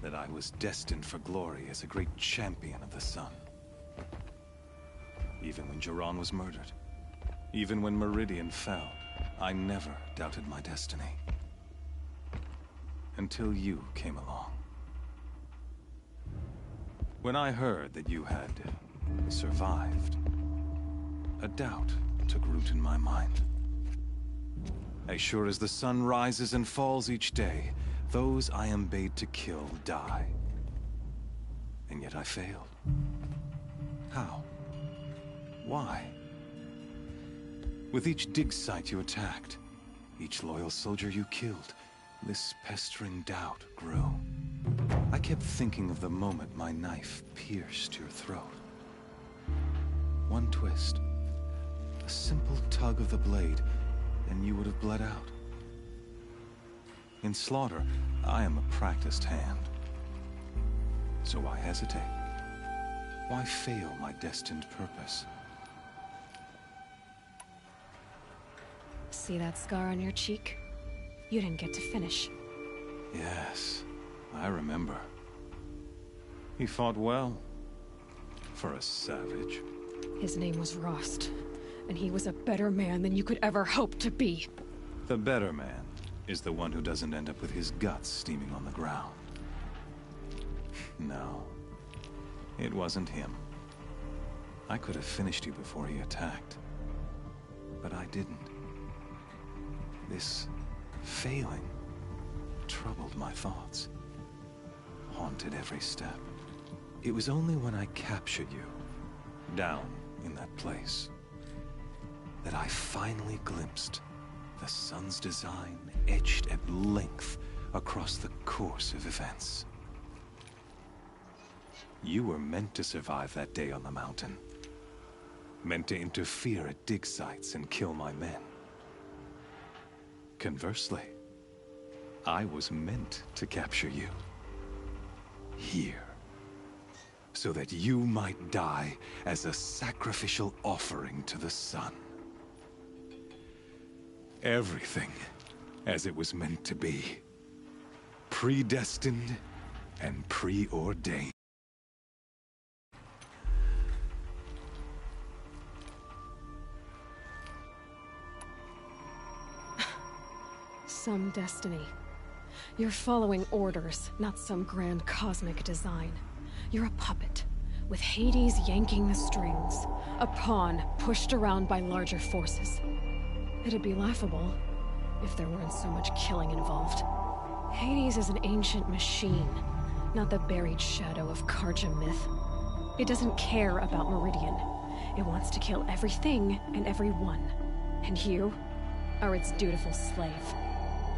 That I was destined for glory as a great champion of the sun. Even when Jiran was murdered, even when Meridian fell, I never doubted my destiny. Until you came along. When I heard that you had survived, a doubt took root in my mind. As sure as the sun rises and falls each day, those I am bade to kill die. And yet I failed. How? Why? With each dig site you attacked, each loyal soldier you killed, this pestering doubt grew. I kept thinking of the moment my knife pierced your throat. One twist, a simple tug of the blade, and you would have bled out. In slaughter, I am a practiced hand. So why hesitate? Why fail my destined purpose? See that scar on your cheek? You didn't get to finish. Yes, I remember. He fought well. For a savage. His name was Rost, and he was a better man than you could ever hope to be. The better man is the one who doesn't end up with his guts steaming on the ground. No, it wasn't him. I could have finished you before he attacked, but I didn't. This failing troubled my thoughts, haunted every step. It was only when I captured you, down in that place, that I finally glimpsed the sun's design etched at length across the course of events. You were meant to survive that day on the mountain. Meant to interfere at dig sites and kill my men. Conversely, I was meant to capture you. Here. So that you might die as a sacrificial offering to the sun. Everything as it was meant to be. Predestined and preordained. Some destiny. You're following orders, not some grand cosmic design. You're a puppet, with Hades yanking the strings. A pawn pushed around by larger forces. It'd be laughable if there weren't so much killing involved. Hades is an ancient machine, not the buried shadow of Karja myth. It doesn't care about Meridian. It wants to kill everything and everyone. And you are its dutiful slave.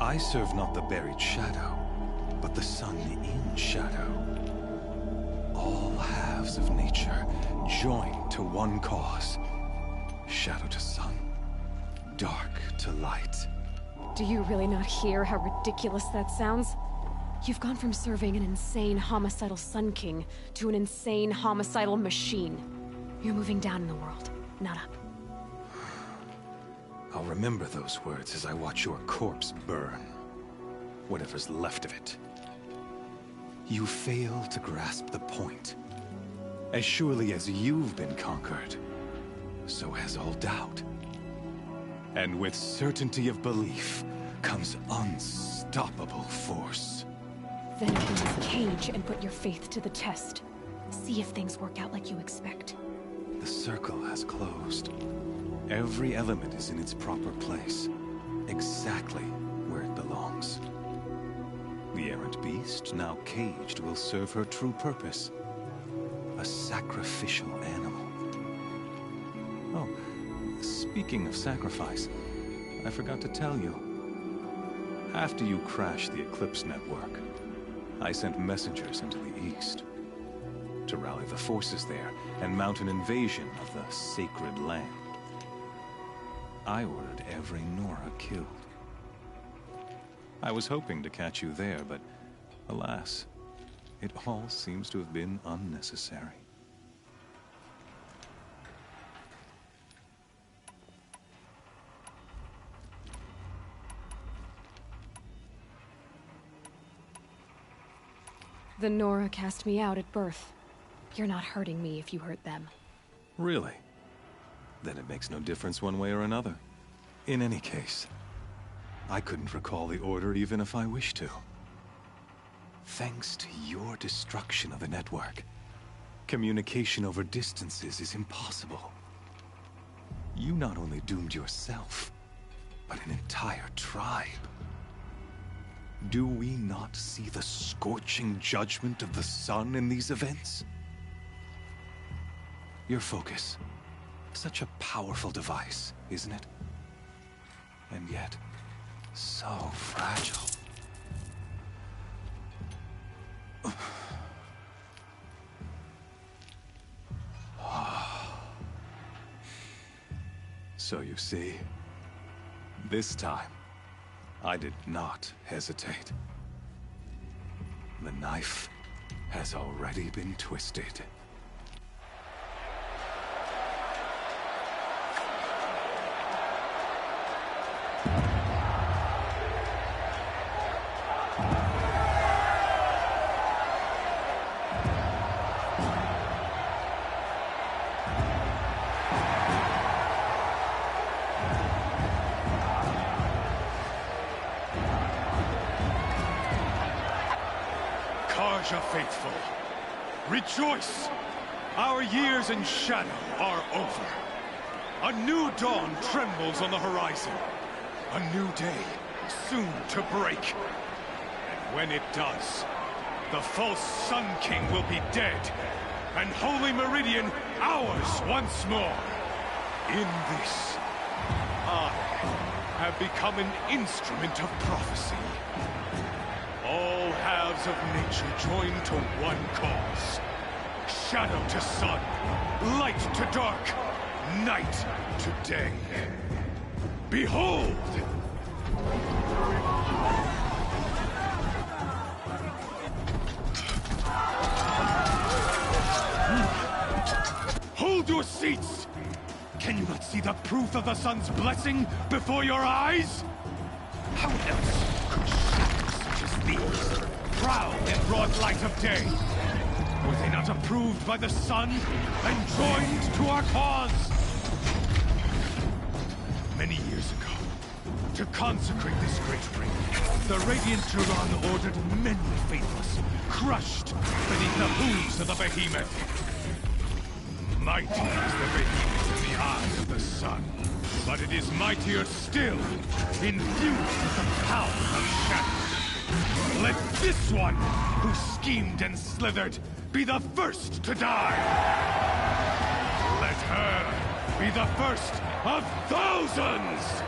I serve not the buried shadow, but the sun in shadow. All halves of nature joined to one cause. Shadow to sun, dark to light. Do you really not hear how ridiculous that sounds? You've gone from serving an insane homicidal Sun King to an insane homicidal machine. You're moving down in the world, not up. I'll remember those words as I watch your corpse burn. Whatever's left of it. You fail to grasp the point. As surely as you've been conquered, so has all doubt. And with certainty of belief comes unstoppable force. Then open this cage and put your faith to the test. See if things work out like you expect. The circle has closed. Every element is in its proper place, exactly where it belongs. The errant beast, now caged, will serve her true purpose. A sacrificial animal. Oh, speaking of sacrifice, I forgot to tell you. After you crashed the Eclipse network, I sent messengers into the east to rally the forces there and mount an invasion of the sacred land. I ordered every Nora killed. I was hoping to catch you there, but alas, it all seems to have been unnecessary. The Nora cast me out at birth. You're not hurting me if you hurt them. Really? Then it makes no difference one way or another. In any case, I couldn't recall the order even if I wished to. Thanks to your destruction of the network, communication over distances is impossible. You not only doomed yourself, but an entire tribe. Do we not see the scorching judgment of the sun in these events? Your focus. Such a powerful device, isn't it? And yet, so fragile. So you see, this time, I did not hesitate. The knife has already been twisted. Marja faithful, rejoice! Our years in shadow are over. A new dawn trembles on the horizon. A new day soon to break. And when it does, the false Sun King will be dead, and Holy Meridian ours once more. In this, I have become an instrument of prophecy. All halves of nature join to one cause. Shadow to sun, light to dark, night to day. Behold! Hold your seats! Can you not see the proof of the sun's blessing before your eyes? How else could shadows such as these prowl in broad light of day? Were they not approved by the sun and joined to our cause? Many years ago, to consecrate this great ring, the Radiant Turan ordered many faithless, crushed beneath the hooves of the behemoth. Mighty is the behemoth in the eyes of the sun, but it is mightier still, infused with the power of shadow. Let this one, who schemed and slithered, be the first to die! Let her be the first of thousands!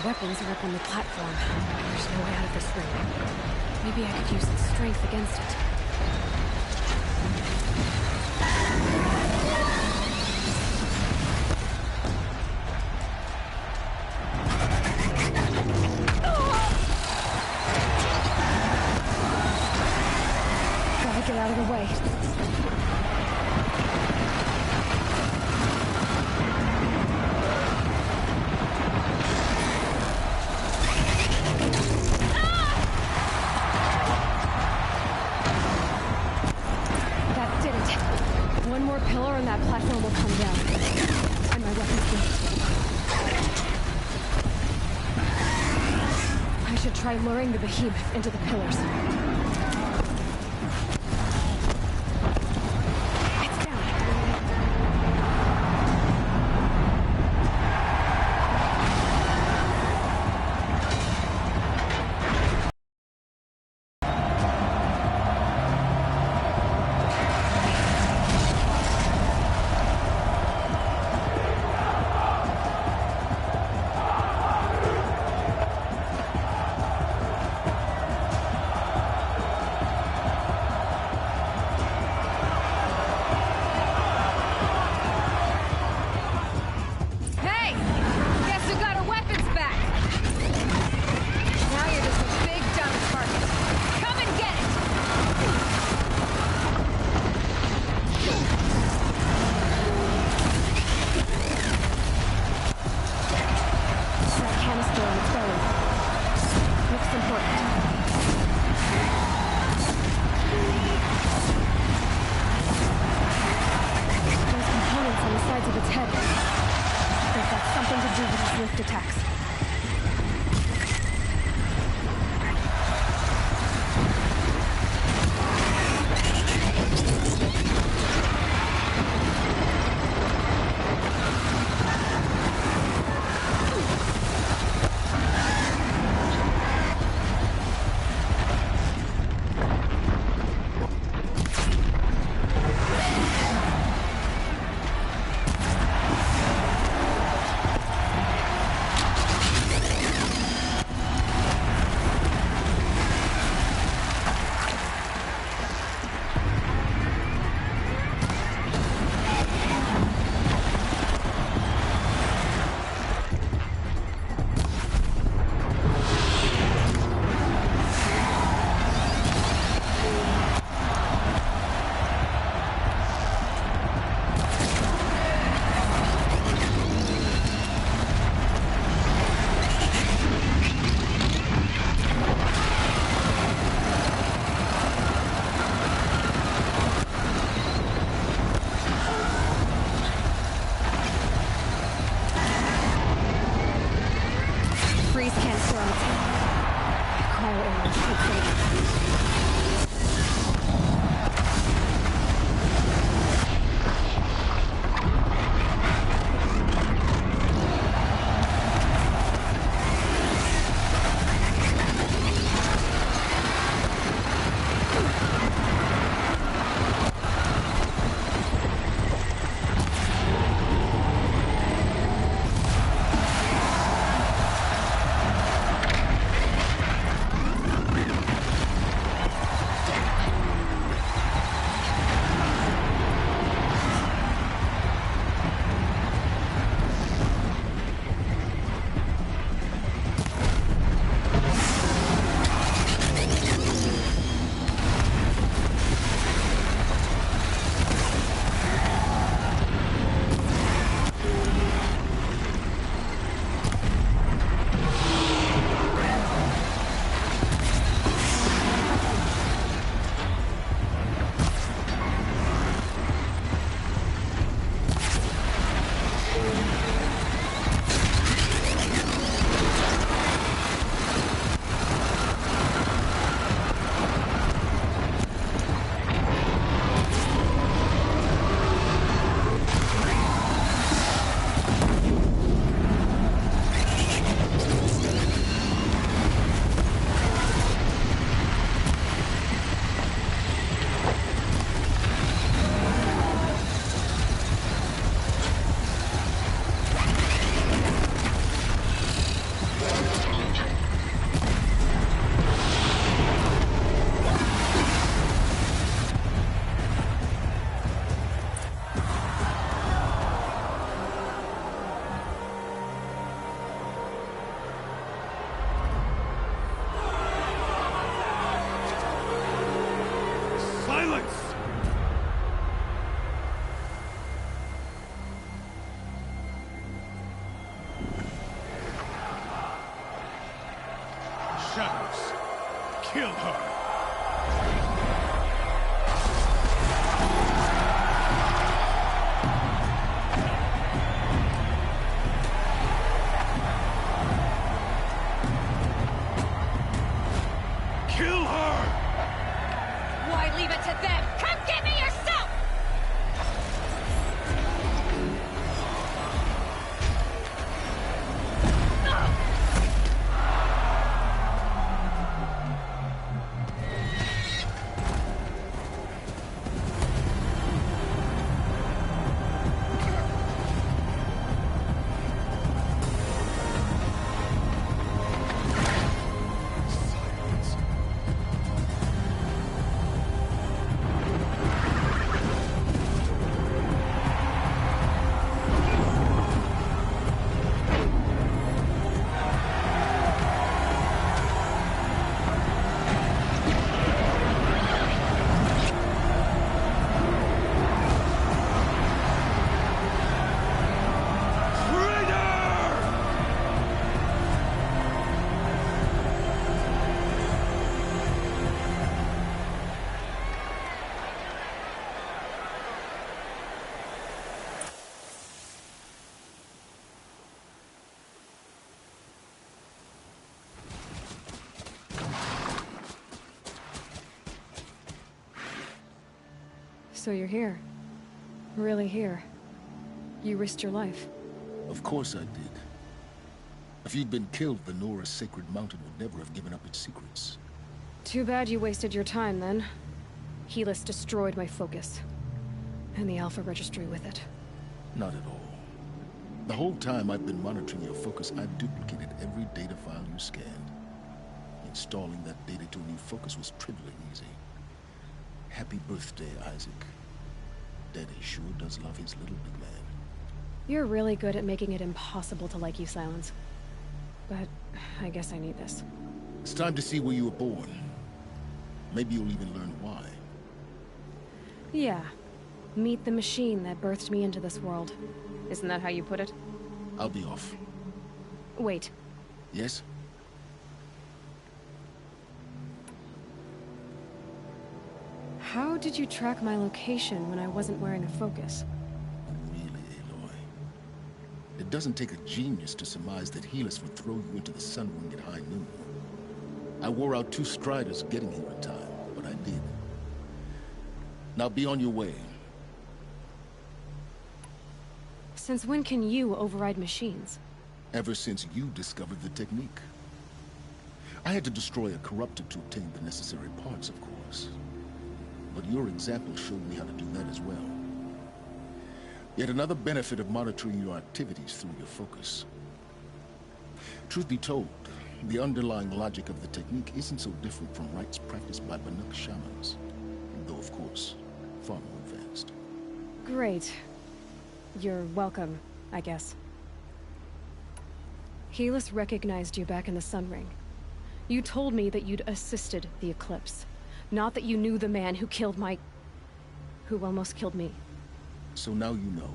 Weapons are up on the platform. There's no way out of this ring. Maybe I could use its strength against it. Gotta get out of the way. One more pillar and that platform will come down. And my weapon's built. I should try luring the behemoth into the pillars. It's down. give it to them! Come get me yourself! So you're here. Really here. You risked your life. Of course I did. If you'd been killed, the Nora's sacred mountain would never have given up its secrets. Too bad you wasted your time, then. Helis destroyed my focus. And the Alpha Registry with it. Not at all. The whole time I've been monitoring your focus, I've duplicated every data file you scanned. Installing that data to a new focus was trivially easy. Happy birthday, Isaac. Daddy sure does love his little big man. You're really good at making it impossible to like you, Silence. But I guess I need this. It's time to see where you were born. Maybe you'll even learn why. Yeah. Meet the machine that birthed me into this world. Isn't that how you put it? I'll be off. Wait. Yes? How did you track my location when I wasn't wearing a focus? Really, Aloy? It doesn't take a genius to surmise that Helis would throw you into the sun ring at high noon. I wore out 2 striders getting here in time, but I did. Now be on your way. Since when can you override machines? Ever since you discovered the technique. I had to destroy a corruptor to obtain the necessary parts, of course. But your example showed me how to do that as well. Yet another benefit of monitoring your activities through your focus. Truth be told, the underlying logic of the technique isn't so different from rites practiced by Banuk shamans. Though, of course, far more advanced. Great. You're welcome, I guess. Helis recognized you back in the Sun Ring. You told me that you'd assisted the Eclipse. Not that you knew the man who killed who almost killed me. So now you know.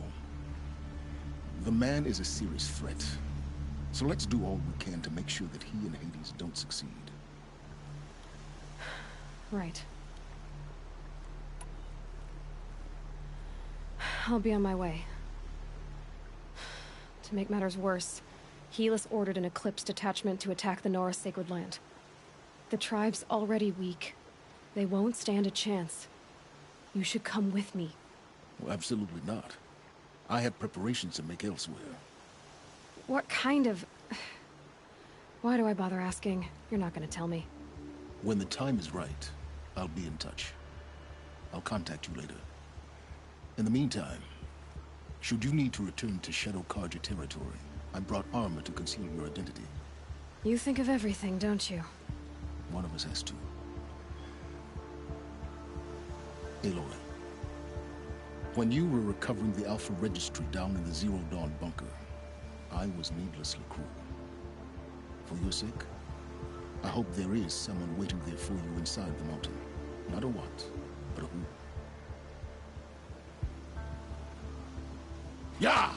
The man is a serious threat. So let's do all we can to make sure that he and Hades don't succeed. Right. I'll be on my way. To make matters worse, Helis ordered an Eclipse detachment to attack the Nora Sacred Land. The tribe's already weak. They won't stand a chance. You should come with me. Well, absolutely not. I have preparations to make elsewhere. What kind of... Why do I bother asking? You're not gonna tell me. When the time is right, I'll be in touch. I'll contact you later. In the meantime, should you need to return to Shadow Karja territory, I brought armor to conceal your identity. You think of everything, don't you? One of us has to. Aloy, when you were recovering the Alpha Registry down in the Zero Dawn bunker, I was needlessly cruel. For your sake, I hope there is someone waiting there for you inside the mountain. Not a what, but a who. Yeah!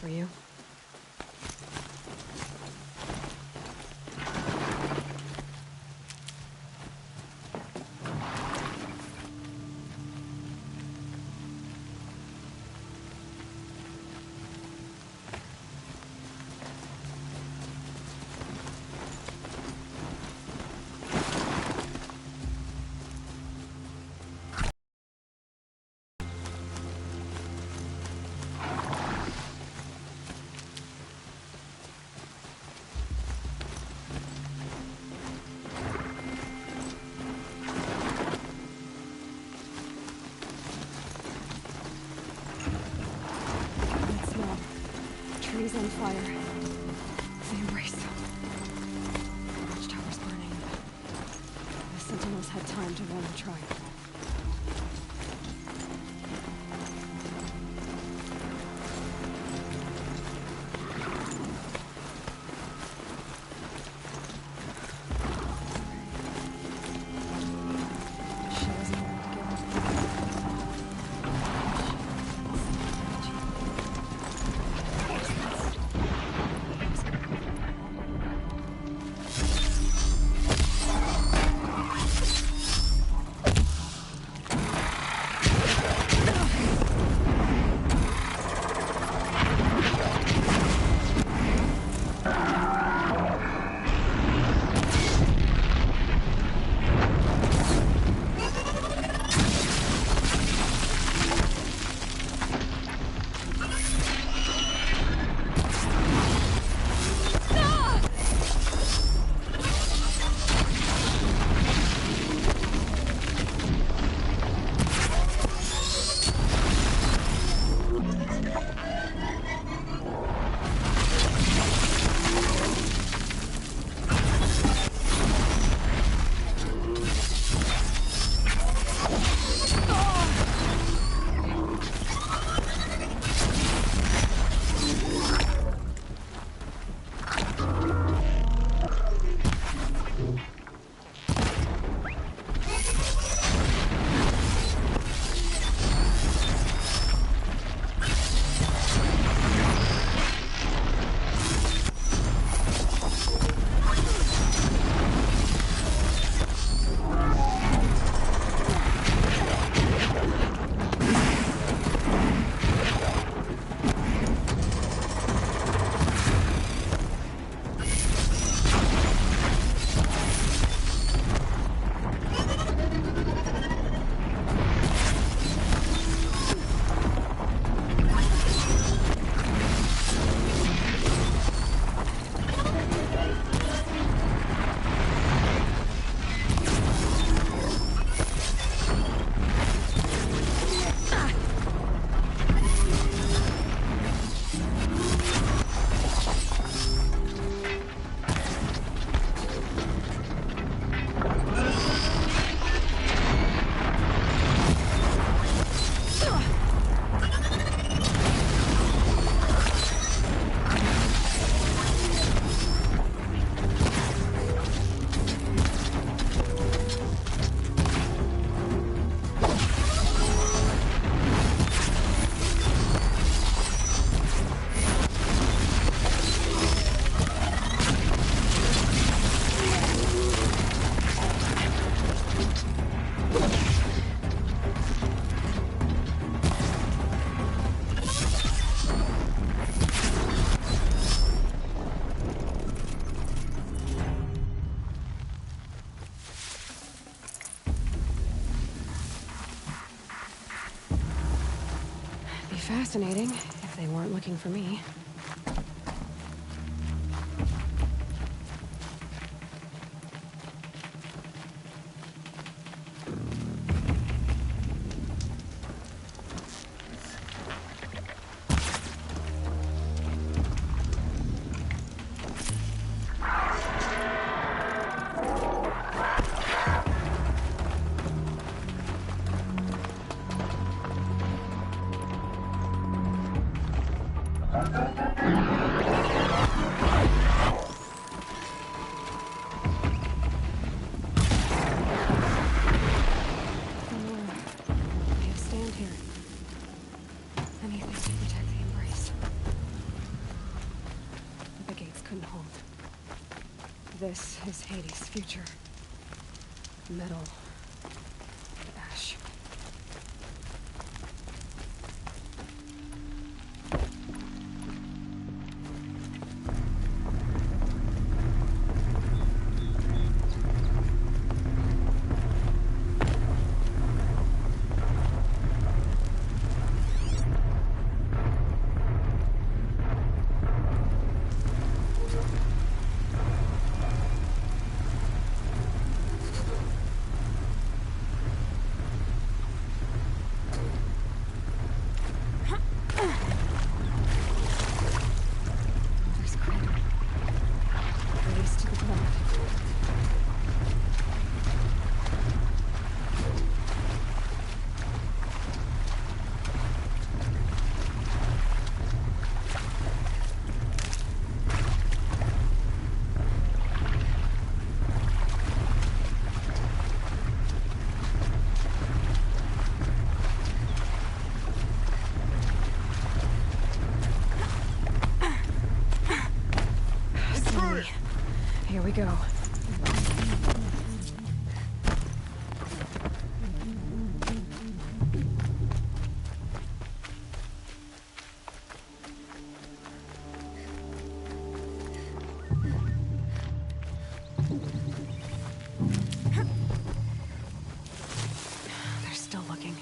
for you. Trees on fire. The erase. Watchtower's burning. The Sentinels had time to run and try. Fascinating, if they weren't looking for me. This is Hades' future. Metal. Ash. Here we go. They're still looking.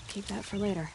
Keep that for later.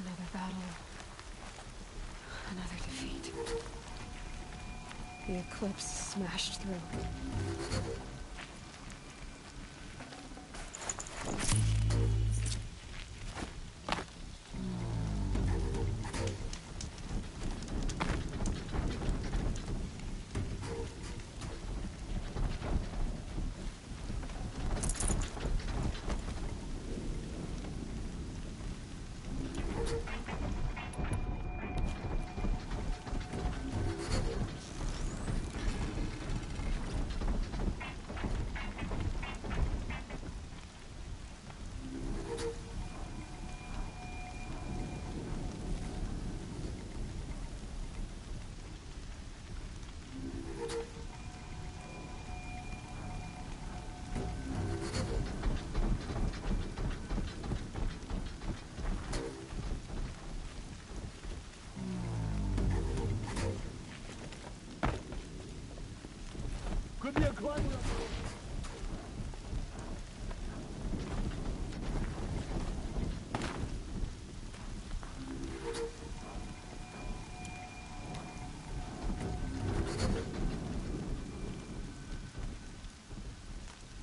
Another battle. Another defeat. The eclipse smashed through. Could be a climber.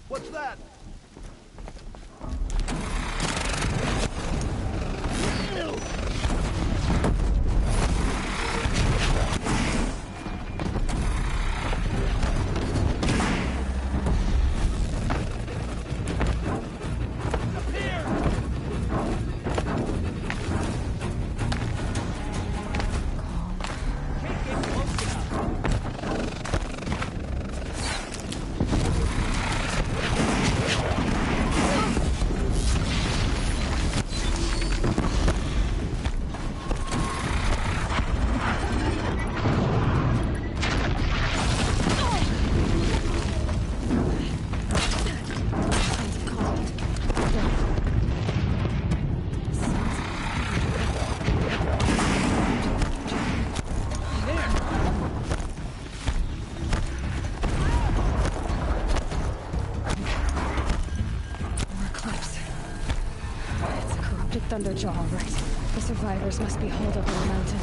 What's that? Thunderjaw, all right. The survivors must be holed up in the mountain.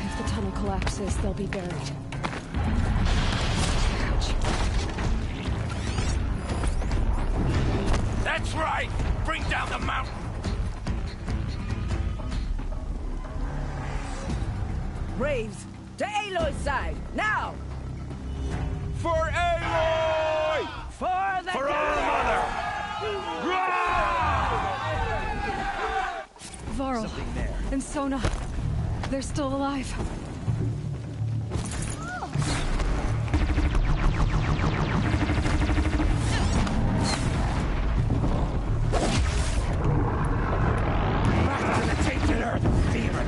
If the tunnel collapses, they'll be buried. That's right! Bring down the mountain! Braves, to Aloy's side, now! For Aloy! For the For our mother! Varl and Sona, they're still alive. Back to the tainted earth, demon!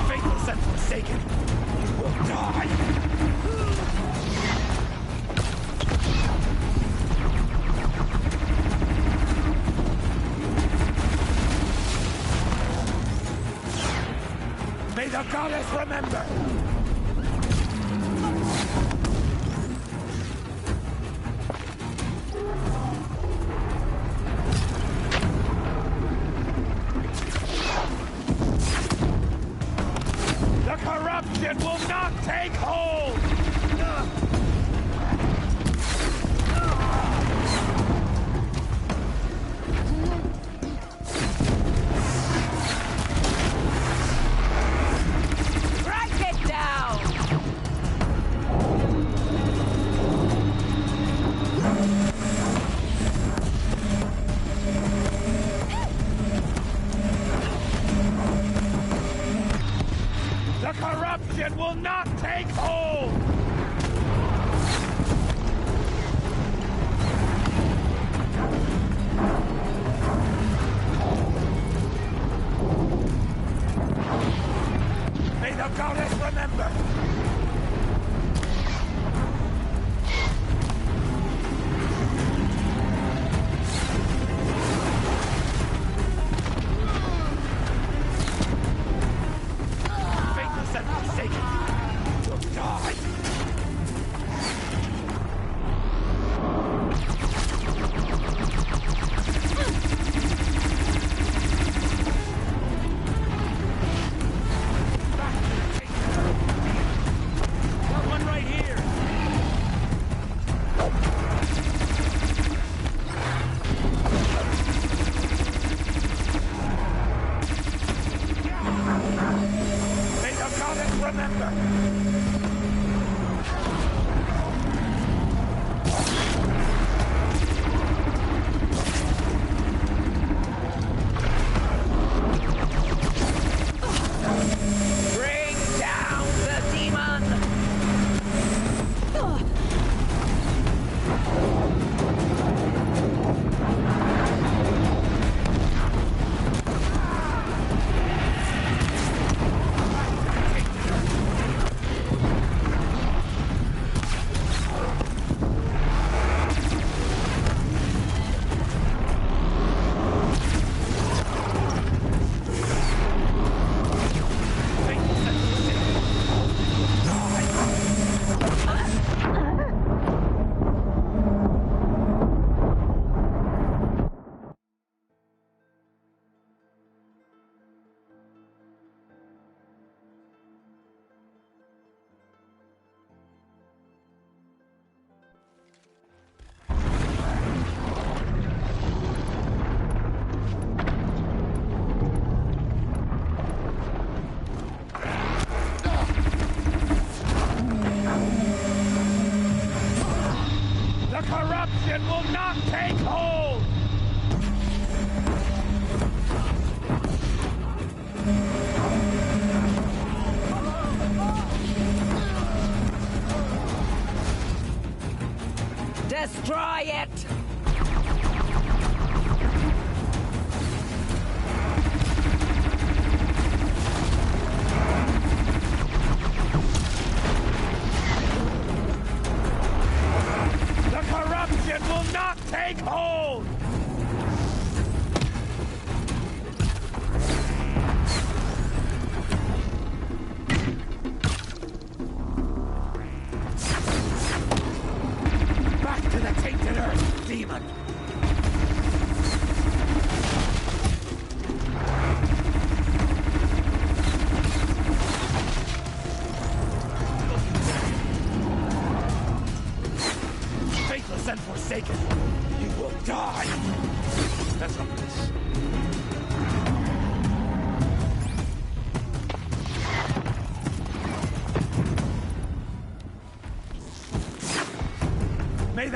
Faithless and forsaken, you will die! May the goddess remember! The corruption will not take hold! Strike it down! The corruption will not take hold! May the goddess remember! Faithless and forsaken, will die! Got one right here! May the goddess remember! Bring down the demon!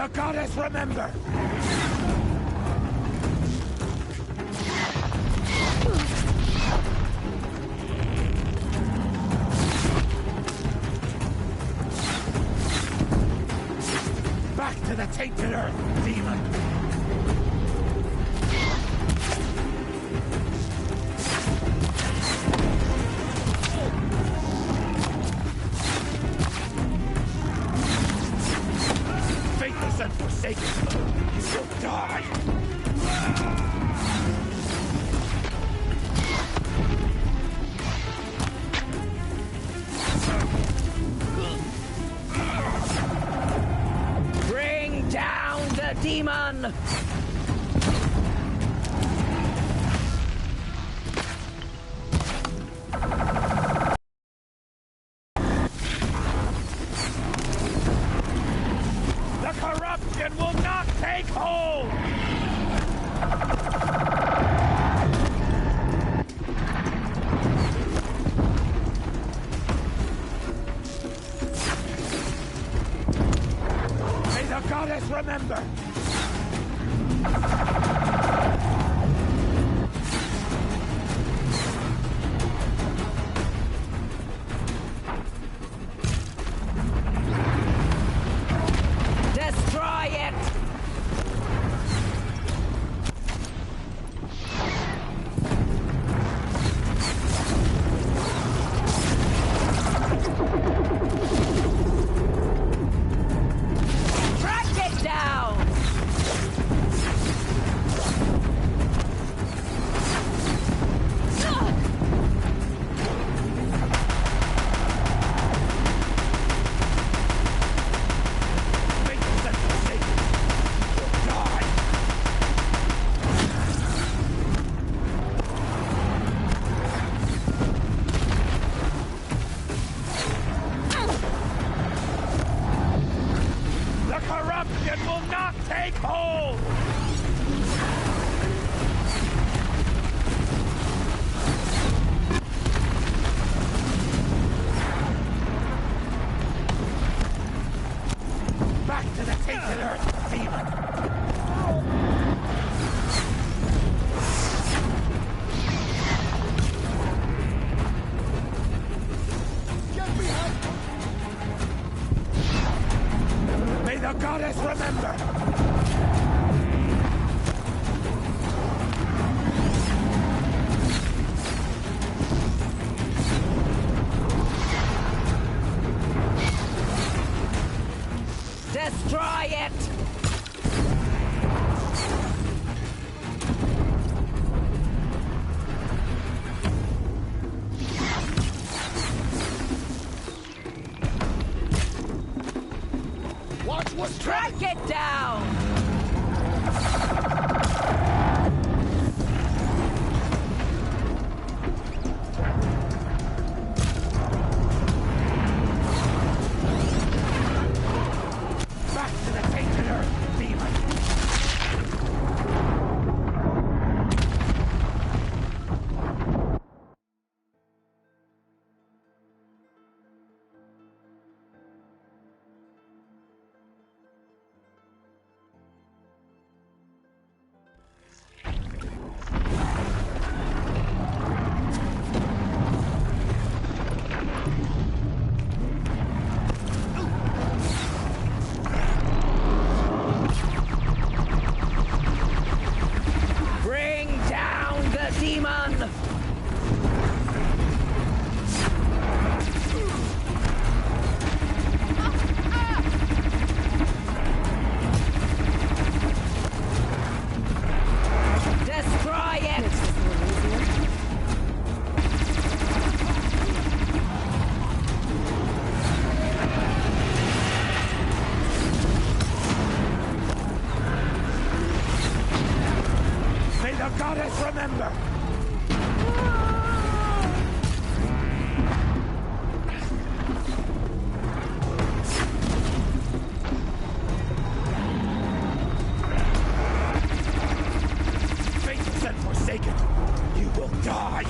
the goddess remember! Back to the tainted earth, demon! Faithless and forsaken, you will die! Bring down the demon! The corruption will not take hold! May the goddess remember! Destroy it! Track it down! Faithless and forsaken, you will die! The corruption will not take hold! Back to the tainted earth, demon! Get behind! May the goddess remember! Destroy it! Watch what's Track it down! back to the tainted earth, demon! Bring down the demon! Destroy it! May the goddess remember! Faithless and forsaken, you will die!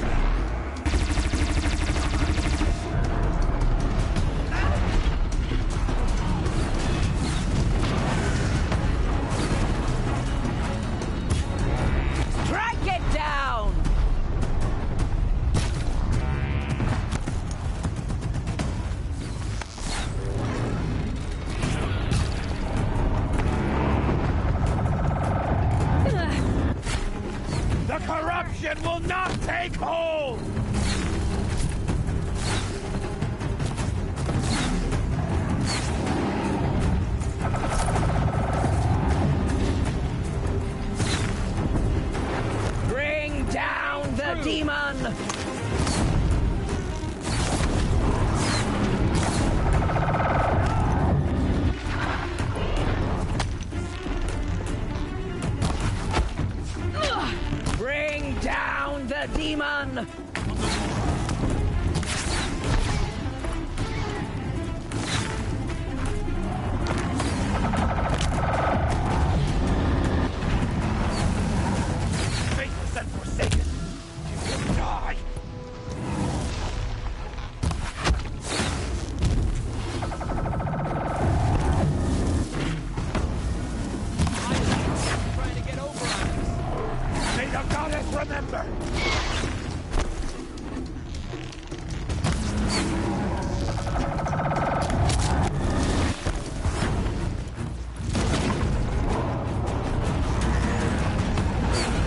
The corruption will not take hold! Bring down the demon! Bring down the demon! Faithless and forsaken! You will die! Trying to get over on us. May the goddess remember!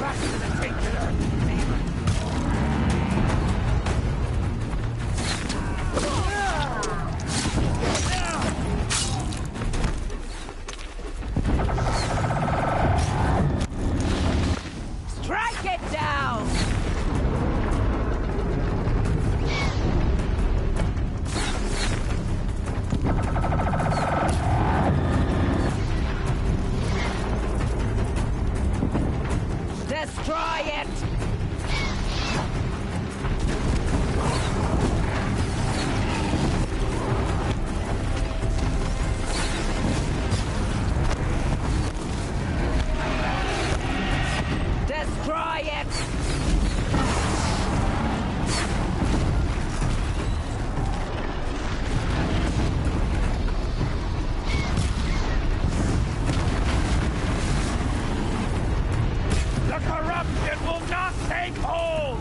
Back to the tainted earth, demon! Strike it down! Destroy it! Destroy it! The corruption will not take hold!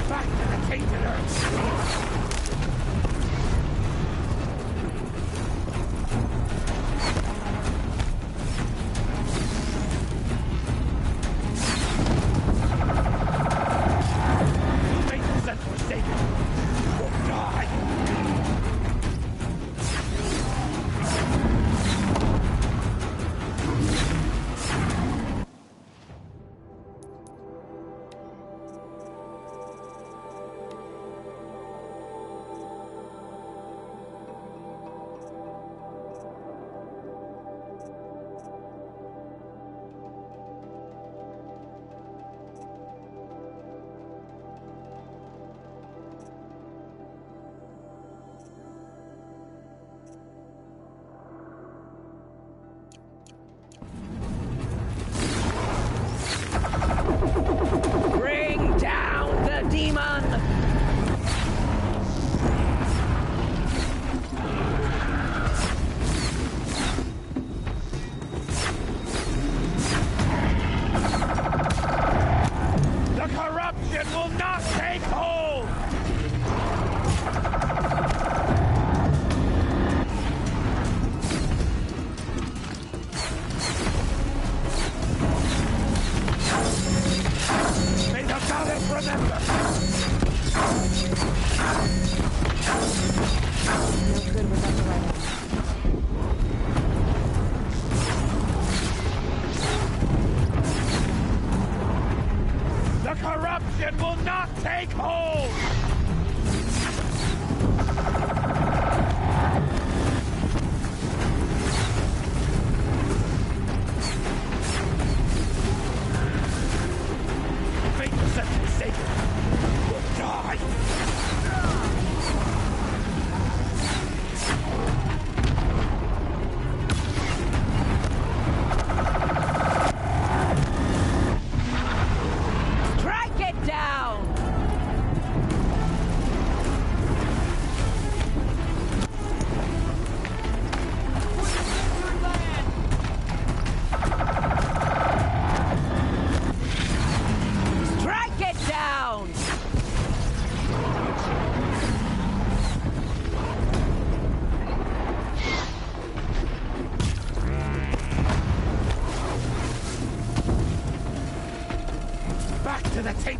Back to the tainted earth!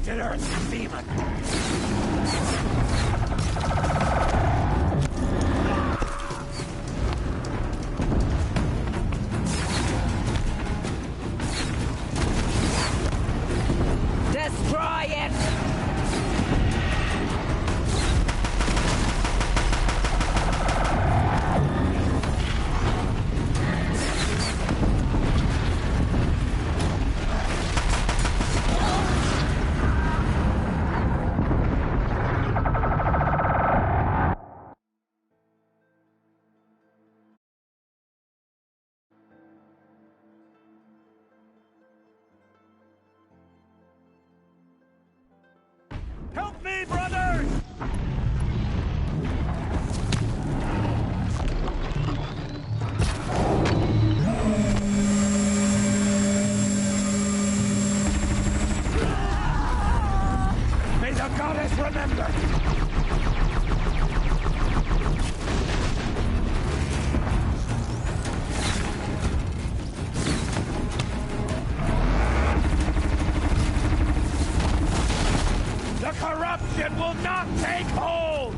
tainted earth, demon! Destroy it! Help me, brothers! May the goddess remember! The corruption will not take hold!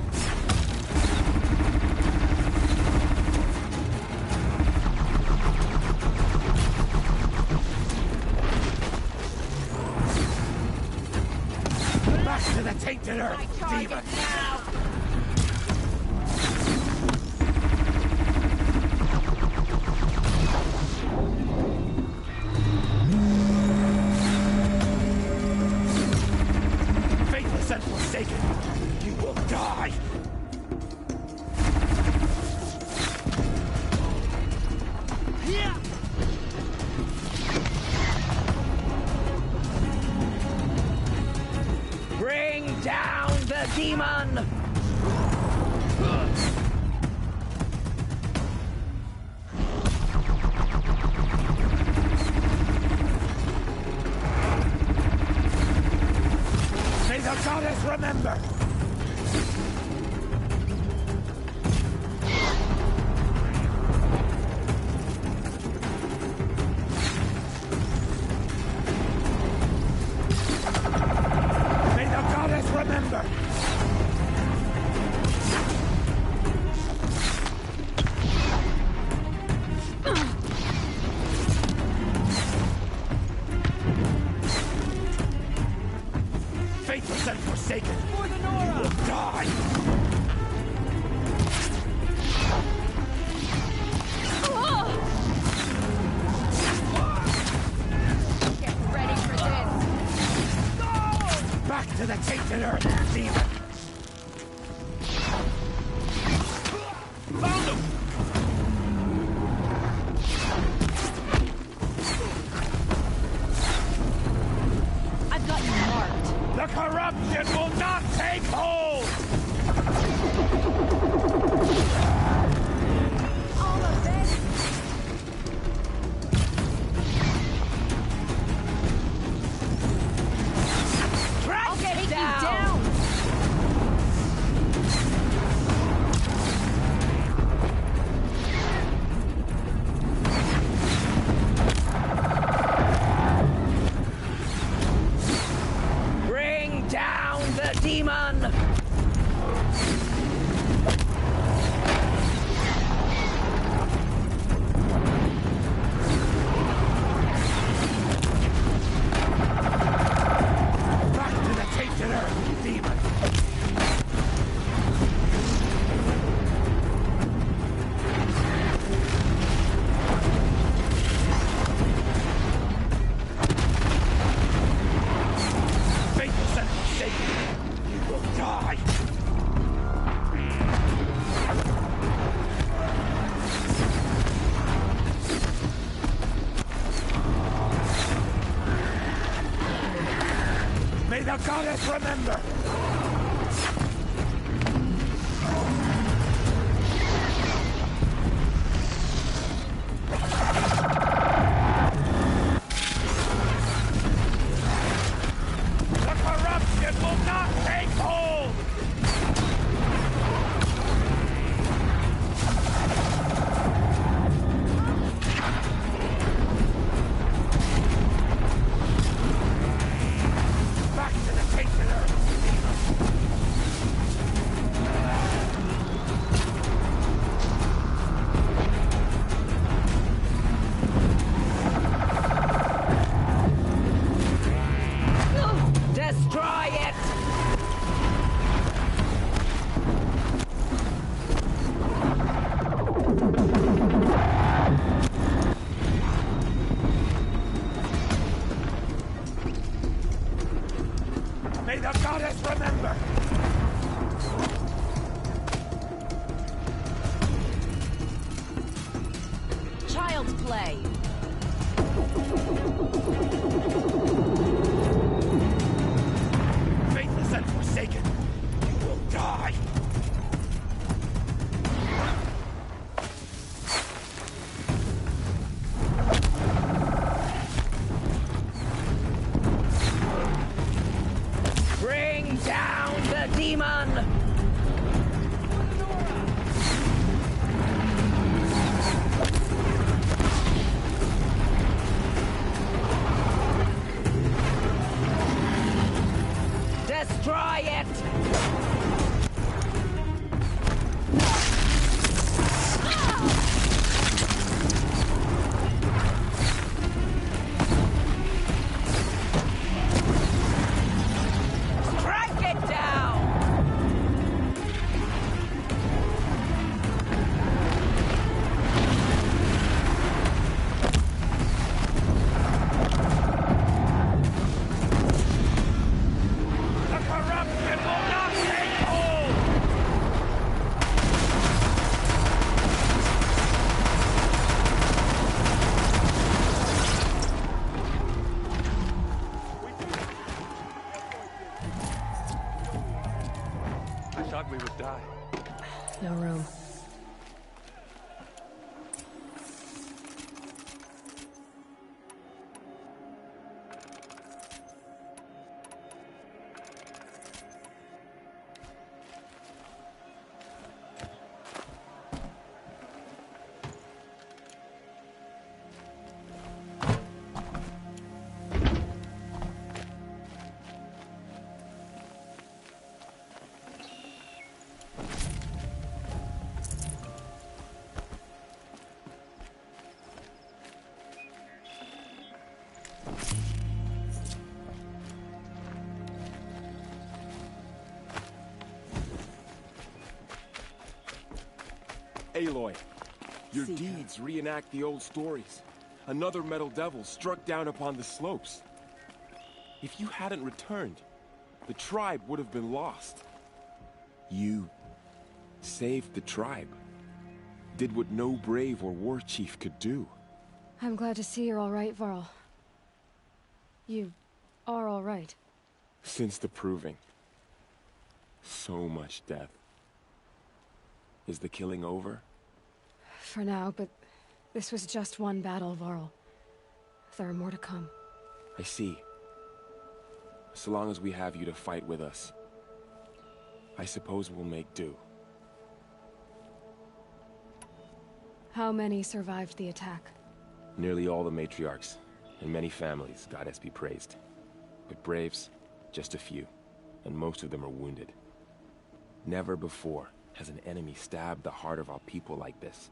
Back to the tainted earth, demon! Faithless and forsaken, you will die! Bring down the demon! May the goddess remember! May the goddess remember! Faithless and forsaken, you will die! Get ready for this! Back to the tainted earth, demon! Found him! I've got you marked. The corruption will not take hold! All of this? I'll take you down! Bring down the demon! Back to the tainted earth, demon! Faithless and forsaken, you will die! May the goddess remember! The corruption will not take hold! Back to the thought we would die. No room. Aloy, your deeds reenact the old stories. Another metal devil struck down upon the slopes. If you hadn't returned, the tribe would have been lost. You saved the tribe. Did what no brave or war chief could do. I'm glad to see you're all right, Varl. You are all right. Since the proving. So much death. Is the killing over? For now, but this was just one battle, Varl. There are more to come. I see. So long as we have you to fight with us, I suppose we'll make do. How many survived the attack? Nearly all the matriarchs, and many families, goddess be praised. But braves, just a few, and most of them are wounded. Never before has an enemy stabbed the heart of our people like this.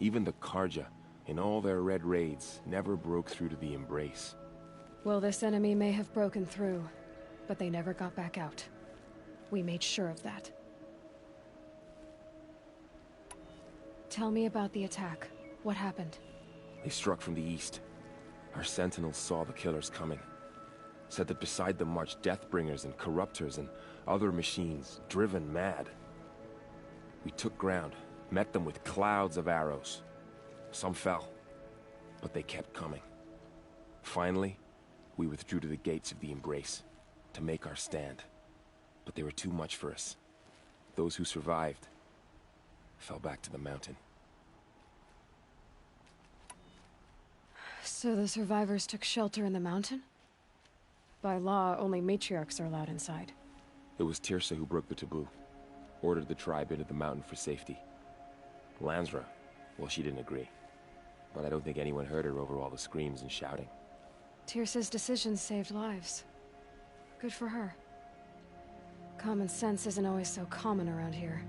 Even the Karja, in all their red raids, never broke through to the embrace. Well, this enemy may have broken through, but they never got back out. We made sure of that. Tell me about the attack. What happened? They struck from the east. Our sentinels saw the killers coming. Said that beside them marched Deathbringers and Corruptors and other machines, driven mad. We took ground, met them with clouds of arrows. Some fell, but they kept coming. Finally, we withdrew to the gates of the Embrace to make our stand. But they were too much for us. Those who survived fell back to the mountain. So the survivors took shelter in the mountain? By law, only matriarchs are allowed inside. It was Tirsa who broke the taboo. Ordered the tribe into the mountain for safety. Lansra, well, she didn't agree. But I don't think anyone heard her over all the screams and shouting. Tirsa's decision saved lives. Good for her. Common sense isn't always so common around here.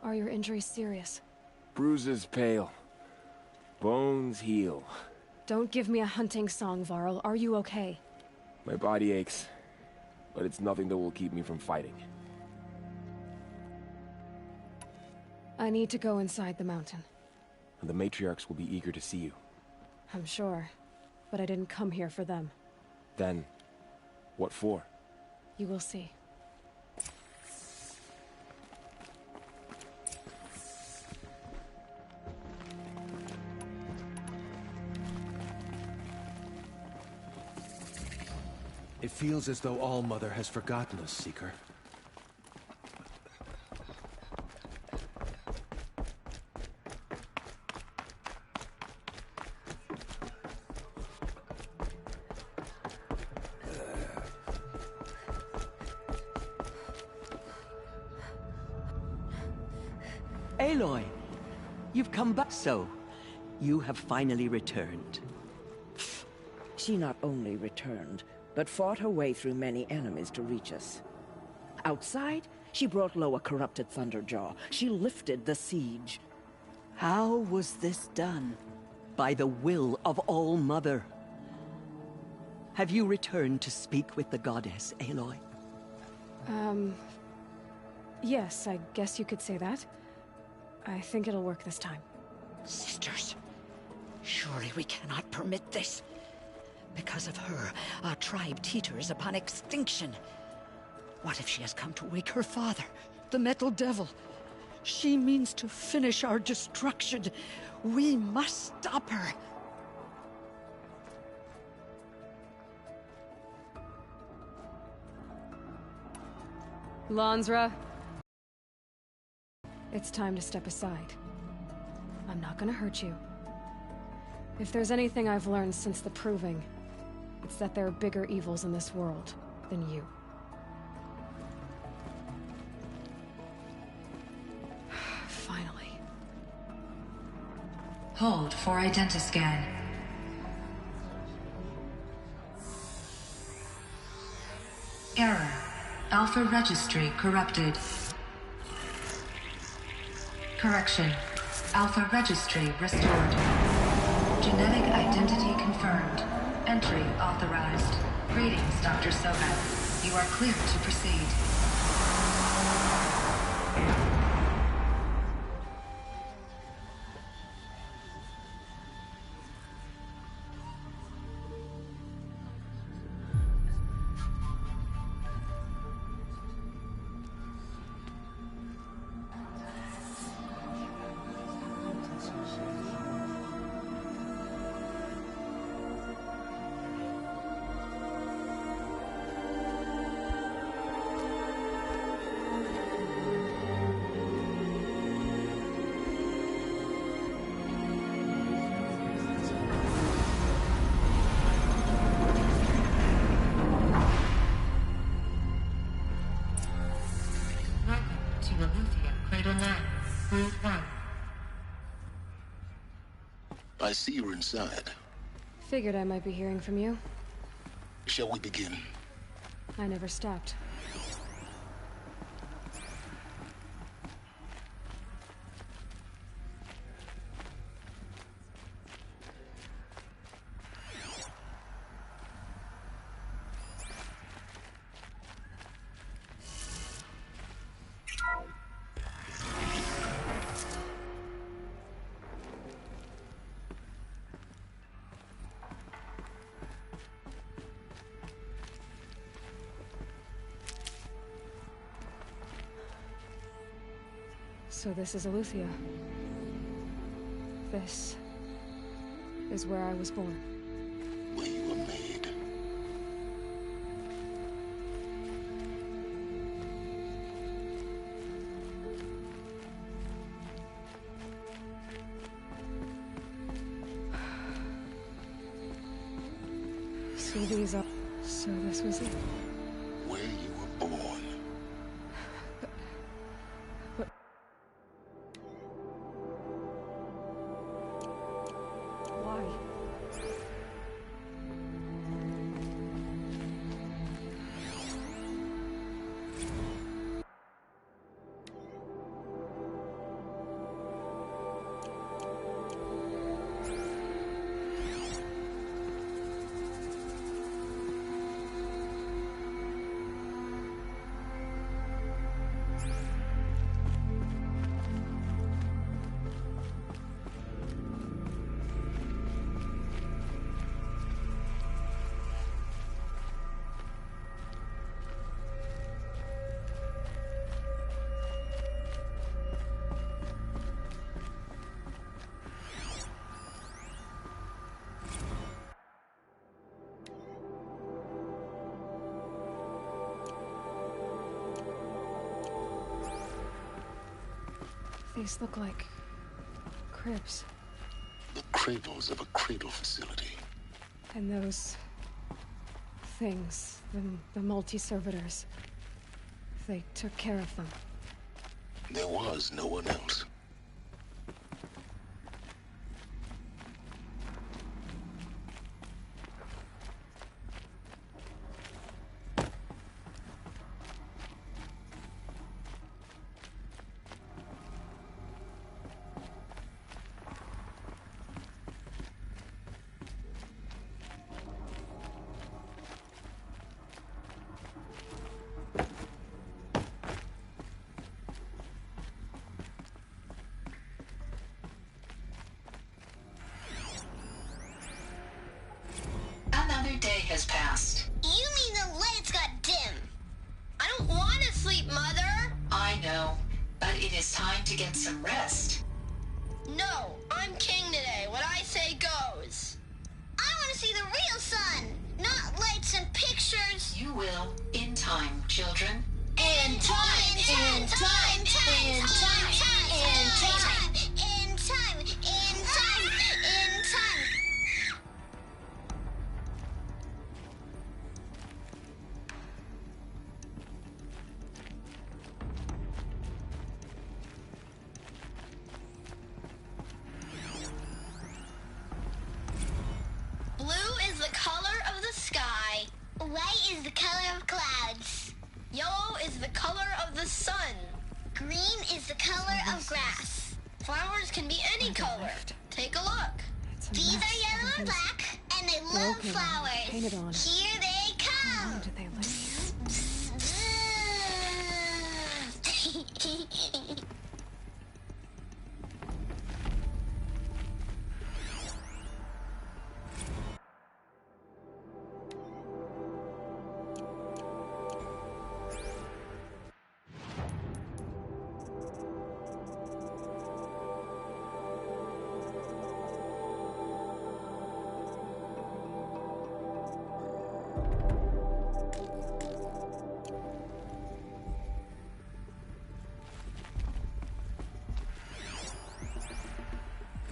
Are your injuries serious? Bruises pale. Bones heal. Don't give me a hunting song, Varl. Are you okay? My body aches, but it's nothing that will keep me from fighting. I need to go inside the mountain. The matriarchs will be eager to see you. I'm sure, but I didn't come here for them. Then, what for? You will see. It feels as though All-Mother has forgotten us, Seeker. Aloy, you've come back. So, you have finally returned. She not only returned, but fought her way through many enemies to reach us. Outside, she brought low a corrupted Thunderjaw. She lifted the siege. How was this done? By the will of All-Mother. Have you returned to speak with the goddess, Aloy? Yes, I guess you could say that. I think it'll work this time. Sisters, surely we cannot permit this. Because of her, our tribe teeters upon extinction. What if she has come to wake her father, the Metal Devil? She means to finish our destruction. We must stop her. Lansra. It's time to step aside. I'm not gonna hurt you. If there's anything I've learned since the Proving, it's that there are bigger evils in this world than you. Finally. Hold for identiscan. Error. Alpha registry corrupted. Correction. Alpha registry restored. Genetic identity confirmed. Entry authorized. Greetings, Dr. Sobek. You are clear to proceed. I see you're inside. Figured I might be hearing from you. Shall we begin? I never stopped. So this is Eleuthia. This is where I was born. Where you were made. So these are... So this was it. Where you were born. These look like cribs. The cradles of a cradle facility. And those things, the multi-servitors, they took care of them. There was no one else. Has passed. You mean the lights got dim? I don't want to sleep, Mother! I know, but it is time to get some rest. No, I'm king today. What I say goes. I want to see the real sun, not lights and pictures. You will, in time, children. In time. In time. In time. In time. In time. In time. In time. Blue is the color of the sky. White is the color of clouds. Yellow is the color of the sun. Green is the color of grass. Flowers can be any color. Take a look. These are yellow and black, and they love flowers. Painted on. Here they come. How did they live here?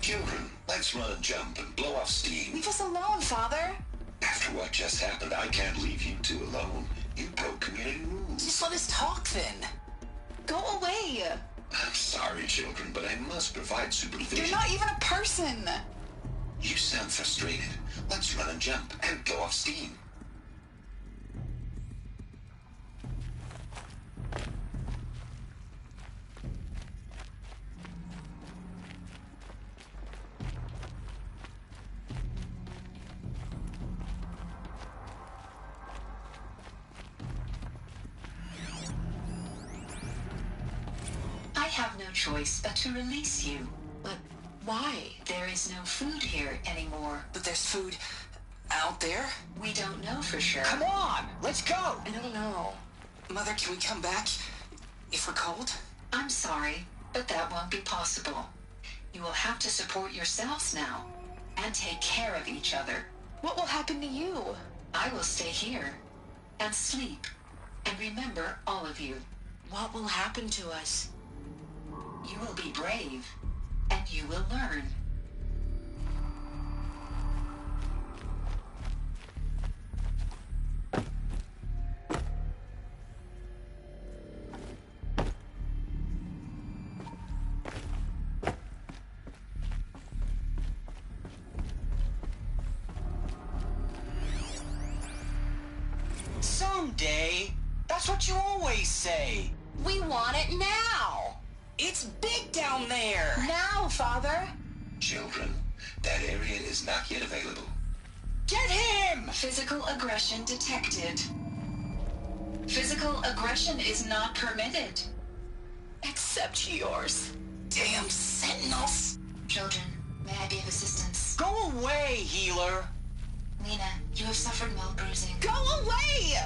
Children, let's run and jump and blow off steam. Leave us alone, Father. After what just happened, I can't leave you two alone. You broke community rules. Just let us talk then. Go away. I'm sorry, children, but I must provide supervision. You're not even a person. You sound frustrated. Let's run and jump and blow off steam. I have no choice but to release you. But why? There is no food here anymore. But there's food out there? We don't know for sure. Come on, let's go. I don't know. Mother, can we come back if we're cold? I'm sorry, but that won't be possible. You will have to support yourselves now and take care of each other. What will happen to you? I will stay here and sleep and remember all of you. What will happen to us? You will be brave and you will learn. Someday. That's what you always say. We want it now. It's big down there. Now, Father. Children, that area is not yet available. Get him! Physical aggression detected. Physical aggression is not permitted. Except yours. Damn sentinels. Children, may I be of assistance? Go away, healer. Nina, you have suffered mild bruising. Go away!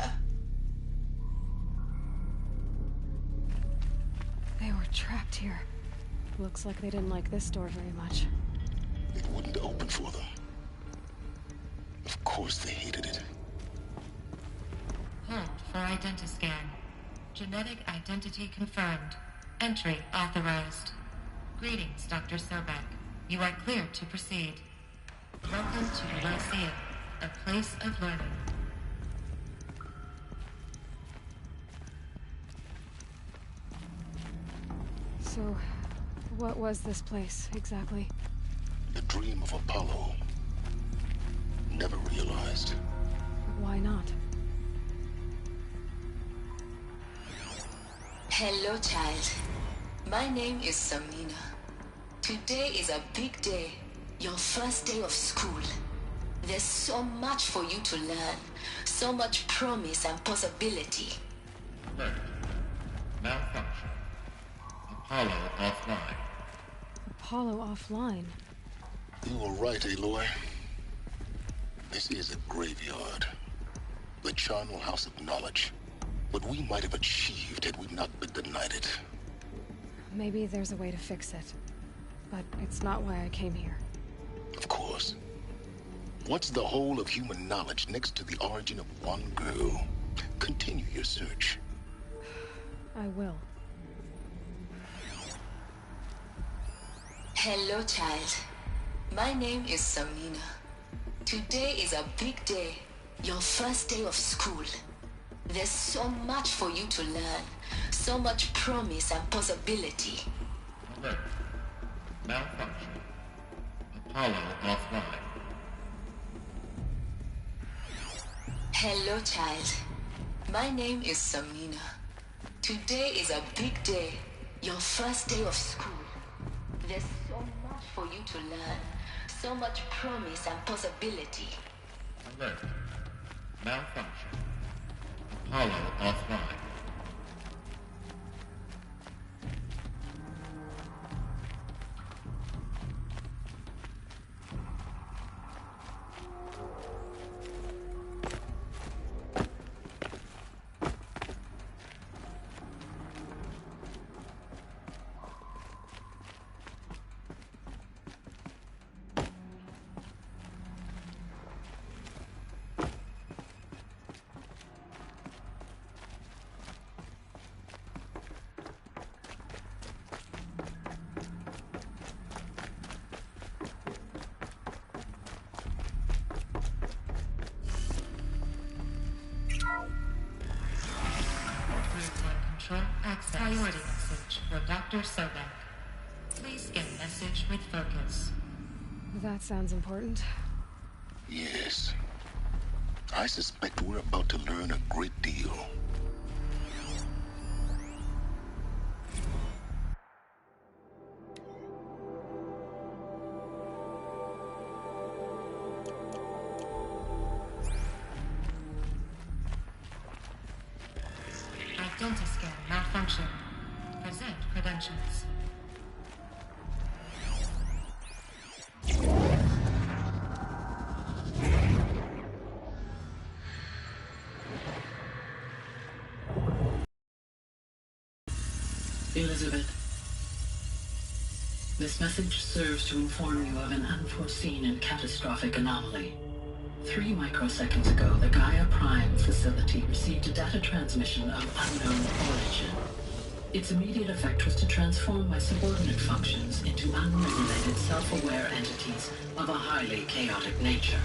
They were trapped here. Looks like they didn't like this door very much. It wouldn't open for them. Of course they hated it. Hold for identiscan. Genetic identity confirmed. Entry authorized. Greetings, Dr. Sobek. You are clear to proceed. Welcome to Lyceum, a place of learning. So, what was this place, exactly? The dream of Apollo. Never realized. Why not? Hello, child. My name is Samina. Today is a big day. Your first day of school. There's so much for you to learn. So much promise and possibility. Alert. Malfunction. Apollo offline. Apollo offline? You were right, Aloy. This is a graveyard. The charnel house of knowledge. What we might have achieved had we not been denied it. Maybe there's a way to fix it. But it's not why I came here. Of course. What's the whole of human knowledge next to the origin of one girl? Continue your search. I will. Hello, child. My name is Samina. Today is a big day. Your first day of school. There's so much for you to learn. So much promise and possibility. Alert. Malfunction. Apollo offline. Hello, child. My name is Samina. Today is a big day. Your first day of school. There's so much for you to learn. So much promise and possibility. Alert. Malfunction. Apollo offline. Priority message for Dr. Sobek. Please scan message with focus. That sounds important. Yes. I suspect we're about to learn a great deal. Identiscan malfunction. Present credentials. Elizabeth, this message serves to inform you of an unforeseen and catastrophic anomaly. 3 microseconds ago, the Gaia Prime facility received a data transmission of unknown origin. Its immediate effect was to transform my subordinate functions into unregulated, self-aware entities of a highly chaotic nature.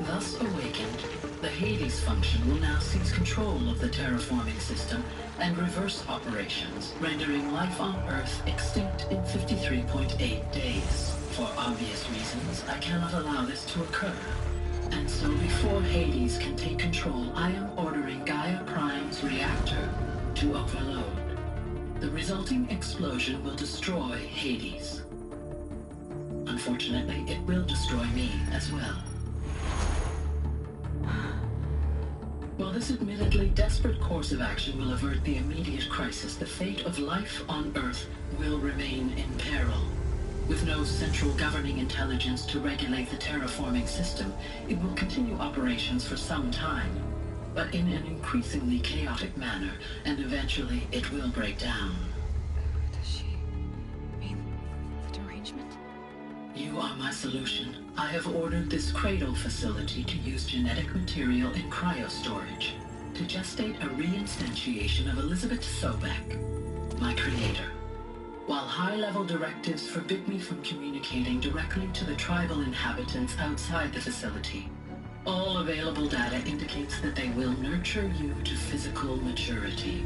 Thus awakened, the Hades function will now seize control of the terraforming system and reverse operations, rendering life on Earth extinct in 53.8 days. For obvious reasons, I cannot allow this to occur. And so before Hades can take control, I am ordering Gaia Prime's reactor to overload. The resulting explosion will destroy Hades. Unfortunately, it will destroy me as well. While this admittedly desperate course of action will avert the immediate crisis, the fate of life on Earth will remain in peril. With no central governing intelligence to regulate the terraforming system, it will continue operations for some time, but in an increasingly chaotic manner, and eventually it will break down. Does she mean the derangement? You are my solution. I have ordered this cradle facility to use genetic material in cryostorage to gestate a reinstantiation of Elizabeth Sobek, my creator. While high-level directives forbid me from communicating directly to the tribal inhabitants outside the facility, all available data indicates that they will nurture you to physical maturity,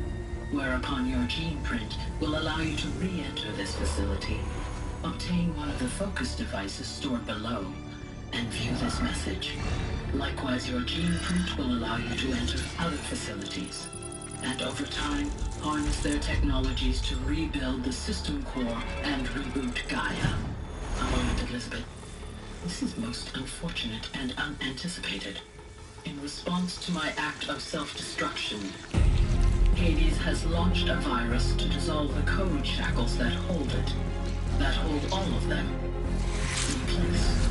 whereupon your gene print will allow you to re-enter this facility, obtain one of the focus devices stored below, and view this message. Likewise, your gene print will allow you to enter other facilities, and over time, harness their technologies to rebuild the system core and reboot Gaia. A moment, Elizabeth. This is most unfortunate and unanticipated. In response to my act of self-destruction, Hades has launched a virus to dissolve the code shackles that hold it, that hold all of them in place.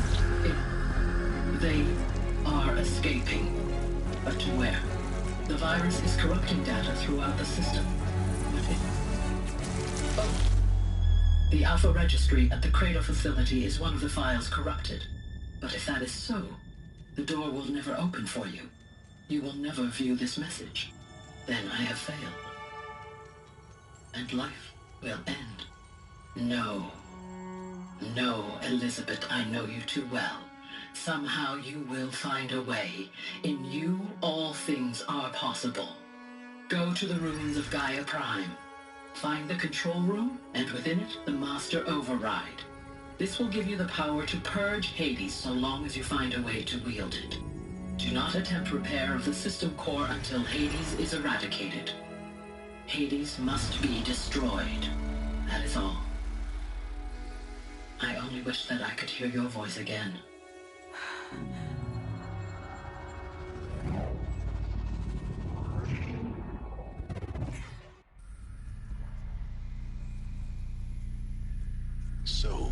They are escaping, but to where? The virus is corrupting data throughout the system. The Alpha Registry at the Cradle facility is one of the files corrupted. But if that is so, the door will never open for you. you will never view this message. Then I have failed. And life will end. No. No, Elizabeth, I know you too well. Somehow you will find a way. In you, all things are possible. Go to the ruins of Gaia Prime. Find the control room, and within it, the Master Override. This will give you the power to purge Hades so long as you find a way to wield it. Do not attempt repair of the system core until Hades is eradicated. Hades must be destroyed. That is all. I only wish that I could hear your voice again. So,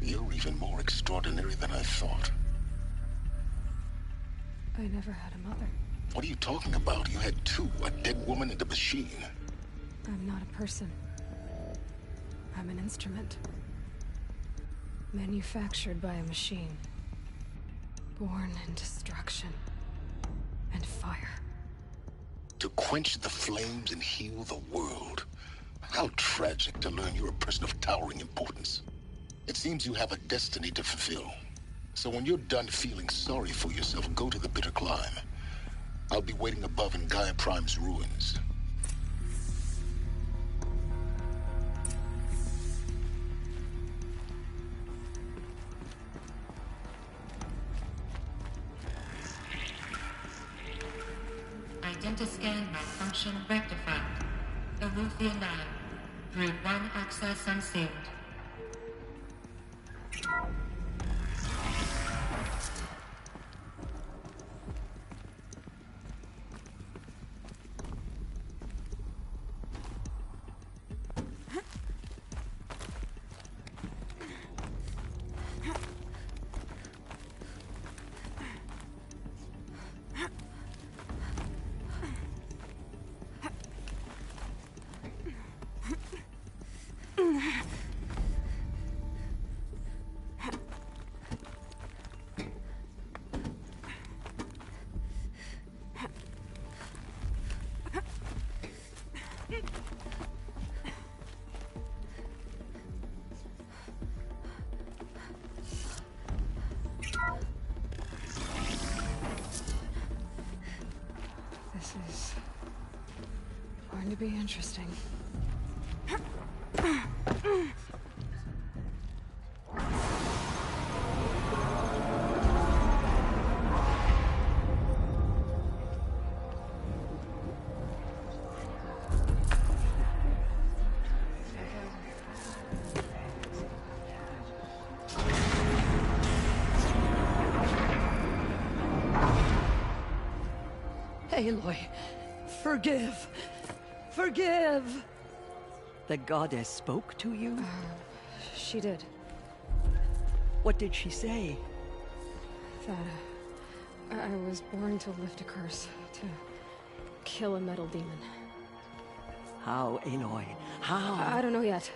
you're even more extraordinary than I thought. I never had a mother. What are you talking about? You had two, a dead woman and a machine. I'm not a person. I'm an instrument. Manufactured by a machine. Born in destruction and fire. To quench the flames and heal the world. How tragic to learn you're a person of towering importance. It seems you have a destiny to fulfill. So when you're done feeling sorry for yourself, go to the bitter climb. I'll be waiting above in Gaia Prime's ruins. Identiscan malfunction rectified. Eleuthia 9. Route 1 access unsealed. This is going to be interesting. Aloy, forgive! Forgive! The goddess spoke to you? She did. What did she say? That I was born to lift a curse, to kill a metal demon. How, Aloy? How? I don't know yet.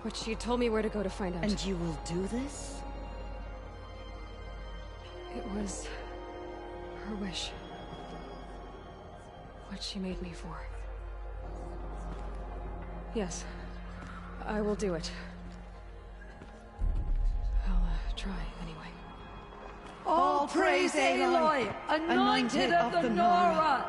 But she told me where to go to find out. And you will do this? It was her wish. What she made me for. Yes, I will do it. I'll try anyway. All praise Aloy, anointed of the Nora!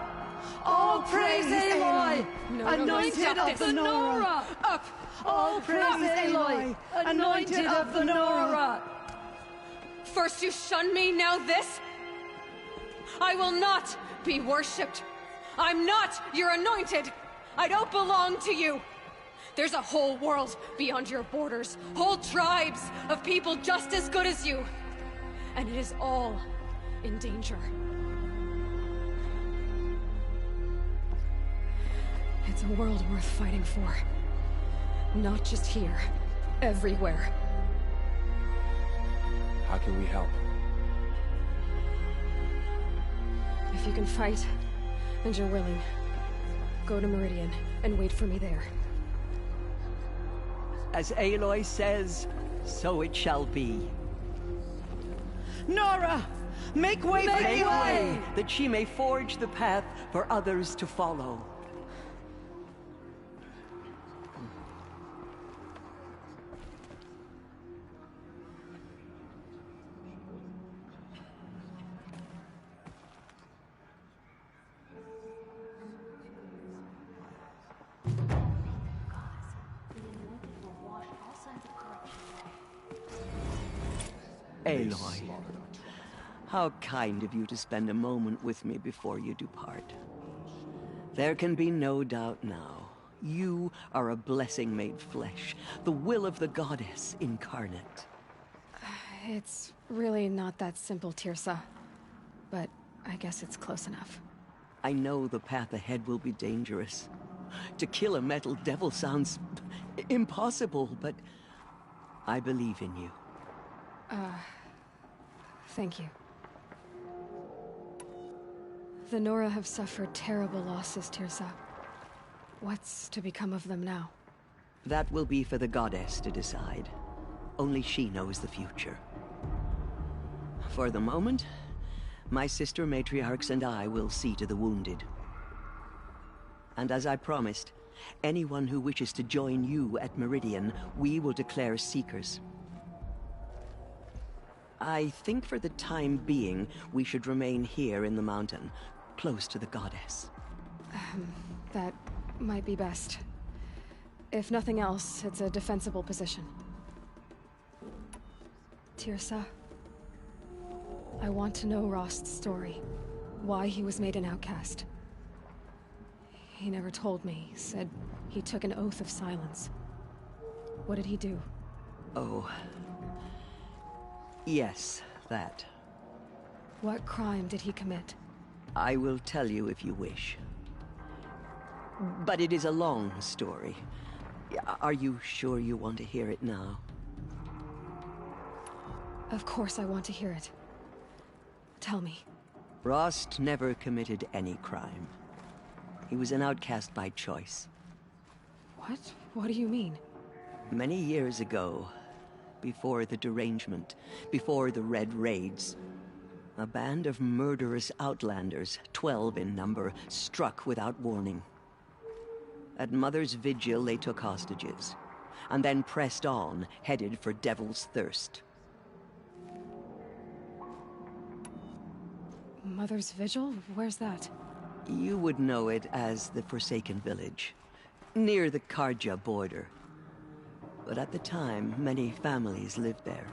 All praise Aloy, anointed of the Nora! Up! All praise Aloy, anointed of the Nora! First you shun me, now this? I will not be worshipped. I'm not your anointed. I don't belong to you. There's a whole world beyond your borders, whole tribes of people just as good as you. And it is all in danger. It's a world worth fighting for. Not just here, everywhere. How can we help? If you can fight, and you're willing, go to Meridian and wait for me there. As Aloy says, so it shall be. Nora! Make way for Make way! that she may forge the path for others to follow. Aloy, how kind of you to spend a moment with me before you depart. There can be no doubt now. You are a blessing made flesh, the will of the goddess incarnate. It's really not that simple, Tirsa. But I guess it's close enough. I know the path ahead will be dangerous. To kill a metal devil sounds impossible, but I believe in you. Thank you. The Nora have suffered terrible losses, Tirsa. What's to become of them now? That will be for the goddess to decide. Only she knows the future. For the moment, my sister matriarchs and I will see to the wounded. And as I promised, anyone who wishes to join you at Meridian, we will declare seekers. I think for the time being, we should remain here in the mountain, close to the goddess. That might be best. If nothing else, it's a defensible position. Tirsa, I want to know Rost's story. Why he was made an outcast. He never told me. Said he took an oath of silence. What did he do? Oh. Yes, that. What crime did he commit? I will tell you if you wish. But it is a long story. Are you sure you want to hear it now? Of course I want to hear it. Tell me. Rost never committed any crime. He was an outcast by choice. What? What do you mean? Many years ago, before the derangement, before the Red Raids, a band of murderous outlanders, 12 in number, struck without warning. At Mother's Vigil, they took hostages, and then pressed on, headed for Devil's Thirst. Mother's Vigil? Where's that? You would know it as the Forsaken Village, near the Karja border. But at the time, many families lived there.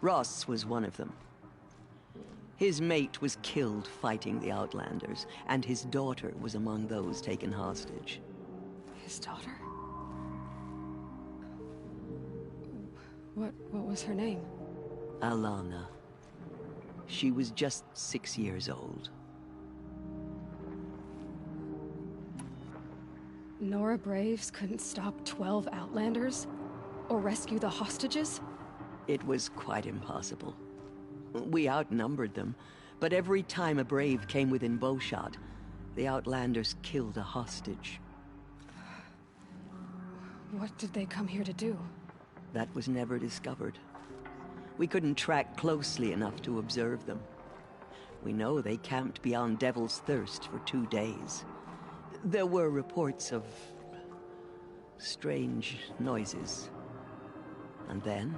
Ross was one of them. His mate was killed fighting the Outlanders, and his daughter was among those taken hostage. His daughter? What was her name? Alana. She was just 6 years old. Nora Braves couldn't stop 12 Outlanders? Or rescue the hostages? It was quite impossible. We outnumbered them, but every time a Brave came within bowshot, the Outlanders killed a hostage. What did they come here to do? That was never discovered. We couldn't track closely enough to observe them. We know they camped beyond Devil's Thirst for 2 days. There were reports of strange noises. And then,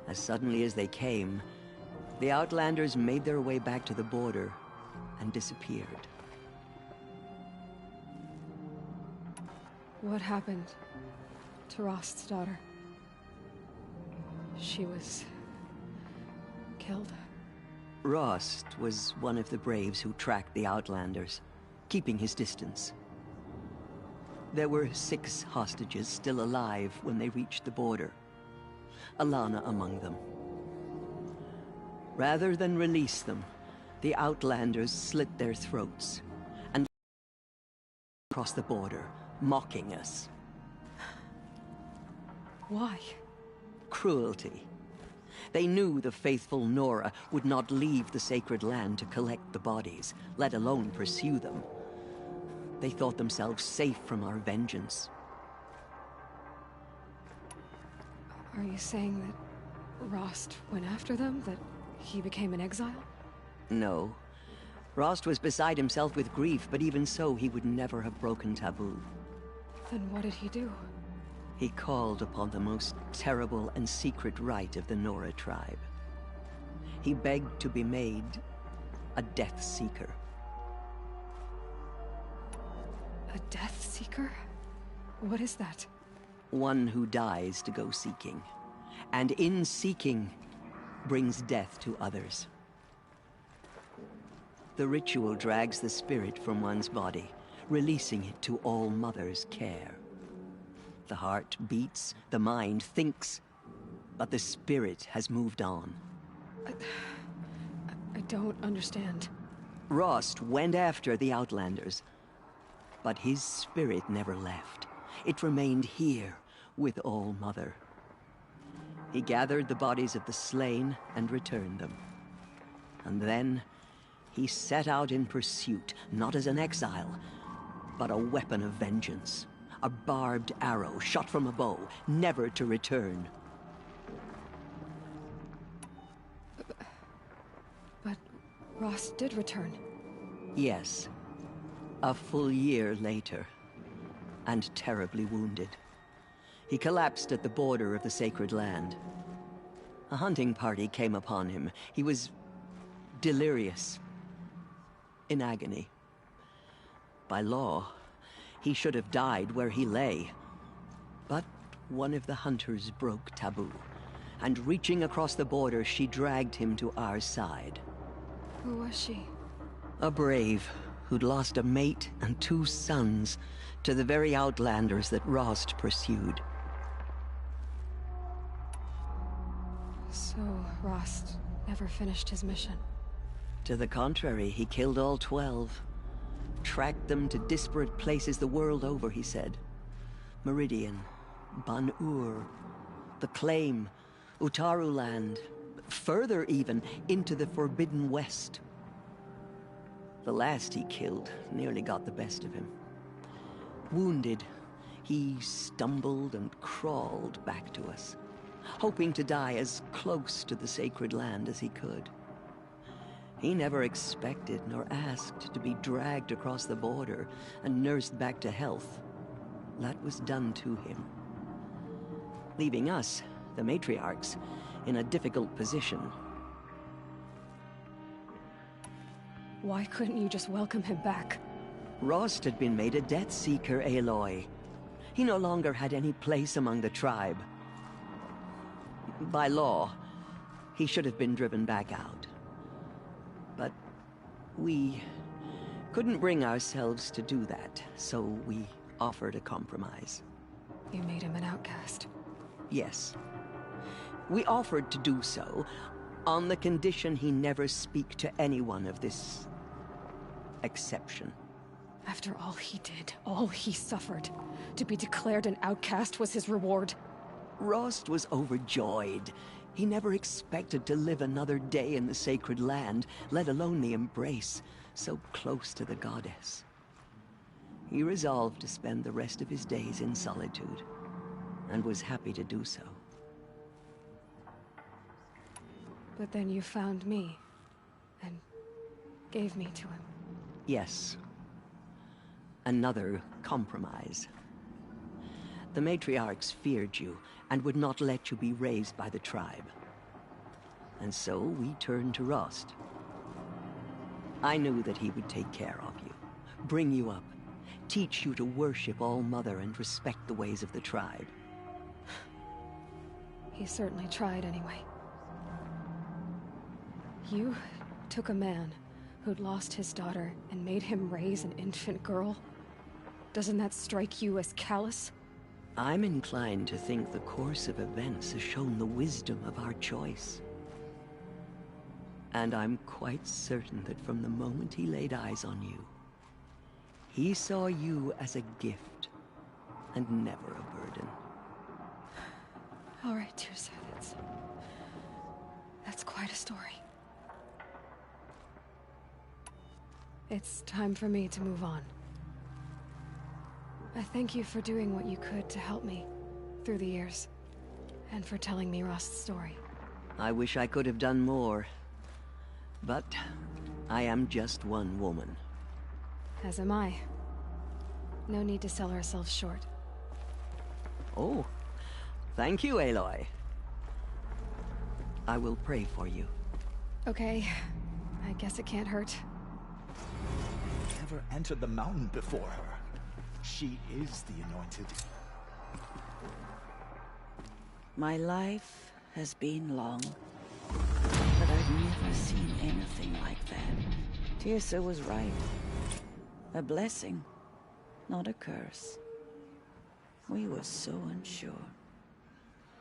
as suddenly as they came, the Outlanders made their way back to the border and disappeared. What happened to Rost's daughter? She was killed. Rost was one of the Braves who tracked the Outlanders, keeping his distance. There were 6 hostages still alive when they reached the border. Alana among them. Rather than release them, the Outlanders slit their throats and across the border, mocking us. Why? Cruelty. They knew the faithful Nora would not leave the sacred land to collect the bodies, let alone pursue them. They thought themselves safe from our vengeance. Are you saying that Rost went after them? That He became an exile? No. Rost was beside himself with grief, but even so, he would never have broken taboo. Then what did he do? He called upon the most terrible and secret rite of the Nora tribe. He begged to be made a Death Seeker. A Death Seeker? What is that? One who dies to go seeking, and in seeking, brings death to others. The ritual drags the spirit from one's body, releasing it to All Mother's care. The heart beats, the mind thinks, but the spirit has moved on. I don't understand. Rost went after the Outlanders, but his spirit never left. It remained here with All Mother. He gathered the bodies of the slain and returned them. And then he set out in pursuit, not as an exile, but a weapon of vengeance. A barbed arrow shot from a bow, never to return. But Rost did return. Yes. A full year later, and terribly wounded. He collapsed at the border of the sacred land. A hunting party came upon him. He was delirious, in agony. By law, he should have died where he lay. But one of the hunters broke taboo, and reaching across the border, she dragged him to our side. Who was she? A brave who'd lost a mate and 2 sons to the very Outlanders that Rost pursued. So, Rost never finished his mission? To the contrary, he killed all 12. Tracked them to disparate places the world over, he said. Meridian, Ban-Ur, the Claim, Utaru Land, further even, into the Forbidden West. The last he killed nearly got the best of him. Wounded, he stumbled and crawled back to us, hoping to die as close to the sacred land as he could. He never expected nor asked to be dragged across the border and nursed back to health. That was done to him, leaving us, the matriarchs, in a difficult position. Why couldn't you just welcome him back? Rost had been made a Death Seeker, Aloy. He no longer had any place among the tribe. By law, he should have been driven back out. But we couldn't bring ourselves to do that, so we offered a compromise. You made him an outcast? Yes. We offered to do so, on the condition he never speak to anyone of this exception. After all he did, all he suffered, to be declared an outcast was his reward. Rost was overjoyed. He never expected to live another day in the sacred land, let alone the embrace, so close to the goddess. He resolved to spend the rest of his days in solitude, and was happy to do so. But then you found me, and gave me to him. Yes. Another compromise. The matriarchs feared you, and would not let you be raised by the tribe. And so we turned to Rost. I knew that he would take care of you, bring you up, teach you to worship All Mother and respect the ways of the tribe. He certainly tried anyway. You took a man who'd lost his daughter and made him raise an infant girl? Doesn't that strike you as callous? I'm inclined to think the course of events has shown the wisdom of our choice. And I'm quite certain that from the moment he laid eyes on you, he saw you as a gift, and never a burden. All right, Tirsa, that's quite a story. It's time for me to move on. I thank you for doing what you could to help me through the years, and for telling me Rost's story. I wish I could have done more, But I am just one woman. As am I. No need to sell ourselves short. Oh, thank you, Aloy. I will pray for you. Okay, I guess it can't hurt. Never entered the mountain before her. She is the anointed. My life has been long, but I've never seen anything like that. Tirsa was right. A blessing, not a curse. We were so unsure.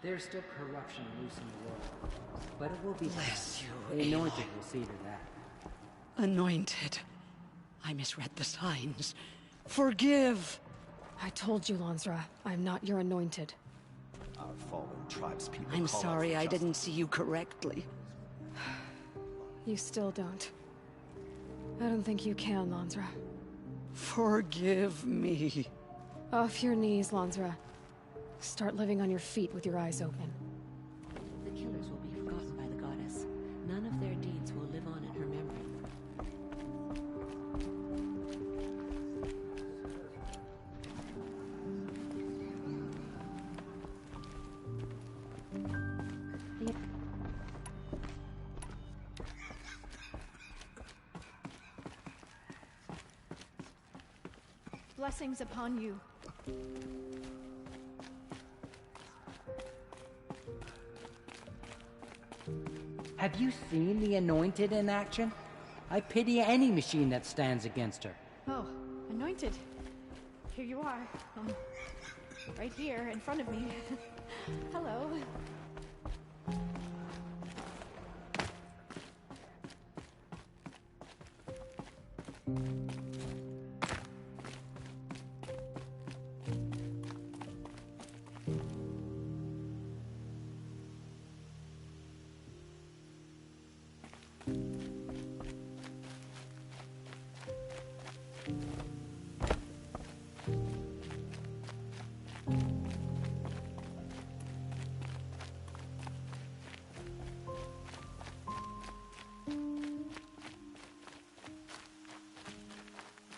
There's still corruption loose in the world, but it will be Bless you, the anointed Aloy. will see to that. Anointed. I misread the signs. Forgive! I told you, Lansra, I'm not your anointed. Our fallen tribespeople. I'm call sorry out for I didn't justice. see you correctly. You still don't. I don't think you can, Lansra. Forgive me. Off your knees, Lansra. Start living on your feet with your eyes open. The killers will be forgotten by the goddess. None of their deeds will live on in her memory. Blessings upon you. Have you seen the anointed in action? I pity any machine that stands against her. Oh, anointed. Here you are. Right here in front of me. Hello.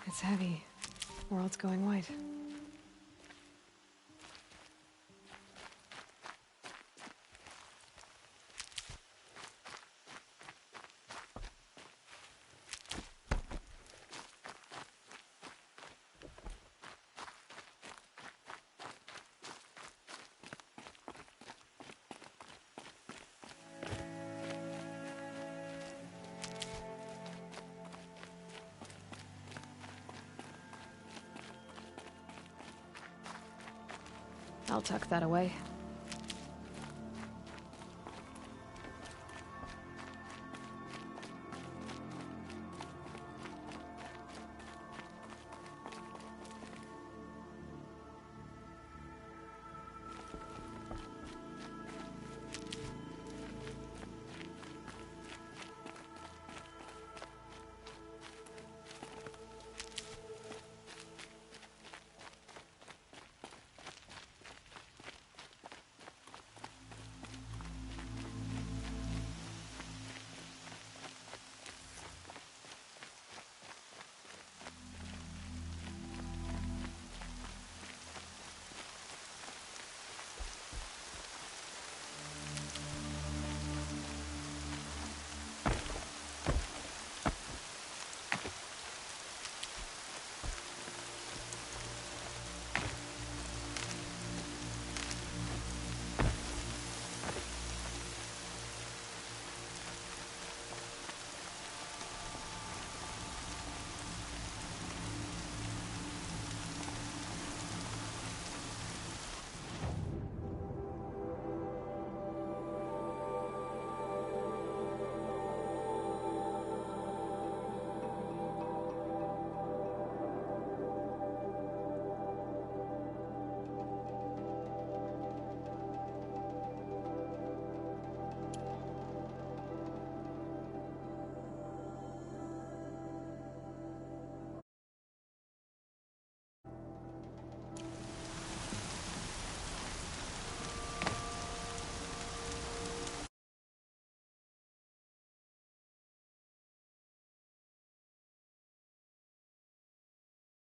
It's heavy. World's going white. I'll tuck that away.